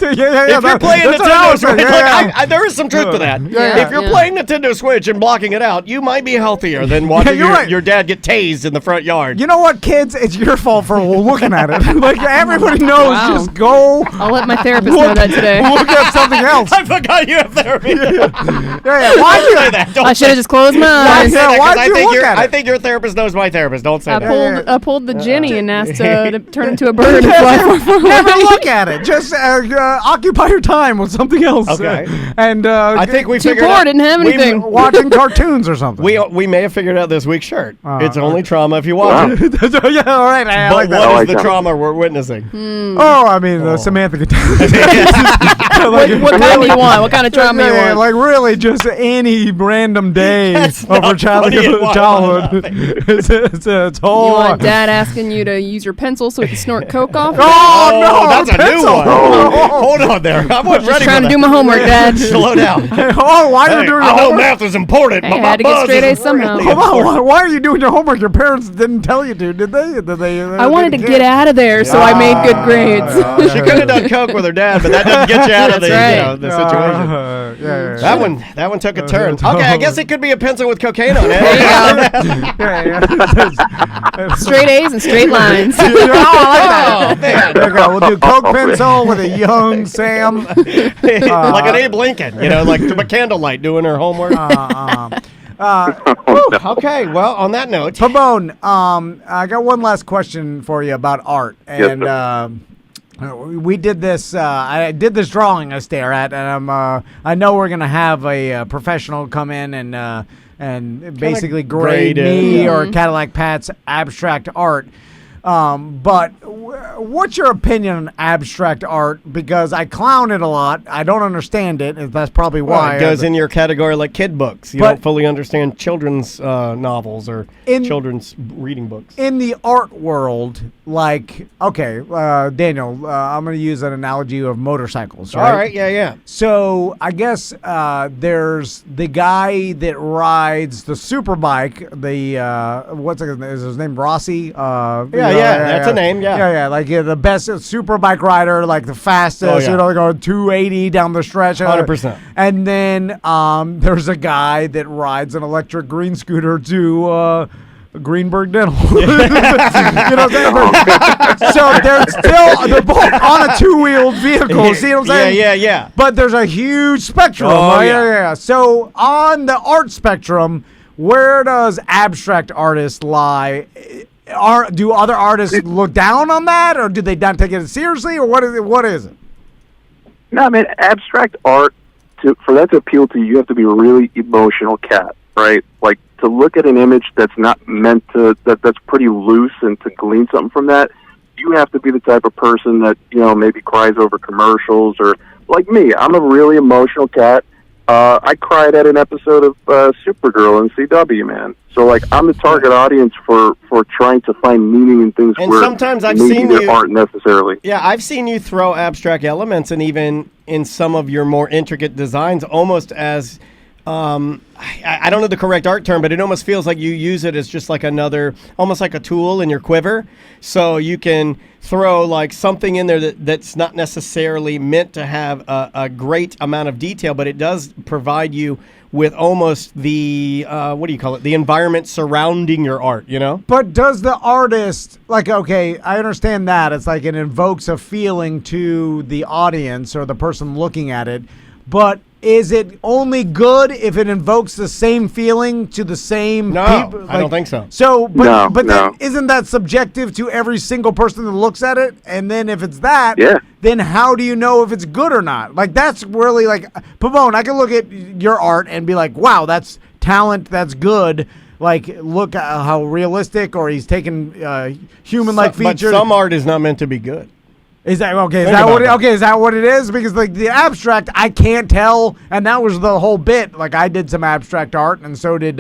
yeah,
If you're playing
that's what I
Nintendo
was
Switch,
saying, yeah.
there is some truth to that.
Yeah.
If you're playing Nintendo Switch and blocking it out, you might be healthier than watching
you're right.
your dad get tased in the front yard.
You know what, kids? It's your fault for looking at it. Like, everybody knows,
Wow.
just go
I'll let my therapist know that today.
look at something else.
I forgot you have therapy.
Why'd you
say that? Don't
I should have just closed my
Don't
eyes.
say that, 'cause
why'd
I
you
think
look at it?
I think your therapist knows my therapist. Don't say that.
I pulled the Jenny and been asked to turn into a bird and fly for
Never look at it. Just occupy your time with something else.
Okay.
And
I think we
Too
figured
poor,
out.
didn't have anything.
watching cartoons or something.
We may have figured out this week's shirt. It's only trauma if you watch it.
Yeah, all right. I
But
like that.
what
I
is
like
the
that.
trauma we're witnessing?
Oh, I mean, Samantha could
what kind do you want? What kind of trauma you want?
Like really, just any random day
That's
of her
not funny and why am I
childhood.
laughing?
It's
You
whole.
want Dad asking you to use your pencil so he can snort coke off?
Oh no,
that's a new
pencil.
one. Hold on there. I wasn't
Just
ready
trying
for
to do
that.
my homework, Dad.
Slow down.
Oh, why are you doing your
I know
homework?
math is important,
Hey,
but
I
my
had to get
buzz
straight
is
A's somehow.
really
Come on,
important.
why are you doing your homework? Your parents didn't tell you to, did they?
I wanted to get out of there, so I made good grades.
She could have done coke with her dad, but that doesn't get you out of the,
That's
the situation.
Yeah.
That one took a turn. Okay, I guess it could be a pencil with cocaine on it.
Straight A's and straight lines.
I like that.
Oh, man.
There you go. We'll do Coke pencil with a young Sam.
Like an Abe Lincoln, like to candlelight doing her homework. Okay, well, on that note.
Pabon, I got one last question for you about art.
Yes,
And we did this. I did this drawing I stare at, and I know we're gonna have a professional come in and basically grade
grade it,
me
yeah.
or Cadillac Pat's abstract art. But what's your opinion on abstract art? Because I clown it a lot. I don't understand it. And that's probably why.
It goes in your category like kid books. You
But-
don't fully understand children's novels or children's reading books.
In the art world, like, okay, Daniel, I'm going to use an analogy of motorcycles, right?
All right, yeah.
So I guess there's the guy that rides the super bike. What's his name? Rossi.
That's a name. Yeah.
Like the best super bike rider, like the fastest. Going 280 down the stretch.
100%.
And then there's a guy that rides an electric green scooter to. Greenberg Dental. You know what I'm saying? So they're both on a two-wheeled vehicle. See what I'm saying?
Yeah.
But there's a huge spectrum.
Oh,
right?
yeah.
So on the art spectrum, where does abstract artists lie? Do other artists look down on that, or do they not take it seriously, or what is it? What is it?
No, I mean, abstract art, for that to appeal to you, you have to be a really emotional cat, right? Like, to look at an image that's not meant to, that's pretty loose, and to glean something from that, you have to be the type of person that, maybe cries over commercials, or like me, I'm a really emotional cat. I cried at an episode of Supergirl in CW, man. So, like, I'm the target audience for trying to find meaning in things
And
where
sometimes I've
maybe
seen
there
you
aren't necessarily.
Yeah, I've seen you throw abstract elements, and even in some of your more intricate designs, almost as I don't know the correct art term, but it almost feels like you use it as just like almost like a tool in your quiver. So you can throw like something in there that's not necessarily meant to have a great amount of detail, but it does provide you with almost the the environment surrounding your art,
But does the artist, like, okay, I understand that. It's like it invokes a feeling to the audience or the person looking at it, but is it only good if it invokes the same feeling to the same people?
No, I don't think so.
So, but
No.
then isn't that subjective to every single person that looks at it? And then if it's that,
Yeah.
then how do you know if it's good or not? Like, that's really like, Pabon, I can look at your art and be like, wow, that's talent, that's good. Like, look at how realistic, or he's taking human-like features.
But some art is not meant to be good.
Is that okay? Is
Think
that
about
what?
that.
Okay, is that what it is? Because like the abstract, I can't tell, and that was the whole bit. Like, I did some abstract art, and so did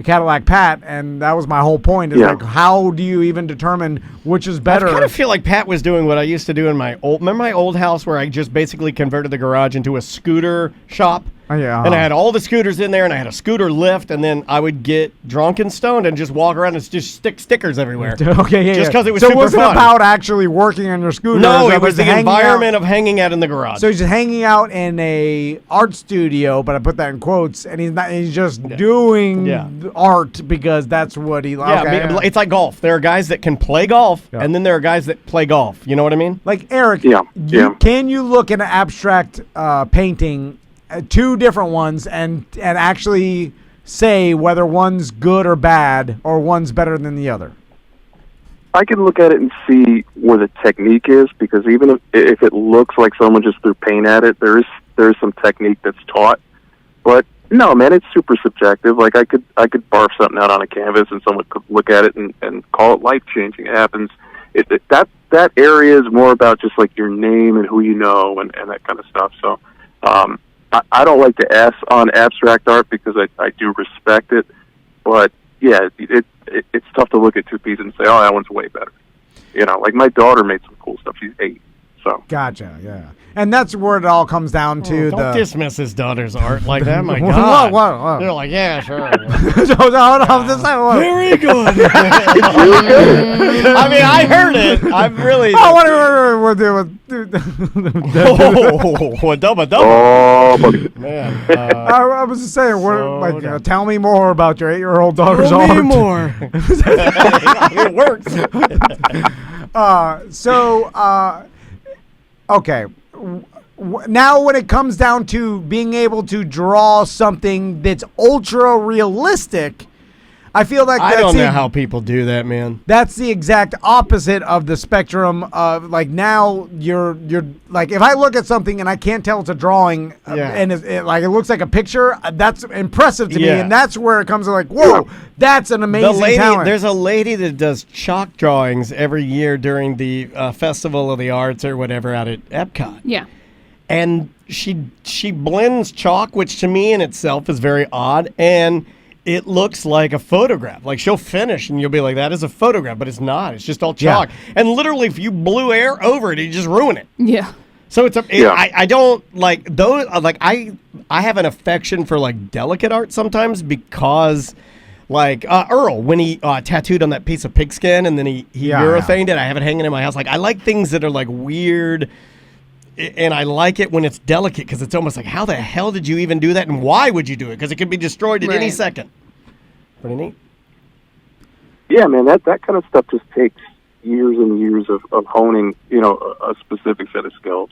Cadillac Pat, and that was my whole point. Is like, how do you even determine which is better?
I kind of feel like Pat was doing what I used to do in my old house, where I just basically converted the garage into a scooter shop.
Oh, yeah.
And I had all the scooters in there, and I had a scooter lift, and then I would get drunk and stoned and just walk around and just stick stickers everywhere.
Okay, yeah.
Just because it was
so
super
it wasn't
fun.
about actually working on your scooter.
No,
it
it was the
hanging
environment
out.
of hanging out in the garage.
So he's just hanging out in a art studio, but I put that in quotes, and he's not. He's just doing art because that's what he.
Yeah,
okay,
I mean, it's like golf. There are guys that can play golf, and then there are guys that play golf. You know what I mean?
Like, Eric, can you look at an abstract painting, two different ones, and actually say whether one's good or bad, or one's better than the other?
I can look at it and see where the technique is, because even if it looks like someone just threw paint at it, there is some technique that's taught. But no, man, it's super subjective. Like I could barf something out on a canvas and someone could look at it and call it life changing. It happens. That area is more about just like your name and who you know and that kind of stuff. So I don't like to ask on abstract art because I do respect it, but yeah, it's tough to look at two pieces and say, oh, that one's way better. You know, like my daughter made some cool stuff. She's 8. So
Gotcha, yeah. And that's where it all comes down to.
Don't dismiss his daughter's art like that, my God.
What?
They're like, yeah, sure.
Very
good. I mean, I heard it. I'm really... Double.
oh, buddy.
Man,
I was just saying, tell me more about your 8-year-old daughter's
tell
art.
me more. It works.
Okay. Now when it comes down to being able to draw something that's ultra realistic, I feel like
I don't know how people do that, man.
That's the exact opposite of the spectrum of like now you're like if I look at something and I can't tell it's a drawing and it looks like a picture, that's impressive to me, and that's where it comes to like, whoa, that's an amazing talent.
There's a lady that does chalk drawings every year during the Festival of the Arts or whatever out at Epcot.
Yeah.
And she blends chalk, which to me in itself is very odd, and it looks like a photograph. Like she'll finish and you'll be like, that is a photograph, but it's not. It's just all chalk. Yeah. And literally if you blew air over it, you just ruin it.
Yeah.
So I don't like those. Like I have an affection for like delicate art sometimes because like Earl, when he tattooed on that piece of pigskin and then he urethaned it, I have it hanging in my house. Like I like things that are like weird. And I like it when it's delicate because it's almost like, how the hell did you even do that? And why would you do it? Because it could be destroyed at any second. Pretty neat.
Yeah, man, that kind of stuff just takes years and years of honing, a specific set of skills.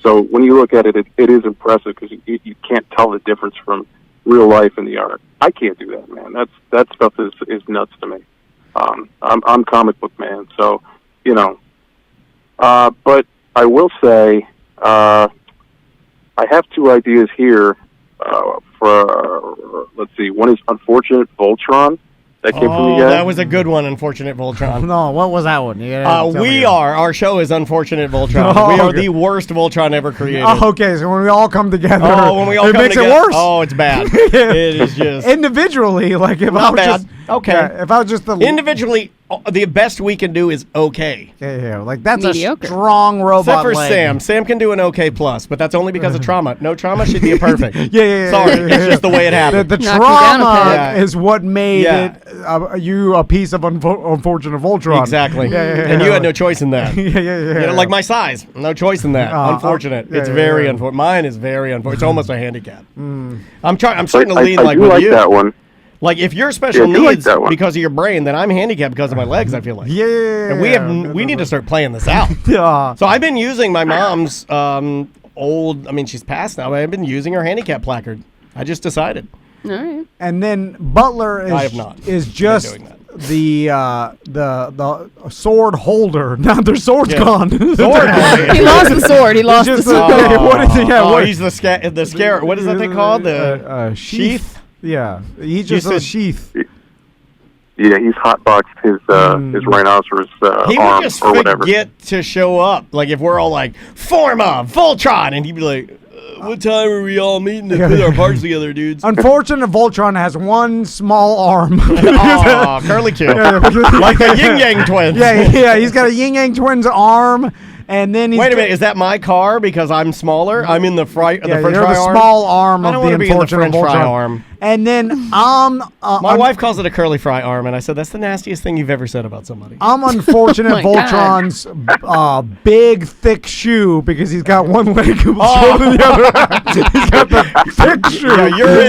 So when you look at it, it is impressive because you can't tell the difference from real life and the art. I can't do that, man. That stuff is nuts to me. I'm comic book man, so, but I will say, I have 2 ideas here for, let's see, one is Unfortunate Voltron. That came from you guys.
That was a good one, Unfortunate Voltron.
No, what was that one?
Our show is Unfortunate Voltron. We are the worst Voltron ever created.
Oh, okay, so when we all come together,
it
makes it worse.
Oh, it's bad. It is just...
Individually, like if
Not
I was
bad.
just...
Okay.
Yeah, if I was just the...
Individually, the best we can do is okay.
Yeah, like that's
mediocre.
A strong robot
Except for
leg.
Sam. Sam can do an okay plus, but that's only because of trauma. No trauma should be a perfect.
Yeah.
Sorry, it's just the way it happened.
The trauma is what made it you a piece of Unfortunate Voltron.
Exactly. And you had no choice in that.
Yeah.
Like my size, no choice in that. Unfortunate. It's very unfortunate. Mine is very unfortunate. It's almost a handicap. I'm starting to lean like with you.
That one.
Like if you're special needs because of your brain, then I'm handicapped because of my legs. I feel like. And we need to start playing this out. So I've been using my mom's old. I mean, she's passed now, but I've been using her handicap placard. I just decided.
All right.
And then Butler is just the sword holder. Now their sword's gone.
He lost the sword. He lost the sword.
What is he? He's the scare. What is that thing called? The
sheath. Yeah, he's just a sheath.
Yeah, he's hotboxed his rhinoceros
he
arm
would just
or whatever.
Forget to show up. Like if we're all like Forma, Voltron, and he'd be like, "What time are we all meeting to put our parts together, dudes?"
Unfortunate Voltron has one small arm.
Curly Q, like the Yin Yang Twins.
Yeah, he's got a Yin Yang Twins arm. And then
wait a minute, is that my car because I'm smaller? I'm in the French fry
you're
arm.
The small arm
I don't
of the
be in the French fry arm.
And then
my wife calls it a curly fry arm, and I said that's the nastiest thing you've ever said about somebody.
I'm Unfortunate Voltron's big, thick shoe because he's got one leg shorter than the other. He's got the thick shoe.
Yeah, you're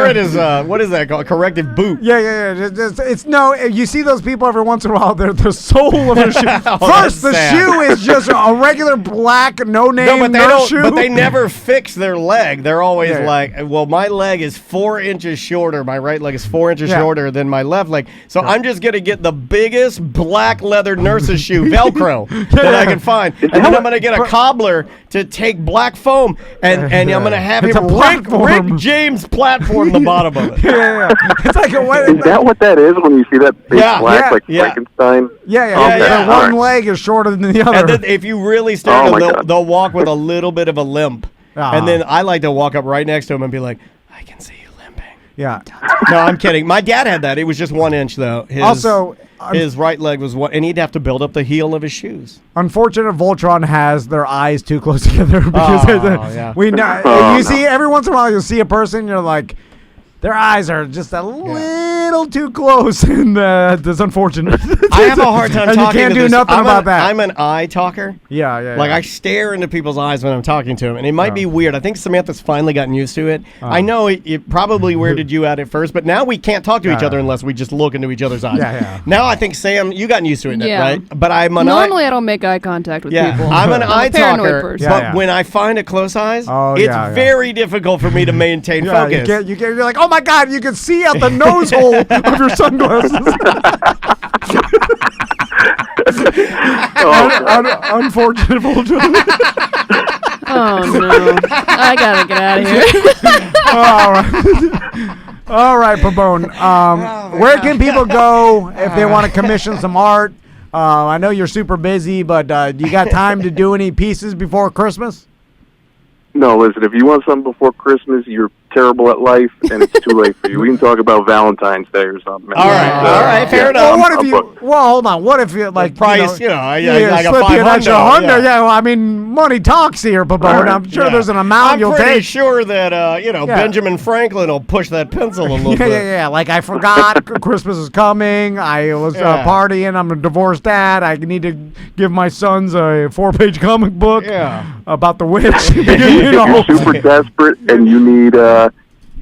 in his what is that called? Corrective boot.
Yeah. It's no. You see those people every once in a while. They're the sole of their shoe. First, the shoe is just a regular black no name shoe.
But they never fix their leg. They're always like, well, my leg is full 4 inches shorter. My right leg is 4 inches
Yeah.
shorter than my left leg. So I'm just going to get the biggest black leather nurse's shoe, Velcro, that I can find. And then I'm going to get a cobbler to take black foam, and I'm going to have
It's
him
a platform.
Rick James platform the bottom of it.
Yeah. It's like a
Is that what that is when you see that big
Yeah,
black, like
yeah.
Frankenstein?
Yeah.
Okay,
The
all
one
right.
leg is shorter than the other.
And then if you really stare
Oh,
at
my
them,
God.
they'll walk with a little bit of a limp.
Ah.
And then I like to walk up right next to him and be like, I can see you limping.
yeah.
No, I'm kidding. My dad had that. It was just 1 inch, though. His right leg was one, and he'd have to build up the heel of his shoes.
Unfortunate Voltron has their eyes too close together because
yeah.
we know
Oh,
you
no.
see every once in a while you'll see a person, you're like, their eyes are just a little too close, and that's unfortunate.
I have a hard time
and
talking
you can't
to
do
this.
nothing
I'm
about that.
I'm an eye talker.
yeah.
Like, I stare into people's eyes when I'm talking to them, and it might be weird. I think Samantha's finally gotten used to it. I know it probably weirded you out at first, but now we can't talk to each other unless we just look into each other's eyes.
Yeah.
Now I think, Sam, you gotten used to it,
Yeah.
right? But I'm an
Normally, I don't make eye contact with
Yeah,
people.
I'm an eye
a paranoid
talker,
person.
but
Yeah.
when I find a close eyes,
Oh,
it's
yeah.
very difficult for me to maintain
Yeah,
focus.
you're like, oh my God, you can see out the nose hole of your sunglasses. Unfortunate Voltron.
Oh no! I gotta get out of here.
All right, Pabone. Where can people go if they want to commission some art? I know you're super busy, but you got time to do any pieces before Christmas?
No, listen, if you want something before Christmas, you're terrible at life, and it's too late for you. We can talk about Valentine's Day or something.
All right, fair enough.
Well, what if you? Well, hold on. What if you like
Price,
You know,
I
yeah,
got
slip you an extra
$500.
$100. Yeah. Well, I mean, money talks here, Pabone. I'm sure there's an amount
I'm
you'll
pretty
take.
sure that
Yeah.
Benjamin Franklin will push that pencil a little bit.
Yeah. Like I forgot Christmas is coming. I was partying. I'm a divorced dad. I need to give my sons a 4-page comic book about the witch.
If you're super desperate and you need,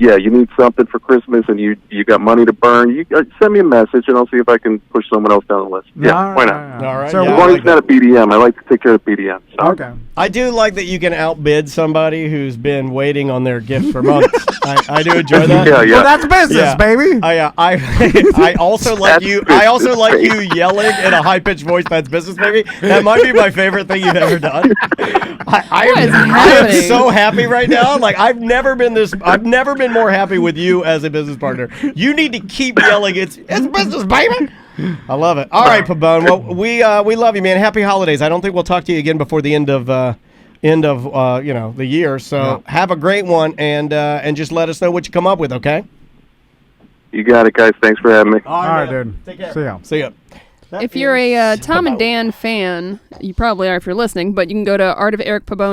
you need something for Christmas and you got money to burn, you send me a message and I'll see if I can push someone else down the list. Yeah, why not?
All right.
So
yeah,
As long
I
as it's not a BDM, I like to take care of BDM. So.
Okay.
I do like that you can outbid somebody who's been waiting on their gift for months. I do enjoy that.
Yeah.
Well, that's business,
Yeah.
baby.
I also like you. I also like you yelling in a high pitched voice. That's business, baby. That might be my favorite thing you've ever done. I am
happening?
so happy right now. Like I've never been more happy with you as a business partner. You need to keep yelling. It's business, baby. I love it. All right, Pabone. Well, we love you, man. Happy holidays. I don't think we'll talk to you again before the end of the year. So have a great one, and just let us know what you come up with. Okay.
You got it, guys. Thanks for having me.
All right, dude.
Take care.
See ya.
See ya.
If you're a Tom and Dan fan, you probably are if you're listening, but you can go to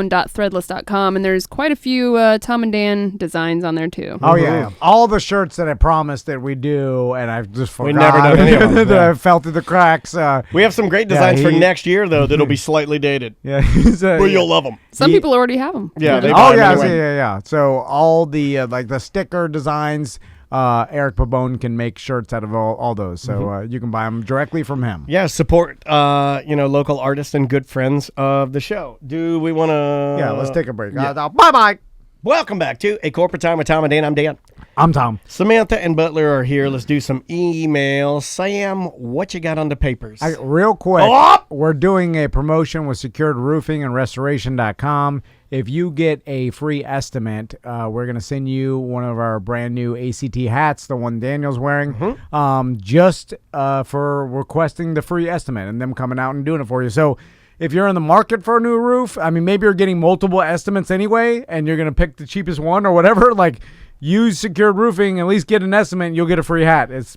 artofericpabone.threadless.com, and there's quite a few Tom and Dan designs on there, too.
Oh, yeah. All the shirts that I promised that we do, and I've just forgot.
We never done any of them,
that
yeah.
I fell through the cracks.
We have some great designs for
he-
next year, though, that'll be slightly dated.
Yeah. he's,
But you'll love them.
Some people already have them.
Yeah, they
Oh,
buy 'em
yeah,
anyway.
yeah. So all the, like the sticker designs, Eric Pabone can make shirts out of all those. So you can buy them directly from him.
Yeah, support local artists and good friends of the show. Do we want to?
Yeah, let's take a break.
Yeah.
Bye-bye.
Welcome back to A Corporate Time with Tom and Dan. I'm Dan.
I'm Tom.
Samantha and Butler are here. Let's do some emails. Sam, what you got on the papers?
Real quick,
Oh!
we're doing a promotion with Secured Roofing and Restoration.com. If you get a free estimate, we're going to send you one of our brand new ACT hats, the one Daniel's wearing, just for requesting the free estimate and them coming out and doing it for you. So if you're in the market for a new roof, I mean, maybe you're getting multiple estimates anyway, and you're going to pick the cheapest one or whatever, like use Secured Roofing, at least get an estimate, and you'll get a free hat. It's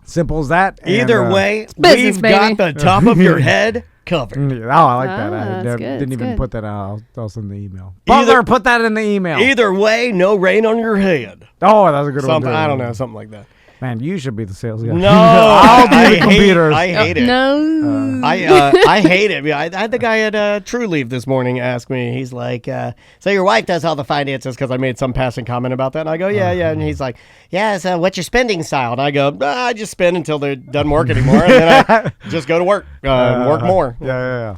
simple as that.
Either
And,
way,
business,
we've
baby.
got the top of your head covered.
Oh, I like that. I
that's good,
didn't
that's
even
good.
put that out. I'll send the email.
Either-
Butler, put that in the email.
Either way, no rain on your head.
Oh, that's a good
Something
one.
I don't know, something like that.
Man, you should be the sales guy.
No,
I'll do
I
the
hate-
computers.
I hate it.
No.
I hate it. I had the guy at True Leaf this morning ask me. He's like, "So your wife does all the finances?" Because I made some passing comment about that, and I go, "Yeah." And he's like, "Yeah. So what's your spending style?" And I go, "I just spend until they doesn't work anymore, and then I just go to work, work more."
Yeah.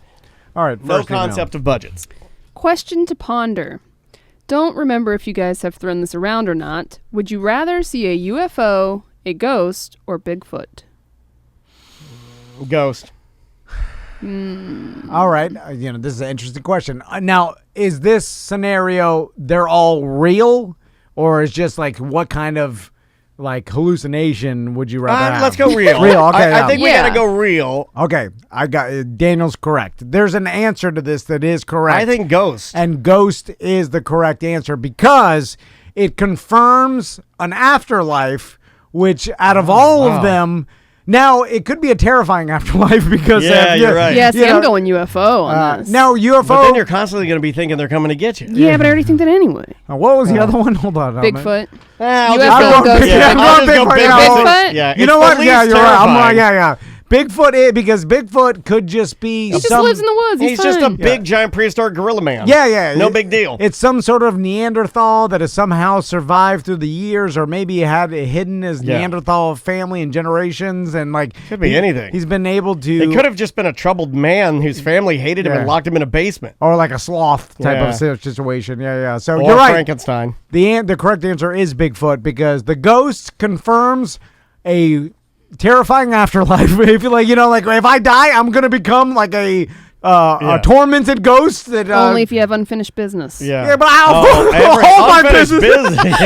All right.
No
First email.
concept of budgets.
Question to ponder. don't remember if you guys have thrown this around or not. Would you rather see a UFO, a ghost, or Bigfoot?
Ghost.
All right. This is an interesting question. Now, is this scenario, they're all real? Or is just like, what kind of hallucination would you rather have?
Let's go real.
Real, okay.
I think we got to go real.
Okay. I got Daniel's correct. There's an answer to this that is correct.
I think ghost.
And ghost is the correct answer because it confirms an afterlife, which out of all of them, now it could be a terrifying afterlife because
you're right.
Yeah, see, I'm going UFO on this.
Now UFO.
But then you're constantly going to be thinking they're coming to get you.
Yeah, but I already think that anyway.
What was the other one? Hold on.
Bigfoot.
I'll
UFO
just
ghost.
I'm going
Bigfoot.
Yeah,
you know what? Yeah, you're right.
terrifying.
Bigfoot, because Bigfoot could just be
He just lives in the woods.
He's just a big, giant prehistoric gorilla man.
Yeah.
No big deal.
It's some sort of Neanderthal that has somehow survived through the years, or maybe had it hidden his Neanderthal family and generations, and
could be anything.
He's been able to.
It could have just been a troubled man whose family hated him and locked him in a basement,
or like a sloth type of situation. Yeah. So
or
you're right.
Frankenstein.
The correct answer is Bigfoot because the ghost confirms a terrifying afterlife. If if I die, I'm gonna become like a tormented ghost. That
only if you have unfinished business.
Yeah, but all my business.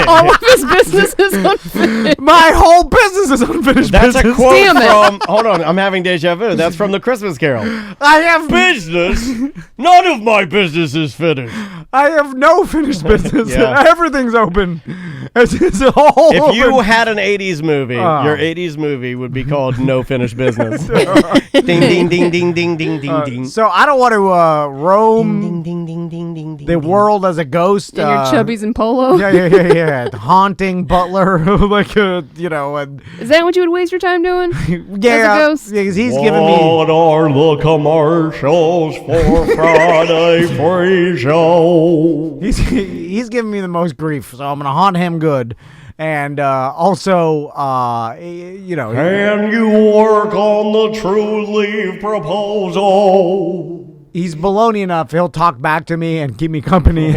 All of his business is unfinished.
My whole business is unfinished.
That's
business.
a quote from. Hold on, I'm having deja vu. That's from the Christmas Carol.
I have
Business. None of my business is finished.
I have no finished business.
Yeah.
Everything's open. It's all
If you
open.
had an 80s movie, your 80s movie would be called No Finished Business. Ding, ding, ding, ding, ding, ding, ding, ding.
So I don't want to roam
Ding, ding, ding, ding, ding, ding,
the
ding.
world as a ghost.
And your chubbies and polo.
Yeah. Haunting butler, and
Is that what you would waste your time doing? As a ghost?
Yeah, because he's giving me.
What are the commercials for Friday Free Show?
He's giving me the most grief, so I'm gonna haunt him good, and also,
Can you work on the True Leave proposal?
he's baloney enough. He'll talk back to me and keep me company.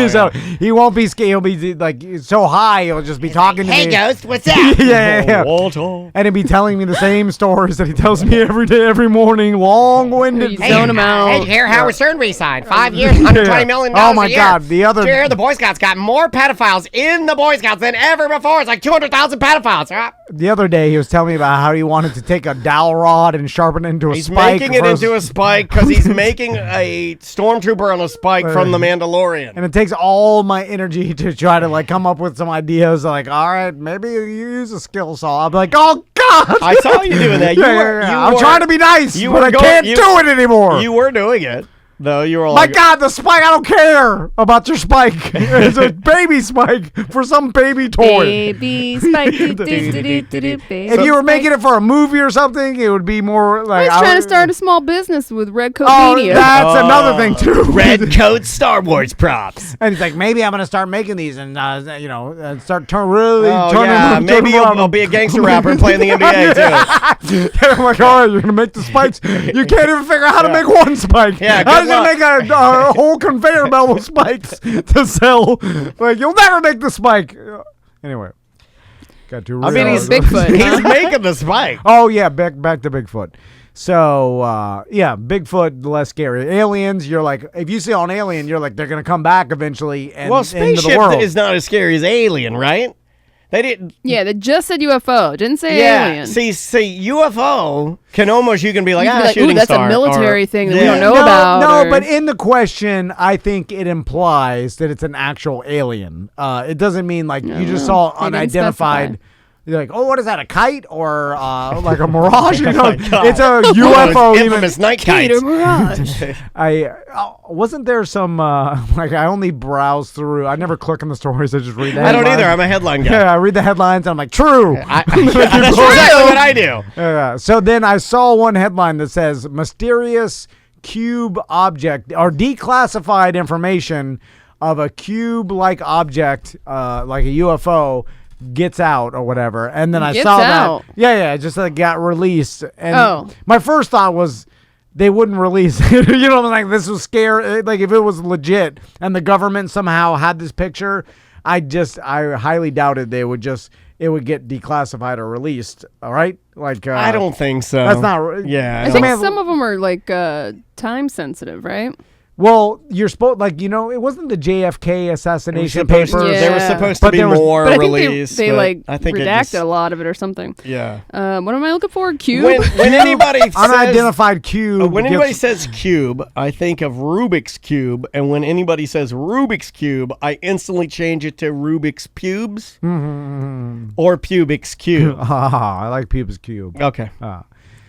So he won't be scared. He'll be like so high. He'll just be talking to me.
Hey, Ghost, what's up?
Yeah.
Walter.
And he'll be telling me the same stories that he tells me every day, every morning, long-winded.
You zone him out.
Hey, here Howard Stern resigned. 5 years, $120 million
Oh my
a year.
God! The other.
Here, the Boy Scouts got more pedophiles in the Boy Scouts than ever before. It's like 200,000 pedophiles. Right?
The other day, he was telling me about how he wanted to take a dowel rod and sharpen it into a
He's
spike.
making it into a spike because he's making a stormtrooper on a spike from The Mandalorian.
And it takes all my energy to try to come up with some ideas. Like, all right, maybe you use a skill saw. I'm like, oh God!
I saw you doing that.
I'm trying to be nice, but I can't do it anymore.
You were doing it, though. You were
My
like,
God, the spike! I don't care about your spike. It's a baby spike for some baby toy.
Baby spike.
If you were making it for a movie or something, it would be more like.
He's trying to start a small business with Red Coat Media.
That's another thing too.
Red Coat Star Wars props.
And he's like, maybe I'm gonna start making these and start turning.
maybe you'll be a gangster rapper and play in the NBA too.
I'm like, all right, you're gonna make the spikes. You can't even figure out how to make one spike.
Yeah,
how
good
does it make a whole conveyor belt of spikes to sell? Like, you'll never make the spike. Anyway, got too.
I mean,
he's Bigfoot.
He's making the spike.
Oh yeah, back to Bigfoot. So Bigfoot less scary. Aliens, you're like, if you see an alien, you're like, they're gonna come back eventually and
Well,
into the
spaceship
world.
is not as scary as Alien, right? They didn't.
Yeah, they just said UFO. Didn't say
Yeah.
alien.
See, UFO you can be like,
You can be like,
shooting
ooh, that's
star.
a military
or-
thing that we
Yeah.
don't know about.
No,
or-
but in the question, I think it implies that it's an actual alien. It doesn't mean like you just saw
They didn't
unidentified.
specify.
You're like, oh, what is that? A kite or like a mirage?
Oh my God.
It's a UFO.
Infamous night
Peter
kites.
Mirage.
I wasn't there some like I only browse through. I never click on the stories. I just read the
I don't
headlines.
either. I'm a headline guy.
Yeah, I read the headlines. And I'm like, true.
That's exactly what I do.
So then I saw one headline that says mysterious cube object or declassified information of a cube-like object, like a UFO, gets out or whatever. And then I
Gets
saw
out?
that. Yeah, just like got released. And
Oh.
my first thought was they wouldn't release it. You know, like this was scary. Like if it was legit and the government somehow had this picture, I highly doubted it would get declassified or released. All right, like
I don't think so.
That's not.
Yeah,
I think some of them are like time sensitive, right?
Well, you're supposed it wasn't the JFK assassination papers.
Yeah.
There was supposed to be more
but I think
released.
they
I think
redacted a lot of it or something.
Yeah.
What am I looking for? Cube.
When anybody says,
unidentified cube.
when anybody says cube, I think of Rubik's cube, and when anybody says Rubik's cube, I instantly change it to Rubik's pubes or Pubik's cube.
I like Pubik's cube.
Okay.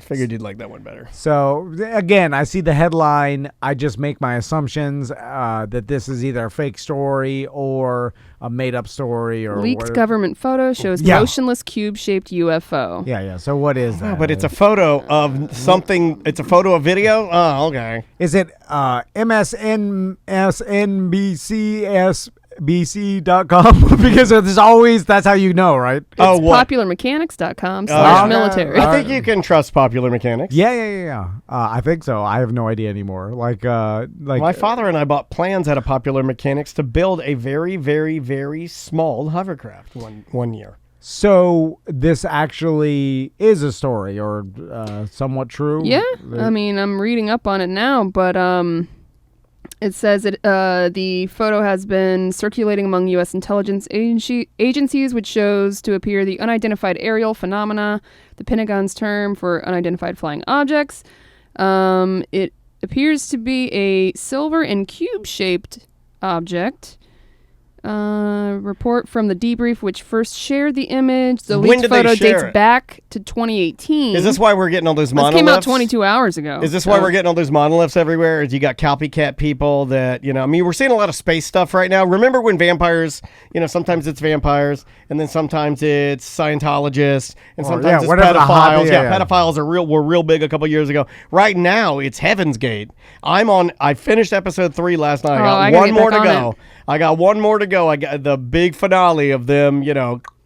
Figured you'd like that one better.
So again, I see the headline. I just make my assumptions that this is either a fake story or a made-up story or
leaked government photo shows motionless cube-shaped UFO.
Yeah. So what is that?
But it's a photo of something. It's a photo of video. Oh, okay.
Is it MSNBCSBC.com? Because there's always, that's how you know, right?
It's popularmechanics.com/military.
I think you can trust Popular Mechanics.
Yeah. I think so. I have no idea anymore. Like
my father and I bought plans at a Popular Mechanics to build a very, very, very small hovercraft one year.
So this actually is a story or somewhat true?
Yeah. I mean, I'm reading up on it now, but it says the photo has been circulating among U.S. intelligence agencies, which shows to appear the unidentified aerial phenomena, the Pentagon's term for unidentified flying objects. It appears to be a silver and cube-shaped object. Report from the debrief, which first shared the image. The leaked photo dates back to 2018.
Is this why we're getting all those monoliths?
This came out 22 hours ago.
Is this why we're getting all those monoliths everywhere? Is you got copycat people that, I mean, we're seeing a lot of space stuff right now. Remember when vampires, sometimes it's vampires, and then sometimes it's Scientologists, and sometimes it's pedophiles. Pedophiles were real big a couple years ago. Right now, it's Heaven's Gate. I finished episode 3 last night. I got one more to go. I got one more to go. I got the big finale of them,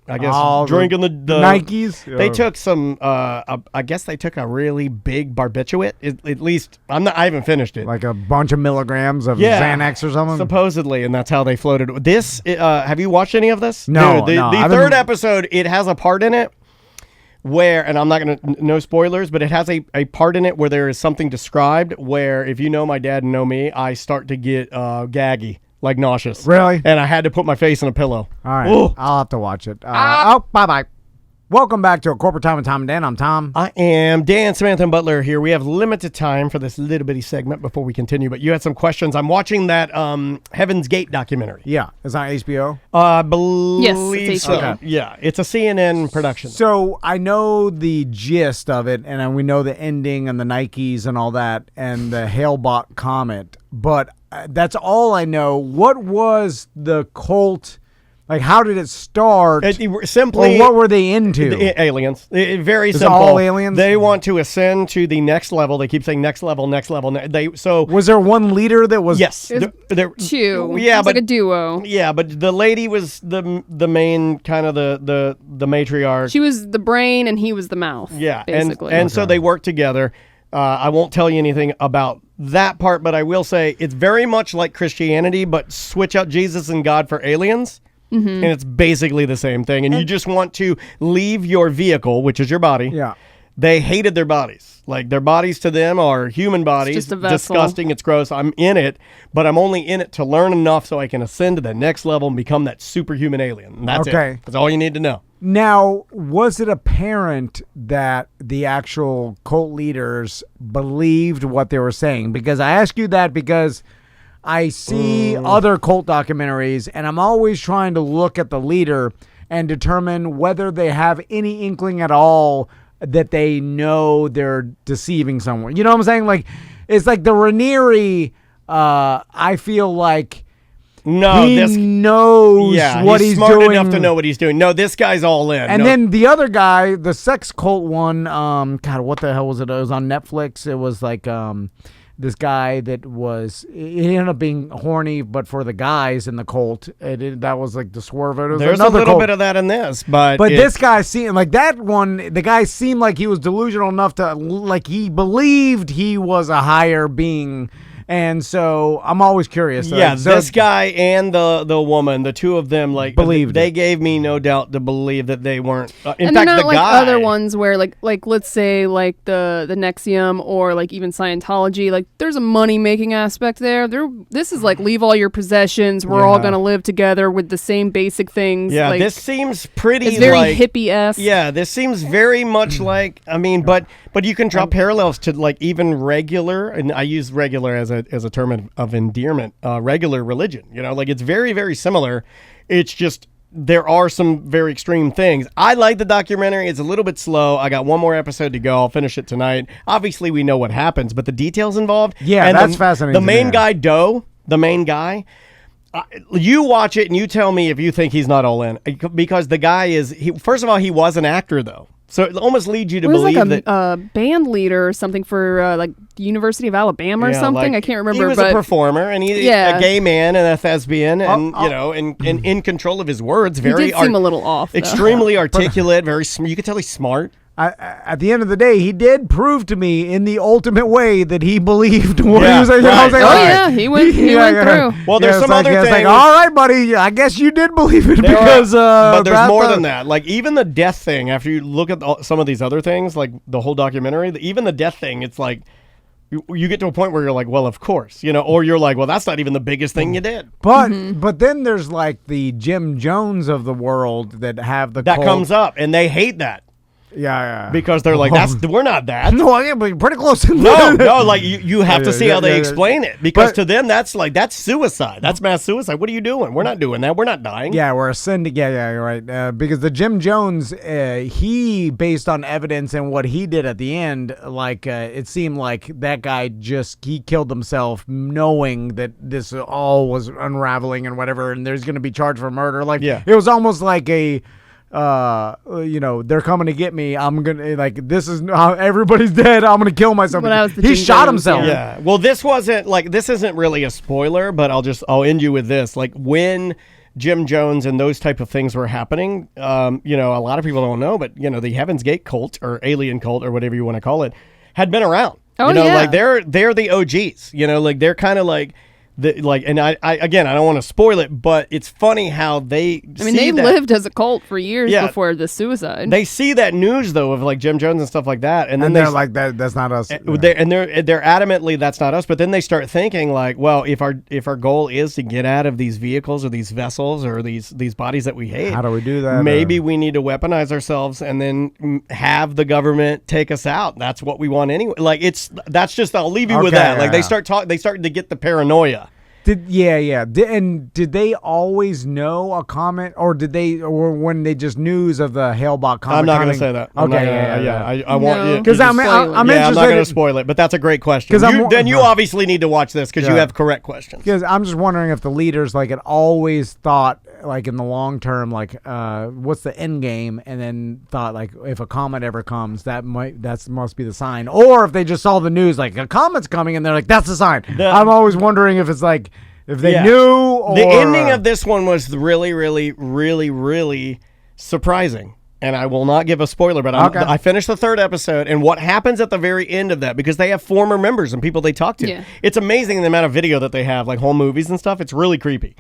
I guess drinking the
Nikes.
They took some. I guess they took a really big barbiturate. At least I haven't finished it.
Like a bunch of milligrams of Xanax or something.
Supposedly, and that's how they floated. This. Have you watched any of this?
No.
Dude, the third episode, it has a part in it where, and I'm not going to, no spoilers, but it has a part in it where there is something described where, if you know my dad and know me, I start to get gaggy. Like nauseous.
Really?
And I had to put my face in a pillow.
All right. Ooh. I'll have to watch it. Bye-bye. Welcome back to A Corporate Time with Tom and Dan. I'm Tom.
I am Dan, Samantha, and Butler here. We have limited time for this little bitty segment before we continue, but you had some questions. I'm watching that Heaven's Gate documentary.
Yeah. It's on HBO?
I believe
it's
so.
HBO.
Okay. Yeah. It's a CNN production.
So I know the gist of it, and we know the ending and the Nikes and all that, and the Hale-Bopp comet, but that's all I know. What was the cult? Like, how did it start?
Simply,
or what were they into?
Aliens. Very
Is
simple.
it all aliens?
They want to ascend to the next level. They keep saying next level, next level.
Was there one leader that was?
Yes,
there two.
Yeah,
but like a duo.
Yeah, but the lady was the main kind of the matriarch.
She was the brain, and he was the mouth.
Yeah,
basically.
and so they work together. I won't tell you anything about that part, but I will say it's very much like Christianity, but switch out Jesus and God for aliens. Mm-hmm. And it's basically the same thing. And you just want to leave your vehicle, which is your body.
Yeah.
They hated their bodies. Like, their bodies to them are human bodies.
It's just a vessel.
Disgusting. It's gross. I'm in it, but I'm only in it to learn enough so I can ascend to the next level and become that superhuman alien. And that's it. That's all you need to know.
Now, was it apparent that the actual cult leaders believed what they were saying? Because I ask you that because I see other cult documentaries, and I'm always trying to look at the leader and determine whether they have any inkling at all that they know they're deceiving someone. You know what I'm saying? Like, it's like the Raniere, I feel like he knows what he's
smart
doing.
enough to know what he's doing. No, this guy's all in.
And then the other guy, the sex cult one, God, what the hell was it? It was on Netflix. It was like, this guy that was, he ended up being horny, but for the guys in the cult, that was like the swerve. It was
There's a
another
little
cult.
bit of that in this, but
this guy seemed like that one. The guy seemed like he was delusional enough to, like, he believed he was a higher being. And so I'm always curious.
Yeah, this guy and the woman, the two of them, like,
believed
they gave me no doubt to believe that they weren't. In
and
fact,
they're not
the
like
guy,
other ones where like let's say like the Nexium or like even Scientology, like there's a money making aspect there. This is like leave all your possessions. We're all gonna live together with the same basic things.
Yeah,
like,
this seems pretty.
It's very
like,
hippie-esque.
Yeah, this seems very much like. I mean, but you can draw parallels to like even regular, and I use regular as a term of endearment. Regular religion, like it's very, very similar. It's just there are some very extreme things. I like the documentary. It's a little bit slow. I got one more episode to go. I'll finish it tonight. Obviously, we know what happens, but the details involved.
Yeah,
and
that's fascinating.
The main guy, Doe, the main guy. You watch it and you tell me if you think he's not all in, because the guy is. First of all, he was an actor though. So it almost leads you to believe
like
that
a band leader or something for like the University of Alabama or something.
like,
I can't remember.
He was
but
a performer and he's a gay man and a thespian and and in control of his words. Very
he did seem a little off. Though.
Extremely articulate. Very you could tell he's smart.
At the end of the day, he did prove to me in the ultimate way that he believed what he was saying.
Right.
I was like,
Oh
all right.
yeah, he went through.
Well, there's some other
things.
things.
Like, all right, buddy, I guess you did believe it because.
But there's more than that. Like even the death thing. After you look at some of these other things, like the whole documentary, even the death thing, it's like. You get to a point where you're like, well, of course, or you're like, well, that's not even the biggest thing you did.
But then there's like the Jim Jones of the world that have the
that
cult.
comes up, and they hate that.
Yeah.
Because they're like, we're not that.
No, yeah, but you're pretty close.
No, like you have to see how they explain it, because to them that's suicide. That's mass suicide. What are you doing? We're not doing that. We're not dying.
Yeah, we're ascending. Yeah, you're right. Because the Jim Jones, he based on evidence and what he did at the end, like it seemed like that guy he killed himself knowing that this all was unraveling and whatever, and there's going to be charged for murder. Like it was almost like a. They're coming to get me. I'm gonna this is everybody's dead. I'm gonna kill myself. He shot himself.
Yeah. Well, this isn't really a spoiler, but I'll end you with this. Like when Jim Jones and those type of things were happening, a lot of people don't know, but the Heaven's Gate cult or alien cult or whatever you want to call it had been around.
Oh,
like they're the OGs. Like they're kind of like. And I don't want to spoil it, but it's funny how they.
They lived as a cult for years before the suicide.
They see that news though of like Jim Jones and stuff like that, and then
they're like that's not us.
They're adamantly that's not us. But then they start thinking like, well, if our goal is to get out of these vehicles or these vessels or these bodies that we hate,
how do we do that?
Maybe we need to weaponize ourselves and then have the government take us out. That's what we want anyway. Like that's just I'll leave you with that. Like they start to get the paranoia.
Did they always know a comment, or when they just news of the Hale-Bot comment?
I'm not going to say that.
Okay,
I want you
because I'm
interested. I'm not going to spoil it, but that's a great question. You obviously need to watch this because you have correct questions.
Because I'm just wondering if the leaders had always thought in the long term what's the end game, and then thought if a comet ever comes that must be the sign, or if they just saw the news a comet's coming and they're like that's the sign. I'm always wondering if it's if they knew, or...
The ending of this one was really, really, really, really surprising. And I will not give a spoiler, but I finished the third episode, and what happens at the very end of that, because they have former members and people they talk to. Yeah. It's amazing the amount of video that they have, like whole movies and stuff. It's really creepy.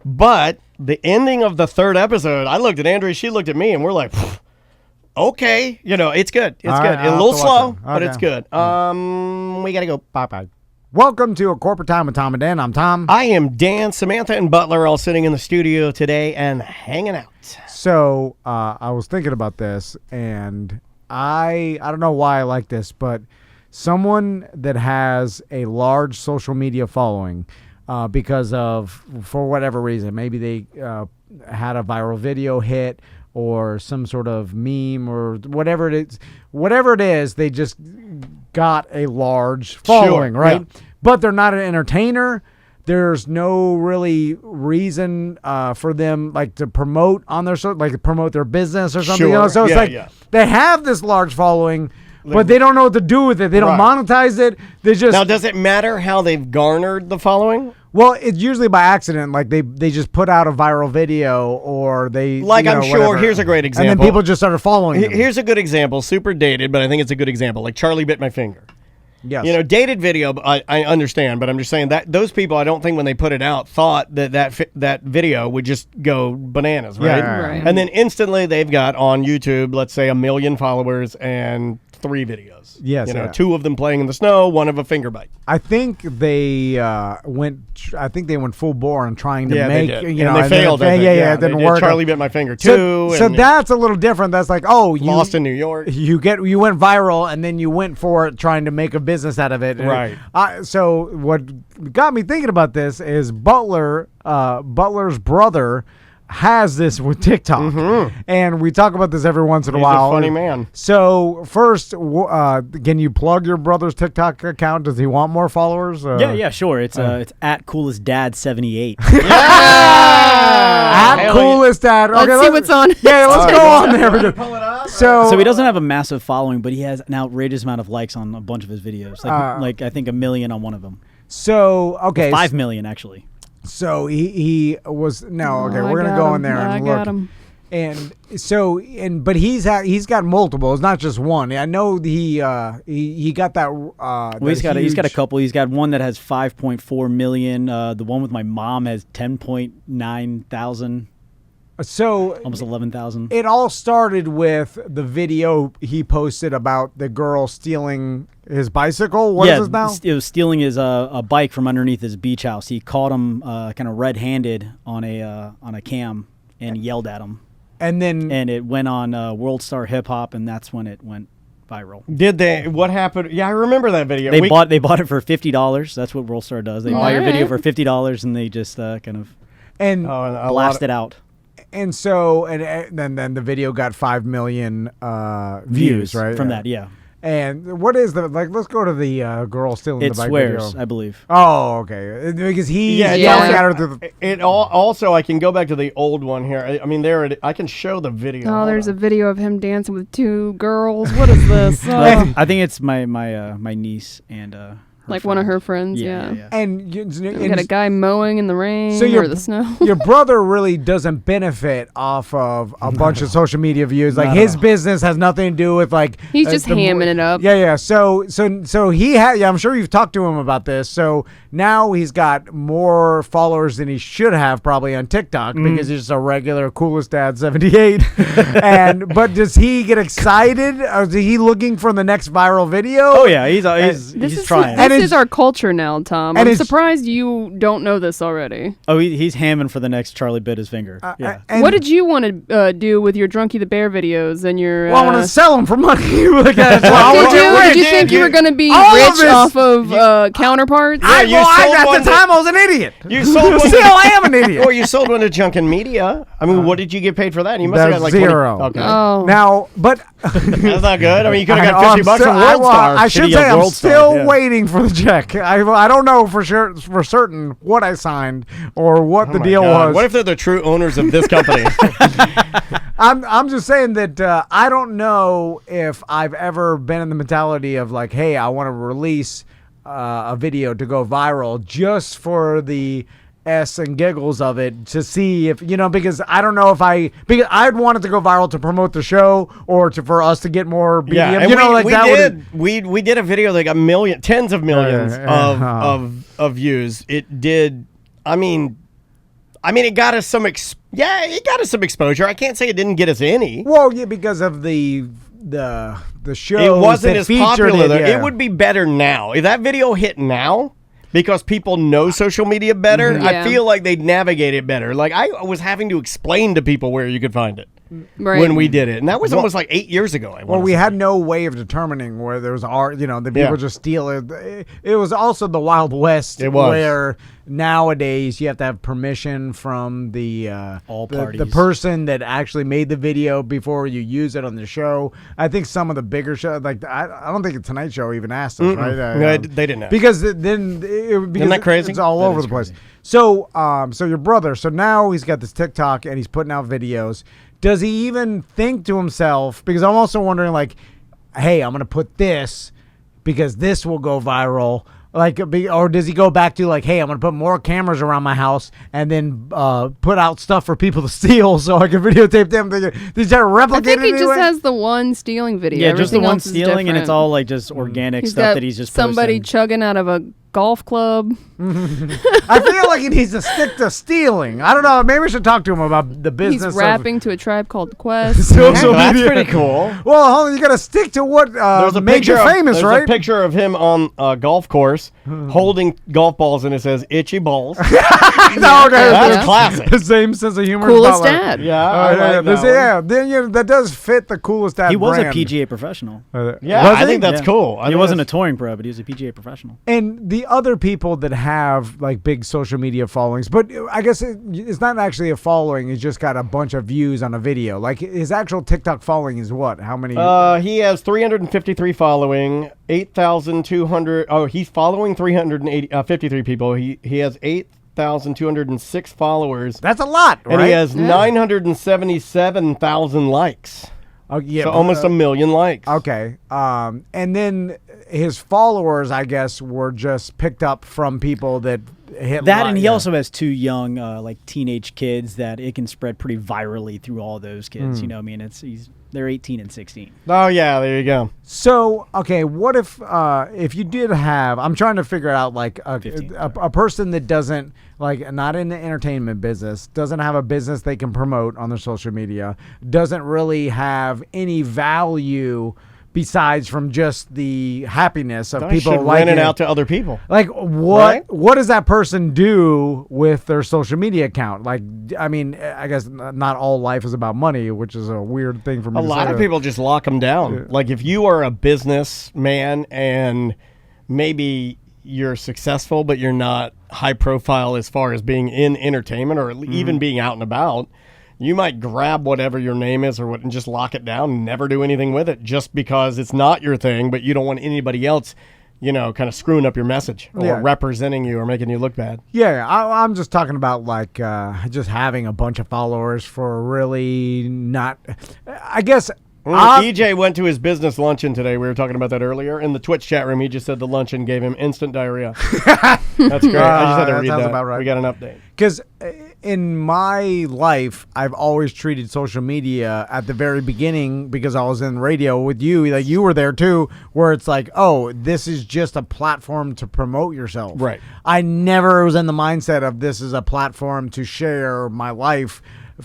But the ending of the third episode, I looked at Andrea, she looked at me, and we're like, okay. It's good. It's good. A little slow, but it's good. We got to go. Bye-bye.
Welcome to A Corporate Time with Tom and Dan. I'm Tom.
I am Dan. Samantha and Butler all sitting in the studio today and hanging out.
So I was thinking about this, and I don't know why I like this, but someone that has a large social media following because of, for whatever reason, maybe they had a viral video hit or some sort of meme or whatever it is, they just got a large following, right? Yeah. But they're not an entertainer. There's no really reason for them to promote on their promote their business or something.
Sure.
So it's they have this large following, but they don't know what to do with it. They don't monetize it. They just
now. Does it matter how they've garnered the following?
Well, it's usually by accident. Like they just put out a viral video, or they
I'm sure.
whatever.
Here's a great example.
And then people just started following them.
Here's a good example. Super dated, but I think it's a good example. Like Charlie Bit My Finger.
Yes.
You know, dated video, I understand, but I'm just saying that those people, I don't think when they put it out, thought that video would just go bananas, right?
Yeah.
Right.
And then instantly they've got on YouTube, let's say 1 million followers and 3 videos.
Yes,
You know,
yeah.
2 of them playing in the snow, 1 of a finger bite.
I think they went full bore on trying to make.
They did.
You know,
and they failed. I think.
It didn't
they
work.
Charlie Bit My Finger
So,
too.
so
and
that's a little different. That's like, oh, you
Lost in New York.
You went viral, and then you went for it, trying to make a business out of it.
Right.
So what got me thinking about this is Butler's brother has this with TikTok, and we talk about this every once in a
He's
while.
a funny man.
So first, can you plug your brother's TikTok account? Does he want more followers?
Yeah, sure. It's at coolestdad78.
At coolest dad. Okay,
Let's see what's on.
Yeah, let's go on there.
So he doesn't have a massive following, but he has an outrageous amount of likes on a bunch of his videos. Like I think 1 million on one of them.
So okay,
5 million actually.
So he was no okay.
Oh,
we're gonna go in there and look.
Got him.
And so but he's got multiple. It's not just one. I know he got that.
Well, he's got a couple. He's got one that has 5.4 million. The one with my mom has 10.9 thousand.
So
almost 11,000.
It all started with the video he posted about the girl stealing his bicycle. What is this now?
It was stealing his a bike from underneath his beach house. He caught him kind of red-handed on a cam and yelled at him.
And
it went on World Star Hip Hop, and that's when it went viral.
Did they? What happened? Yeah, I remember that video.
They bought it for $50. That's what World Star does. They buy your video for $50, and they just kind of blast it out.
And so, and then the video got 5 million views, right?
From that, yeah.
And what is let's go to the girl stealing the bike
swears,
video.
I believe.
Oh, okay. Because he's yelling at her through the...
Also, I can go back to the old one here. I mean, I can show the video.
Oh, there's a video of him dancing with 2 girls. What is this?
I think it's my niece and
like one of her friends,
yeah.
And you
got a guy mowing in the rain or the snow.
Your brother really doesn't benefit off of a bunch of social media views. Like his business has nothing to do with
he's just hamming it up.
Yeah. So he had. Yeah, I'm sure you've talked to him about this. So now he's got more followers than he should have probably on TikTok because he's just a regular coolest dad 78. But does he get excited? Or is he looking for the next viral video?
Oh yeah, he's trying.
This is our culture now, Tom. I'm surprised you don't know this already.
Oh, he's hamming for the next Charlie Bit His Finger.
What did you want to do with your Drunky the Bear videos and your...
Well, I want to sell them for money.
Did you think you were going to be rich off of counterparts?
At the time, I was an idiot.
You sold one.
Still, I am an idiot.
Or you sold one to Junk and Media. I mean, what did you get paid for that? You must have got like
0.
20. Okay.
Oh.
Now, but...
That's not good. I mean, you could have got $50 from World Star.
I should say I'm still waiting for the check. I don't know for certain what I signed or what the deal was.
What if they're the true owners of this company?
I'm just saying that I don't know if I've ever been in the mentality of like, hey, I want to release a video to go viral just for the S and giggles of it to see if because I don't know because I'd want it to go viral to promote the show or for us to get more BDM.
Yeah, we did a video that got tens of millions of views. It did. I mean, it got us some. It got us some exposure. I can't say it didn't get us any.
Well, yeah, because of the show.
It wasn't as popular. It would be better now if that video hit now. Because people know social media better, I feel like they'd navigate it better. Like, I was having to explain to people where you could find it when we did it. And that was almost like 8 years ago.
We had no way of determining where there was art. The people just steal it. It was also the Wild West where nowadays you have to have permission from
all parties.
The person that actually made the video before you use it on the show. I think some of the bigger shows, like I don't think the Tonight Show even asked us, right?
No, they didn't.
Because then isn't
that crazy?
It's all over the place. So your brother, so now he's got this TikTok and he's putting out videos. Does he even think to himself? Because I'm also wondering, like, hey, I'm gonna put this because this will go viral. Like, or does he go back to like, hey, I'm gonna put more cameras around my house and then put out stuff for people to steal so I can videotape them? They try to replicate
I think
it
he just
anyway?
has the one stealing video.
Yeah, just the
Everything
one
else is
stealing, and it's
different.
all like just organic
He's
stuff
got
that he's just
somebody
posting.
chugging out of a golf club.
I feel like he needs to stick to stealing. I don't know. Maybe we should talk to him about the business.
He's
of
rapping to a Tribe Called Quest.
social
That's
media.
pretty cool.
Well, hold on, you got to stick to what
There's a
made
picture
you famous,
there's
right?
a picture of him on a golf course holding golf balls, and it says "itchy balls."
No,
That's
Yeah.
classic.
The same sense of humor.
Coolest
about, like-
dad.
Yeah, I like that one.
yeah. Then that does fit the coolest dad.
He was
brand.
a PGA professional.
Yeah,
Was
I
he?
think that's
Yeah.
cool. I
He
think
wasn't a
that's-
touring pro, but he was a PGA professional.
And the other people that have like big social media followings, but I guess it's not actually a following. He's just got a bunch of views on a video. Like his actual TikTok following is what? How many?
He has 353 following, 8,200. Oh, he's following 353 people. He has 8,206 followers,
That's a lot, right?
and he has 977,000 likes.
Oh, yeah,
So
but,
almost a million likes.
Okay. And then his followers, I guess, were just picked up from people that hit
That, and he
yeah.
also has two young, like teenage kids that it can spread pretty virally through all those kids. You know, what I mean, they're 18 and 16.
Oh yeah, there you go.
So, okay, what if you did have? I'm trying to figure out like a person that doesn't like not in the entertainment business, doesn't have a business they can promote on their social media, doesn't really have any value besides from just the happiness of
I
people
should
liking
rent it
it.
out to other people.
Like what does that person do with their social media account? Like, I mean, I guess not all life is about money, which is a weird thing for me
A
to
lot
say.
of people just lock them down. Like if you are a businessman and maybe you're successful, but you're not high profile as far as being in entertainment or even being out and about, you might grab whatever your name is or what and just lock it down and never do anything with it just because it's not your thing, but you don't want anybody else, kind of screwing up your message or representing you or making you look bad.
Yeah, I'm just talking about like just having a bunch of followers for really not. I guess.
EJ went to his business luncheon today. We were talking about that earlier in the Twitch chat room. He just said the luncheon gave him instant diarrhea. That's great. I just had to read
sounds
that.
about right.
We got an update.
Because in my life, I've always treated social media at the very beginning, because I was in radio with you, like you were there too, where it's like, oh, this is just a platform to promote yourself.
Right.
I never was in the mindset of this is a platform to share my life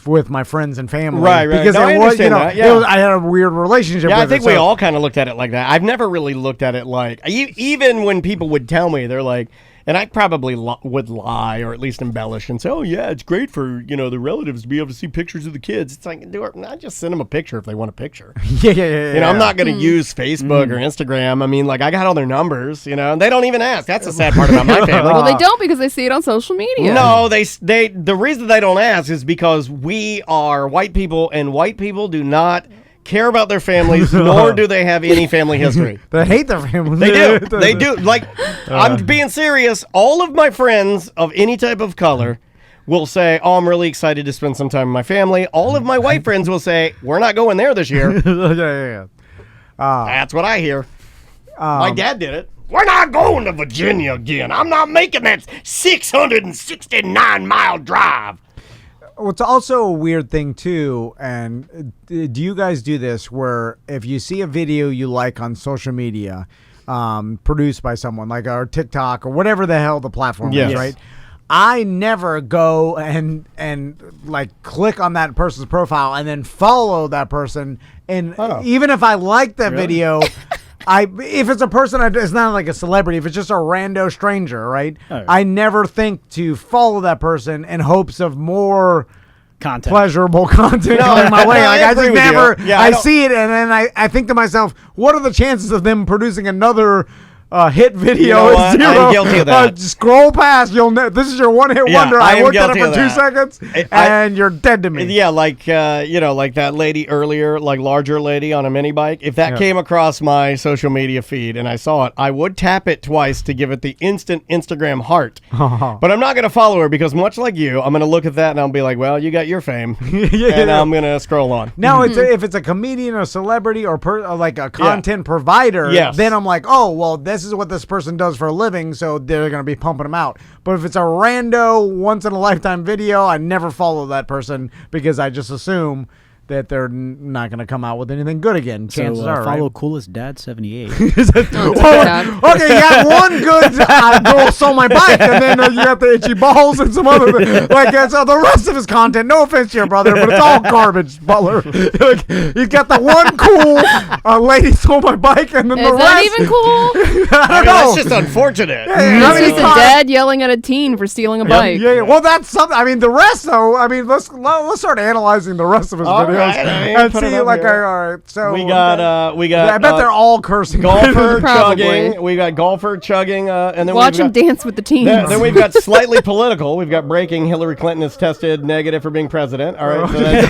with my friends and family.
Right.
Because
No, I
it was,
understand that, yeah.
it was, I had a weird relationship
Yeah,
with
I think
it.
we
so-
all kind of looked at it like that. I've never really looked at it like, even when people would tell me, they're like, and I probably would lie or at least embellish and say, oh, yeah, it's great for, the relatives to be able to see pictures of the kids. It's like, I just send them a picture if they want a picture.
Yeah.
I'm not going to use Facebook or Instagram. I mean, like, I got all their numbers, and they don't even ask. That's the sad part about my family.
Well, they don't because they see it on social media.
No, they the reason they don't ask is because we are white people, and white people do not care about their families, nor do they have any family history.
They hate their family.
They do. They do. Like, I'm being serious. All of my friends of any type of color will say, oh, I'm really excited to spend some time with my family. All of my white friends will say, we're not going there this year.
yeah.
That's what I hear. My dad did it. We're not going to Virginia again. I'm not making that 669-mile drive.
Well, it's also a weird thing too, and do you guys do this where if you see a video you like on social media, produced by someone like our TikTok or whatever the hell the platform
Yes.
is, right? I never go and like click on that person's profile and then follow that person, and even if I like that video. If it's a person, it's not like a celebrity. If it's just a rando stranger, right? I never think to follow that person in hopes of more
Content.
pleasurable content coming my way.
No,
Like
I
I
agree
just
with you.
never,
Yeah,
I
don't-
see it and then I think to myself, what are the chances of them producing another hit video
You know
is
what?
0.
I'm guilty of that.
Scroll past. This is your one-hit wonder.
I
I
am
looked at it
guilty
for
of
2
that.
seconds, and you're dead to me.
Yeah, like like that lady earlier, like larger lady on a mini bike. If that came across my social media feed and I saw it, I would tap it twice to give it the instant Instagram heart. But I'm not going to follow her because much like you, I'm going to look at that and I'll be like, well, you got your fame, and I'm going to scroll on.
Now, if it's a comedian or celebrity or like a content provider, then I'm like, oh, well, this is what this person does for a living, so they're going to be pumping them out. But if it's a rando, once-in-a-lifetime video, I never follow that person because I just assume that they're not going to come out with anything good again. Chances are,
follow
right?
Coolest Dad 78.
Okay, you got one good girl stole my bike, and then you got the itchy balls and some other thing. Like, so the rest of his content, no offense to your brother, but it's all garbage, Butler. Like, he's got the one cool lady stole my bike, and then
Is
the rest.
that even cool?
I don't know.
That's just unfortunate.
It's just a dad yelling at a teen for stealing a bike.
Yeah. Well, that's something. I mean, the rest, though. I mean, let's start analyzing the rest of his videos and
put it
see.
up
Like,
here.
all right. So
we got.
I bet they're all cursing.
Golfer
Probably.
chugging. We got golfer chugging, and then
Watch
we've
him
got,
dance with the teens.
Then we've got slightly political. We've got breaking. Hillary Clinton is tested negative for being president. All right. So that's,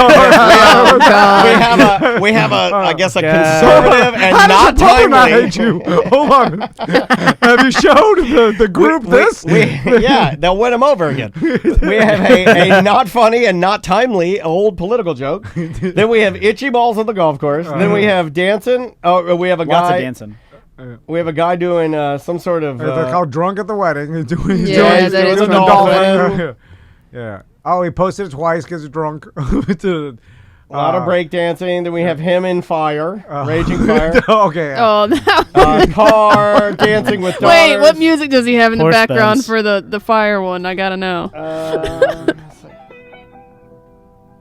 we have a I guess a conservative and
How
not
does your brother not
timely.
hate you? Hold on. Have you showed the group this?
Yeah, they'll win him over again. We have a not funny and not timely old political joke. Then we have itchy balls on the golf course. Then we have dancing. Oh, we have a
Lots
guy.
of dancing.
We have a guy doing some sort of.
They're called drunk at the wedding. He's doing
Yeah, that is
doing the dolphin.
Yeah. Oh, he posted it twice because he's drunk.
A lot of breakdancing. Then we have him in fire, raging fire.
Okay.
Oh, that
Car dancing with dollars.
Wait, what music does he have in the
Horse
background
bells.
for the fire one? I gotta know.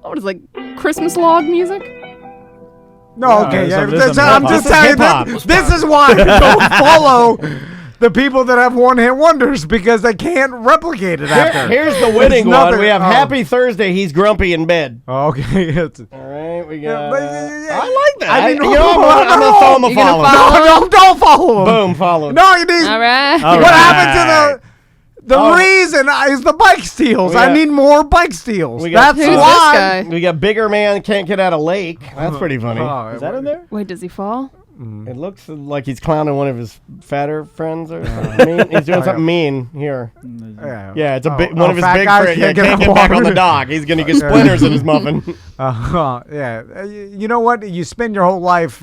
What is like Christmas log music?
No, okay. Yeah,
this is
I'm
hip-hop.
just
This is
telling
hip-hop.
you. This is why you don't follow the people that have one-hit wonders because they can't replicate it after.
Here's the winning
It's nothing-
one. We have
oh.
Happy Thursday. He's grumpy in bed.
Okay. It's-
All right, we got.
yeah.
I like that.
I mean,
you know, I'm gonna throw him a
You gonna
follow.
follow?
No, don't follow him.
Boom, follow.
No, you need.
All right.
All
What
right.
happened to the
Oh.
reason is the bike steals.
We
I
got-
need more bike steals.
we got-
That's
Who's
why.
this guy?
We got bigger man can't get out of lake. That's pretty funny.
Is that in there?
Wait, does he fall?
It looks like he's clowning one of his fatter friends or something. Mean. He's doing something mean here. Yeah, it's a big one of his
fat
big
guys
friends. Yeah,
can't get
can't
on
get back on
water.
the dock. He's gonna get splinters in his muffin.
Yeah. You know what? You spend your whole life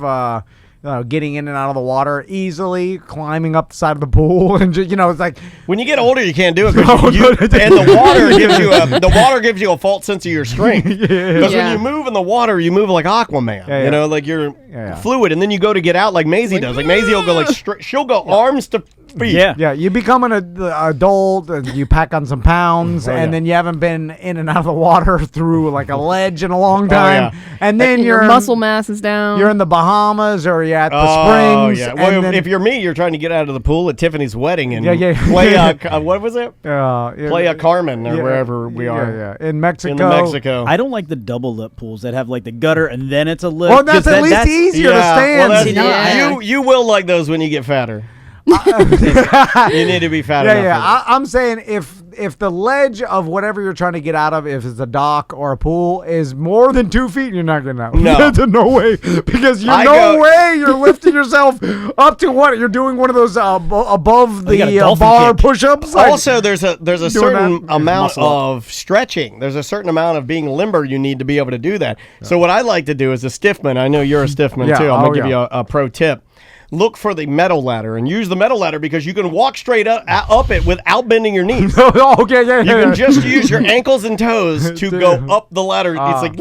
getting in and out of the water easily, climbing up the side of the pool, and just, it's like
When you get older, you can't do it because and the water gives you a false sense of your strength. Because when you move in the water, you move like Aquaman.
Yeah,
You know, like you're
Yeah.
fluid, and then you go to get out like Maisie does. Like Maisie will go like she'll go arms to feet.
Yeah.
you become an adult and you pack on some pounds, and then you haven't been in and out of the water through like a ledge in a long time, and then
Your
you're
muscle mass is down.
You're in the Bahamas or you're at the
Oh
springs.
yeah.
and
Well,
then-
if you're me, you're trying to get out of the pool at Tiffany's wedding and
Yeah.
play what was it?
yeah,
Play a Carmen or
yeah,
wherever we are.
Yeah. In Mexico.
In Mexico.
I don't like the double lip pools that have like the gutter and then it's a lip.
Well, that's
'cause
at least
that's
easier to stand.
Well,
See, now I-
you will like those when you get fatter. You need to be fat enough.
Yeah.
for that.
I'm saying if the ledge of whatever you're trying to get out of, if it's a dock or a pool, is more than 2 feet, you're not getting out.
No.
There's no way, because
I
you're lifting yourself up to what you're doing. One of those above
you got a
the
dolphin
bar
kick.
push-ups.
Also, there's a certain
that?
amount
Muscle up.
of stretching. There's a certain amount of being limber you need to be able to do that. So what I like to do is a stiffman. I know you're a stiffman
Yeah,
too. I'm gonna give
yeah.
you a pro tip. Look for the metal ladder and use the metal ladder because you can walk straight up it without bending your knees.
Okay, yeah.
You can just use your ankles and toes to go up the ladder. It's like,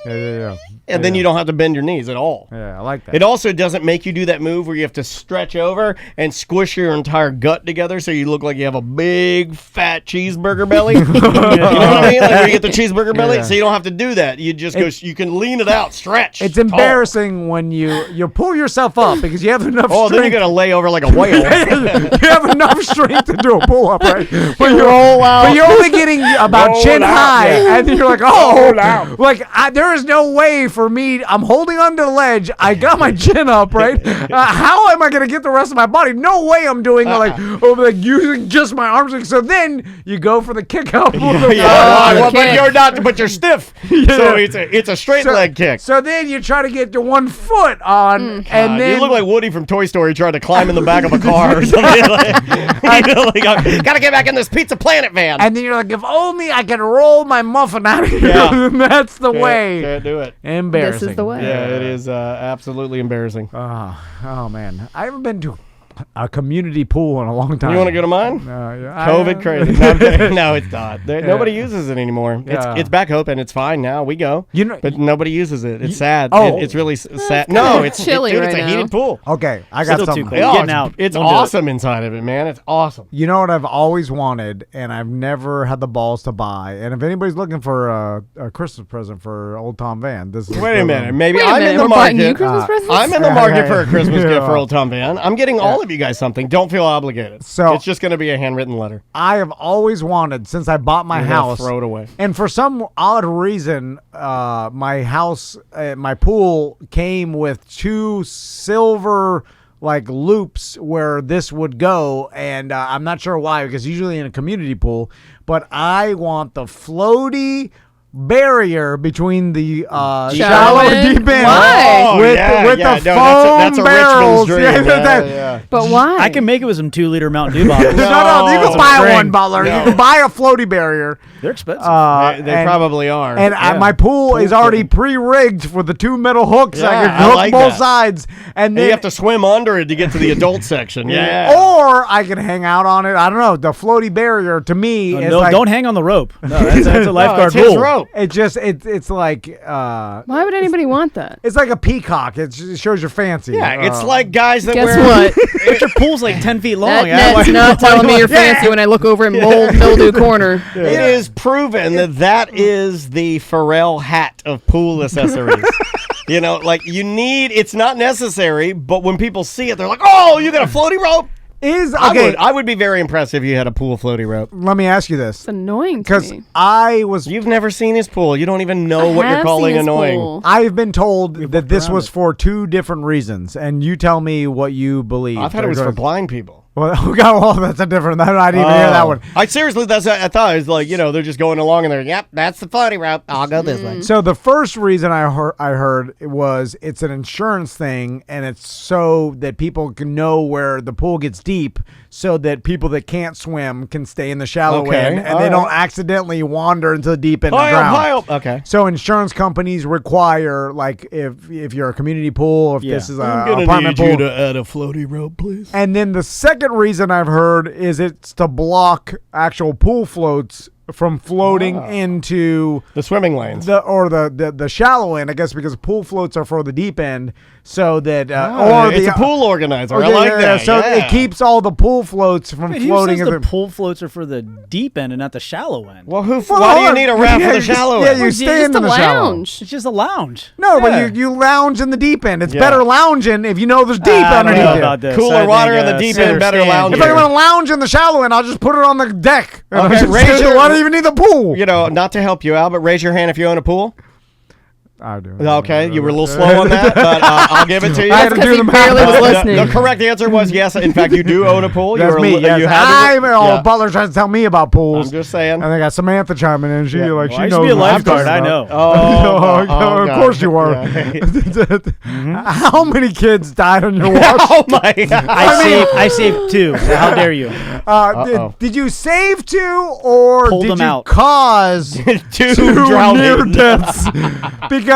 Yeah.
and then you don't have to bend your knees at all.
Yeah, I like that.
It also doesn't make you do that move where you have to stretch over and squish your entire gut together so you look like you have a big fat cheeseburger belly. You know what I mean? Like where you get the cheeseburger belly. So you don't have to do that. You just go. You can lean it out, stretch.
It's embarrassing when you pull yourself up because you have enough
Oh,
strength.
then you got to lay over like a whale.
You have enough strength to do a pull-up, right? But
roll out.
But you're only getting about
Roll
chin
out.
high,
Yeah.
and then you're like,
Roll out.
like there is no way for me. I'm holding onto the ledge. I got my chin up, right? How am I going to get the rest of my body? No way I'm doing like using just my arms. So then you go for the kick out.
But you're not. But you're stiff. So it's a straight leg kick.
So then you try to get your one foot on, and then
you look like Woody from Toy Story trying to climb in the back of a car or something. Gotta get back in this Pizza Planet van.
And then you're like, if only I could roll my muffin out of here.
Yeah.
That's the way.
Can't do it.
Embarrassing.
This is the way.
Yeah, it is absolutely embarrassing.
Oh man, I haven't been to a community pool in a long time.
You want to go to mine?
Yeah,
COVID crazy. No, I'm kidding. No, it's not. Nobody uses it anymore.
Yeah.
It's back open. It's fine now. We go. But nobody uses it. It's sad.
Oh.
It's really sad. No, it's
chilly
dude,
right
it's a
now.
heated pool.
Okay, I got
Still too
something.
cold.
Oh,
Getting out.
It's
Don't do it.
awesome inside of it, man. It's awesome.
You know what I've always wanted, and I've never had the balls to buy. And if anybody's looking for a Christmas present for old Tom Van, this is
Wait a minute. Maybe
Wait a
I'm
minute,
in the
we're buying you
market.
Christmas presents?
I'm in the market for a Christmas
Yeah.
gift for old Tom Van. I'm getting all of you guys something. Don't feel obligated.
So-
it's just going to be a handwritten letter.
I have always wanted since I bought my
You're gonna
house.
throw it away.
And for some odd reason, my house, my pool came with two silver like loops where this would go, and I'm not sure why, because usually in a community pool, but I want the floaty barrier between the shallow and deep end.
Why?
Oh,
with
yeah,
with
yeah.
the
No,
foam
that's a
barrels.
Richmond's dream. Yeah.
But why?
I can make it with some 2-liter Mountain Dew bottles.
No, you
No.
can buy
Spring.
one, Butler.
No.
You can buy a floaty barrier.
They're expensive.
They
and-
probably are.
And my pool is already pre-rigged for the two metal hooks. I
Yeah,
can
I
hook
like
both
that.
sides, and
And
then
you have to swim under it to get to the adult section. Yeah.
or I can hang out on it. I don't know. The floaty barrier to me is
no,
like
don't hang on the rope. No, that's a
No,
lifeguard
it's his
rule.
rope.
it just it's like
Why would anybody want that?
it's like a peacock. It shows you're fancy.
Yeah, it's like guys that
Guess
wear.
what?
But your pool's like 10 feet long.
That
Yeah,
net's
why-
not
why
telling
do
me
I-
you're fancy when I look over at mildew corner.
It is proven that is the Pharrell hat of pool accessories. You know, like it's not necessary, but when people see it, they're like, "Oh, you got a floaty rope." I would be very impressed if you had a pool floaty rope.
Let me ask you this,
It's annoying to
because
me.
You've never seen his pool. You don't even know what you're
have
calling
seen his
annoying.
pool.
I've been told that this
around
was
it.
for two different reasons, and you tell me what you believe.
I thought it was for blind people.
Well, that's a different. I didn't even hear that one.
I seriously, I thought it was like they're just going along and they're yep, that's the floaty rope. I'll go this way.
So the first reason I heard it was it's an insurance thing, and it's so that people can know where the pool gets deep, so that people that can't swim can stay in the shallow
Okay,
end, and
all
they don't
right.
accidentally wander into the deep end and
High
drown.
up. Okay.
So insurance companies require, like, if you're a community pool, if this is a apartment pool,
add a floaty rope, please.
and then the second reason I've heard is it's to block actual pool floats from floating into
The swimming lanes.
the shallow end, I guess, because pool floats are for the deep end, so that
It's a pool organizer. I
yeah,
like
yeah,
that.
So
yeah.
it keeps all the pool floats from
Wait, who
floating.
says
in
the pool floats are for the deep end and not the shallow end?
Well,
Well,
why do you
hold
need a
on.
raft
Yeah,
for the
you just-
shallow
yeah,
end?
you
It's
stay
just
in
a
the shallow.
lounge.
It's just a lounge.
No,
Yeah.
but you lounge in the deep end. It's
Yeah.
better lounging if you know there's deep
I don't
underneath
know
it.
about this.
Cooler
I
water
think,
in the deep
center
end, better
stand.
lounge.
If I'm going to lounge in the shallow end, I'll just put it on the deck.
Okay, raise your-
Why do you even need the pool?
Not to help you out, but raise your hand if you own a pool.
I do.
Okay, you were a little slow on that, but I'll give it to you.
I had to
Because
do
he
the math.
barely was
The
listening.
correct answer was yes. In fact, you do own a pool.
That's me. Yes.
You have
I'm Butler trying to tell me about pools.
I'm just saying.
And I got Samantha chiming in. She
Well,
she
I used
knows
to be a
what she's
lifeguard.
talking
I know.
about. Of
God.
course you are.
Yeah.
How many kids died on your watch?
Oh my God!
I saved 2. So how dare you?
Did you save 2 or
Pulled
did
them
you
out.
cause
Two
2
drowning.
near deaths? Because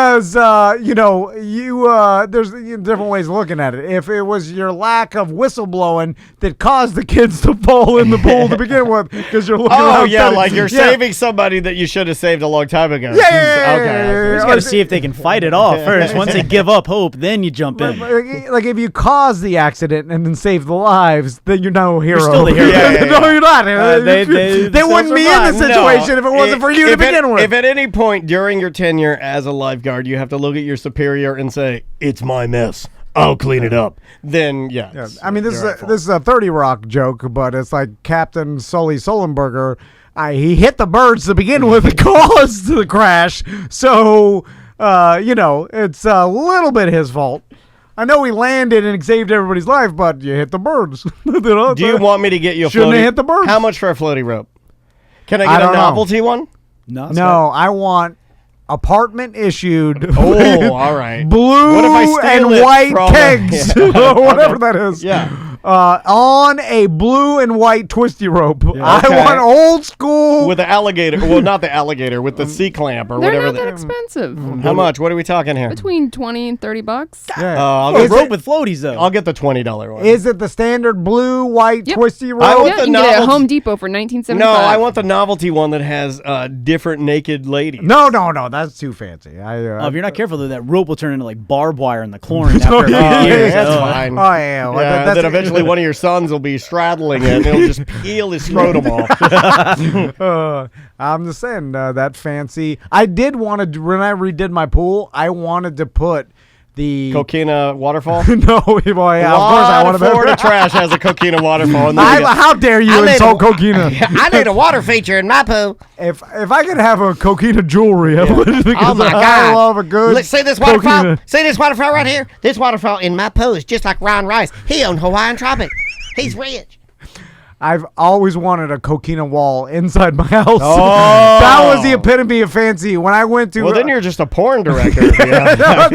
there's different ways of looking at it. If it was your lack of whistleblowing that caused the kids to fall in the pool to begin with, because you're looking
Oh
around
yeah,
studying-
like you're saving somebody that you should have saved a long time ago.
Yeah.
Okay.
We just got to see if they can fight it off first. Once they give up hope, then you jump in.
Like if you cause the accident and then save the lives, then you're no hero.
still the hero.
Yeah.
No, you're not.
They
They wouldn't be in this
survive.
situation if it wasn't for you to begin with.
If at any point during your tenure as a lifeguard you have to look at your superior and say, "It's my mess. I'll clean it up," then yeah.
I mean, this is a 30 Rock joke, but it's like Captain Sully Sullenberger. he hit the birds to begin with that caused the crash. So, it's a little bit his fault. I know he landed and saved everybody's life, but you hit the birds.
Do you want me to get you a floaty?
Shouldn't have hit the birds.
How much for a floaty rope? Can I get a novelty one?
No, I want apartment issued.
Oh, all right.
Blue
What if I steal
and
it
white
from
kegs, whatever that is.
Yeah.
On a blue and white twisty rope.
Okay.
I want old school
With the alligator. Well, not the alligator, with the C-clamp or
They're
whatever.
not that expensive.
How much? What are we talking here?
Between $20 and $30.
Yeah.
I'll
A
get,
rope with floaties though.
I'll get the $20 one.
Is it the standard blue, white,
Yep.
twisty rope?
I want
Yeah,
the
you can get it at
novelty-
Home Depot for $19.75.
No, I want the novelty one that has different naked ladies.
No, that's too fancy.
If you're not careful, though, that rope will turn into like barbed wire in the chlorine after a
yeah,
few years.
that's
Oh,
fine.
Oh, yeah. Well,
Yeah,
that's
then eventually one of your sons will be straddling it, and it'll just peel his scrotum off.
I'm just saying that fancy. I did want to, when I redid my pool, I wanted to put the
Coquina waterfall?
No, boy, yeah, of course I wanted
Florida
that.
trash has a Coquina waterfall. And
How dare you insult Coquina?
I need a water feature in my pool.
If I could have a Coquina jewelry, I would, because
Oh my
I
God!
love a good
Look, see this waterfall?
Coquina.
See this waterfall right here? This waterfall in my pool is just like Ron Rice. He owned Hawaiian Tropic. He's rich.
I've always wanted a Coquina wall inside my house.
Oh.
That was the epitome of fancy. When I went to
Well, then you're just a porn director. Yeah.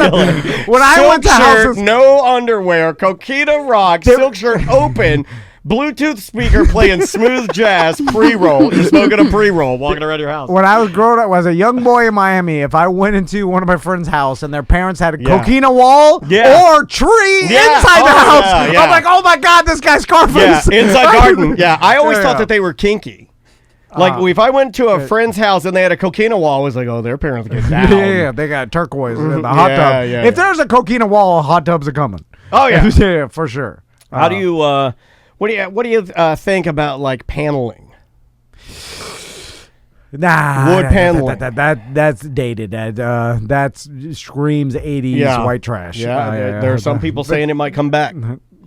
when I went to
Silk shirt,
houses,
no underwear, Coquina rock, silk shirt open, Bluetooth speaker playing smooth jazz, pre-roll. You're smoking a pre-roll, walking around your house.
when I was growing up, as a young boy in Miami, if I went into one of my friends' house and their parents had a
Yeah.
Coquina wall
Yeah.
or tree
Yeah.
inside the
Oh,
house,
yeah, yeah.
I'm like, oh my God, this guy's
Yeah,
Scarface.
inside garden. Yeah, I always
Yeah.
thought that they were kinky. Like, if I went to a friend's house and they had a Coquina wall, I was like, oh, their parents get down.
Yeah, they got turquoise in the hot
Yeah,
tub.
yeah,
If there's a Coquina wall, hot tubs are coming.
Oh, yeah.
Yeah, for sure.
How do you, what do you think about, like, paneling?
Nah,
Wood paneling.
That's dated. That screams 80s white trash.
Yeah, there are some people saying it might come back.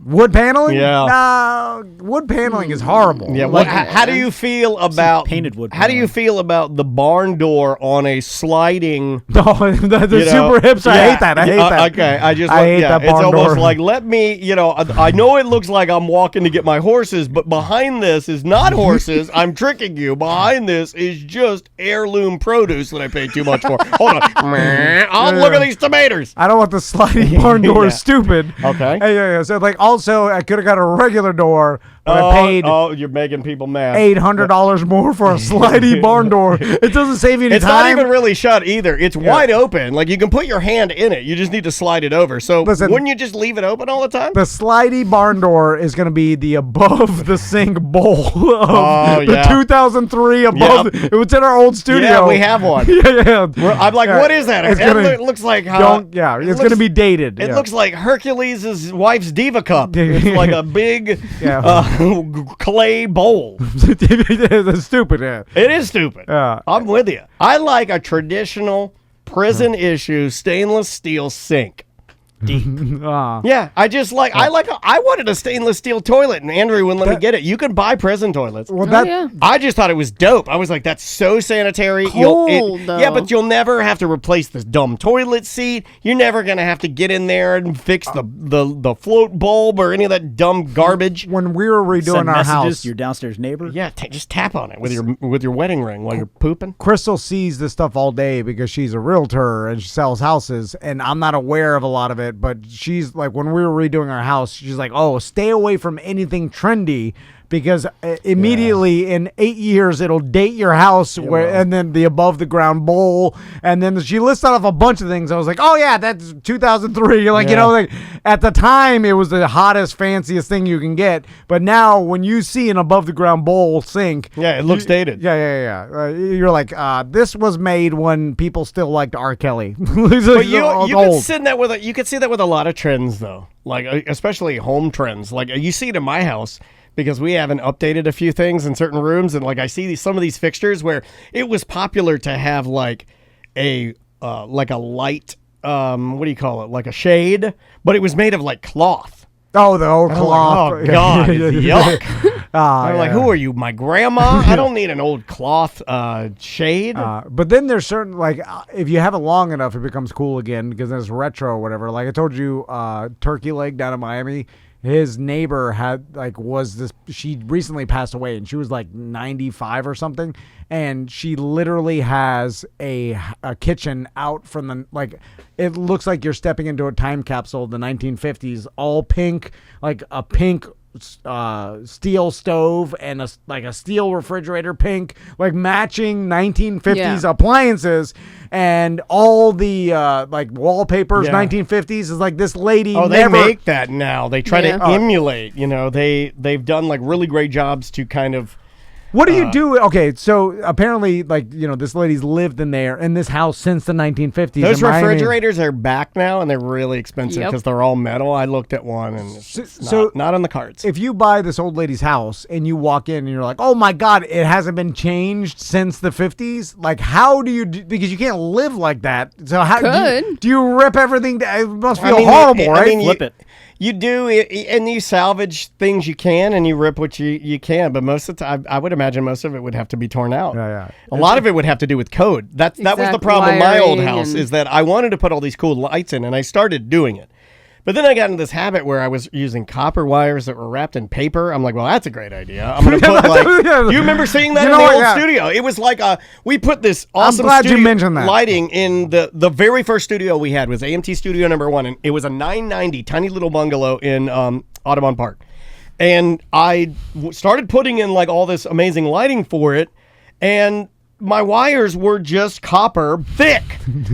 Wood paneling?
Yeah.
No, wood paneling is horrible.
Yeah. How do you feel about
painted wood
How do you feel about the barn door on a sliding?
No, the
you know,
super hips. I
yeah,
hate that. I hate that.
Okay, I just
I hate that
it's
barn
almost
door.
like let me. I know it looks like I'm walking to get my horses, but behind this is not horses. I'm tricking you. Behind this is just heirloom produce that I paid too much for. Hold on. Oh, look at these tomatoes.
I don't want the sliding barn door.
Yeah.
Stupid.
Okay.
Yeah. So like, also, I could have got a regular door, but I paid
Oh, you're making people mad.
$800 more for a sliding barn door. It doesn't save you any
It's
time.
not even really shut either. It's wide open. Like you can put your hand in it. You just need to slide it over. So
Listen,
wouldn't you just leave it open all the time?
The slidey barn door is going to be the above the sink bowl of the 2003 above.
Yep.
It was in our old studio.
Yeah, we have one.
yeah.
I'm like, what is that?
It's
It
gonna-
looks like
it's going to be dated.
It
yeah.
looks like Hercules' wife's diva cup. It's like a big clay bowl.
It's stupid. Yeah.
It is stupid.
Yeah.
I'm with you. I like a traditional prison issue stainless steel sink. Yeah, I wanted a stainless steel toilet, and Andrew wouldn't let me get it. You can buy prison toilets.
Well,
I just thought it was dope. I was like, that's so sanitary.
Cold, though.
Yeah, but you'll never have to replace this dumb toilet seat. You're never gonna have to get in there and fix the float bulb or any of that dumb garbage.
When we were redoing
Send
our
messages
house,
to your downstairs neighbor.
Yeah, just tap on it with your wedding ring while you're pooping.
Crystal sees this stuff all day because she's a realtor and she sells houses, and I'm not aware of a lot of it. But she's like, when we were redoing our house, she's like, "Oh, stay away from anything trendy because immediately in 8 years it'll date your house." And then the above the ground bowl, and then she listed off a bunch of things. I was like, "Oh yeah, that's 2003." You're like, like at the time it was the hottest, fanciest thing you can get, but now when you see an above the ground bowl sink,
it looks dated.
You're like, this was made when people still liked R. Kelly.
But you could see that with a lot of trends though, like especially home trends. Like you see it in my house because we haven't updated a few things in certain rooms, and like I see some of these fixtures where it was popular to have like a light what do you call it, like a shade, but it was made of like cloth.
Oh, the old cloth.
Like, oh God, yuck. I'm like, who are you, my grandma? I don't need an old cloth shade.
But then there's certain, like, if you have it long enough, it becomes cool again because it's retro or whatever. Like I told you, Turkey Leg down in Miami, his neighbor she recently passed away and she was like 95 or something. And she literally has a kitchen out from the, like, it looks like you're stepping into a time capsule of the 1950s, all pink, like a pink steel stove and a steel refrigerator, pink, like matching 1950s appliances, and all the like wallpapers 1950s is like this lady.
They make that now. They try to emulate. They've done like really great jobs to kind of.
What do you do? Okay, so apparently, like, this lady's lived in this house since the 1950s.
Those refrigerators are back now, and they're really expensive because they're all metal. I looked at one, and it's not on the cards.
If you buy this old lady's house and you walk in and you're like, oh my God, it hasn't been changed since the 50s, like, how do you because you can't live like that. So how do you rip everything down? It must feel horrible, right?
Flip it.
You do, and you salvage things you can, and you rip what you can. But most of the time, I would imagine most of it would have to be torn out.
Yeah.
A lot of it would have to do with code. That was the problem in my old house, is that I wanted to put all these cool lights in, and I started doing it. But then I got into this habit where I was using copper wires that were wrapped in paper. I'm like, well, that's a great idea. I'm going to put you remember seeing that in the old studio? It was like we put this awesome lighting in the very first studio we had was AMT Studio #1. And it was a 990 tiny little bungalow in Audubon Park. And I started putting in like all this amazing lighting for it. And my wires were just copper thick.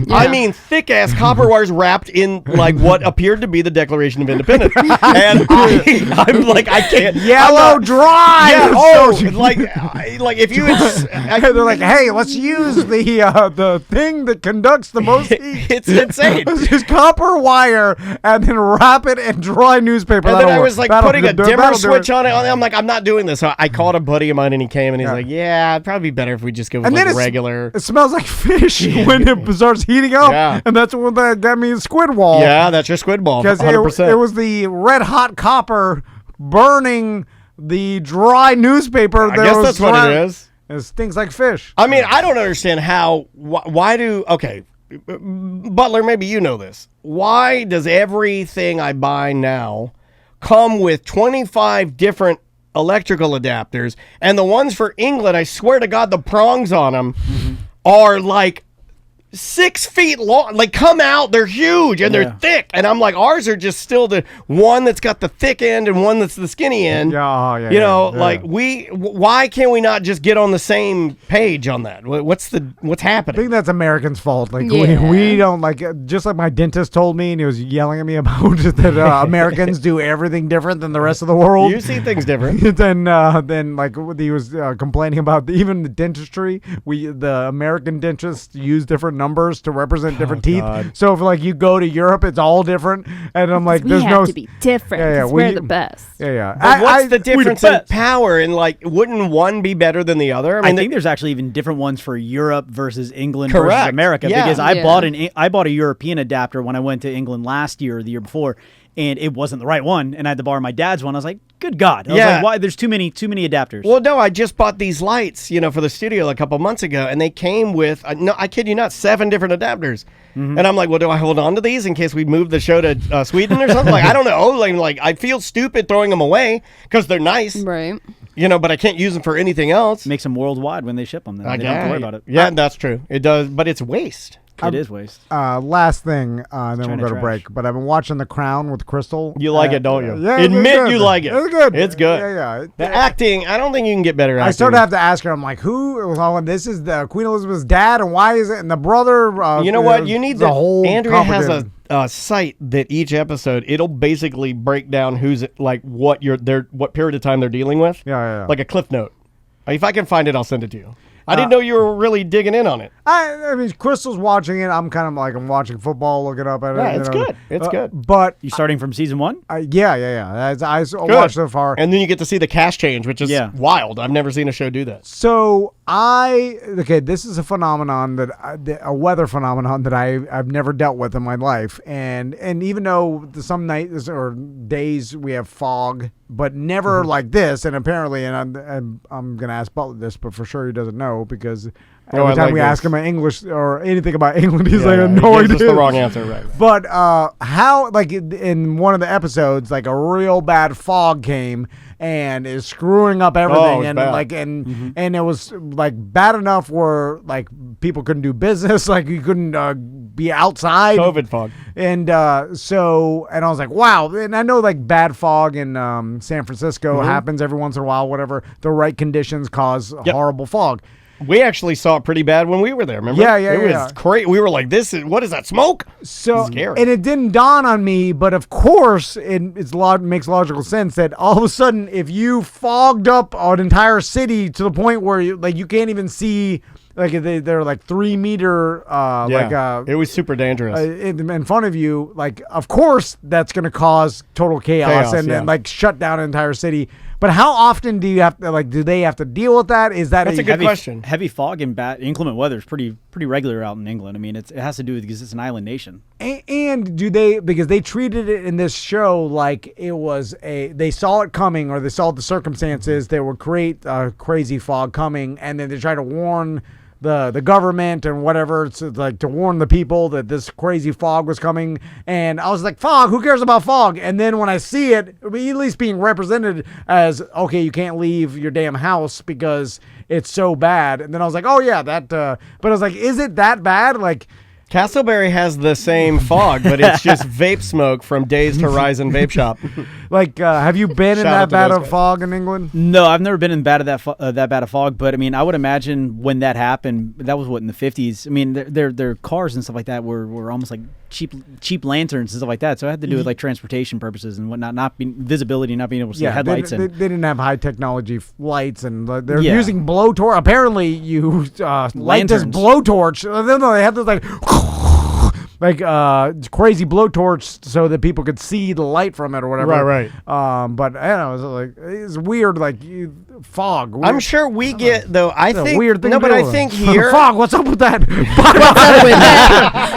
I mean, thick ass copper wires wrapped in like what appeared to be the Declaration of Independence. And I'm like, I can't.
Yellow dry.
Yeah. Like if you.
They're like, hey, let's use the thing that conducts the most heat.
It's insane.
Let's use copper wire and then wrap it in dry newspaper.
And then I was like putting a dimmer switch on it. I'm like, I'm not doing this. So I called a buddy of mine and he came and he's like, yeah, it'd probably be better if we just go with regular.
It smells like fish when it starts heating up, and that's what that means. Squid wall.
Yeah, that's your squid ball.
Because it was the red hot copper burning the dry newspaper.
I guess that's what it is.
It stinks like fish.
I mean, I don't understand how. Why do Butler? Maybe you know this. Why does everything I buy now come with 25 different electrical adapters, and the ones for England, I swear to God, the prongs on them are like 6 feet long, like come out, they're huge and they're thick, and I'm like, ours are just still the one that's got the thick end and one that's the skinny end. Like why can't we not just get on the same page on that? What's happening?
I think that's Americans' fault. Like we don't like, just like my dentist told me, and he was yelling at me about that Americans do everything different than the rest of the world.
You see things different.
then like he was complaining about even the dentistry. The American dentists use different numbers to represent different teeth. So if like you go to Europe, it's all different. And I'm like,
we have to be different. We're the best.
But what's the difference in power? And like, wouldn't one be better than the other?
I think there's actually even different ones for Europe versus England versus America. Because I bought a European adapter when I went to England last year or the year before, and it wasn't the right one, and I had to borrow my dad's one. I was like, good God. I was like, why? There's too many adapters.
Well, no, I just bought these lights, for the studio a couple months ago, and they came with, no, I kid you not, 7 different adapters. And I'm like, well, do I hold on to these in case we move the show to Sweden or something? Like, I don't know. Like I feel stupid throwing them away because they're nice.
Right.
But I can't use them for anything else.
Makes them worldwide when they ship them. Then. They don't have to worry about it.
Yeah, that's true. It does, but it's waste.
It is waste.
Last thing, then we'll go to break. But I've been watching The Crown with Crystal.
You like it, don't you?
Yeah,
admit you like it.
It's good.
It's good.
Yeah.
The acting, I don't think you can get better acting.
I sort of have to ask her. I'm like, this is the Queen Elizabeth's dad, and why is it? And the brother.
You know what? You need
the whole.
Andrea has a site that each episode it'll basically break down who's like what period of time they're dealing with.
Yeah.
Like a cliff note. If I can find it, I'll send it to you. I didn't know you were really digging in on it.
I mean, Crystal's watching it. I'm kind of like I'm watching football, looking up at it.
Yeah, it's good. It's good.
But
you starting from season 1?
Yeah. I watched so far,
and then you get to see the cast change, which is wild. I've never seen a show do that.
So this is a phenomenon a weather phenomenon that I've never dealt with in my life, and even though some nights or days we have fog, but never like this, and apparently, and I'm gonna ask Butler this, but for sure he doesn't know because every time we ask him English or anything about England, he's like, I have no idea.
That's the wrong answer, right?
But how, like in one of the episodes, like a real bad fog came and is screwing up everything, and bad. And it was like bad enough where like people couldn't do business, like you couldn't be outside.
COVID fog.
And so I was like, wow. And I know like bad fog in San Francisco happens every once in a while, whatever. The right conditions cause horrible fog.
We actually saw it pretty bad when we were there, remember?
Yeah.
It was crazy. We were like, what is that smoke?
So
scary.
And it didn't dawn on me, but of course it makes logical sense that all of a sudden if you fogged up an entire city to the point where you can't even see, like they're like 3 meter
it was super dangerous
in front of you, like of course that's going to cause total chaos and like shut down an entire city. But how often do you have to, do they have to deal with that? That's
a good question.
Heavy fog and inclement weather is pretty regular out in England. I mean, it has to do with because it's an island nation.
And do they, because they treated it in this show like it was they saw it coming, or they saw the circumstances that would create crazy fog coming, and then they try to warn the government and whatever, to warn the people that this crazy fog was coming. And I was like, fog, who cares about fog? And then when I see it, at least being represented as, okay, you can't leave your damn house because it's so bad. And then I was like, oh yeah, that, but I was like, is it that bad? Like,
Castleberry has the same fog, but it's just vape smoke from Dazed Horizon Vape Shop.
Have you been in that bad of fog in England?
No, I've never been in that bad of fog. But I mean, I would imagine when that happened, that was in the 50s. I mean, their cars and stuff like that were almost like cheap lanterns and stuff like that. So it had to do with like transportation purposes and whatnot, not being visibility, not being able to see headlights.
They didn't have high technology lights, and they're using blowtorch. Apparently, you light this blowtorch. No, they had this crazy blowtorch so that people could see the light from it or whatever.
Right.
But I don't know, it's weird, fog. Weird.
I'm sure we get though. I think
weird thing.
No, but I think here
fog. What's up with that?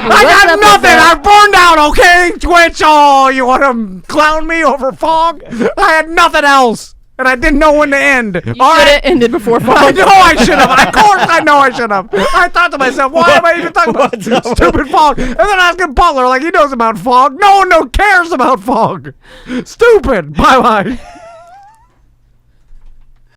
I got nothing. I burned out. Okay, Twitch. Oh, you want to clown me over fog? I had nothing else. And I didn't know when to end.
You should have ended before fog.
I know I should have. Of course I know I should have. I thought to myself, why am I even talking about stupid fog? And then asking Butler, like he knows about fog. No one cares about fog. Stupid. Bye-bye.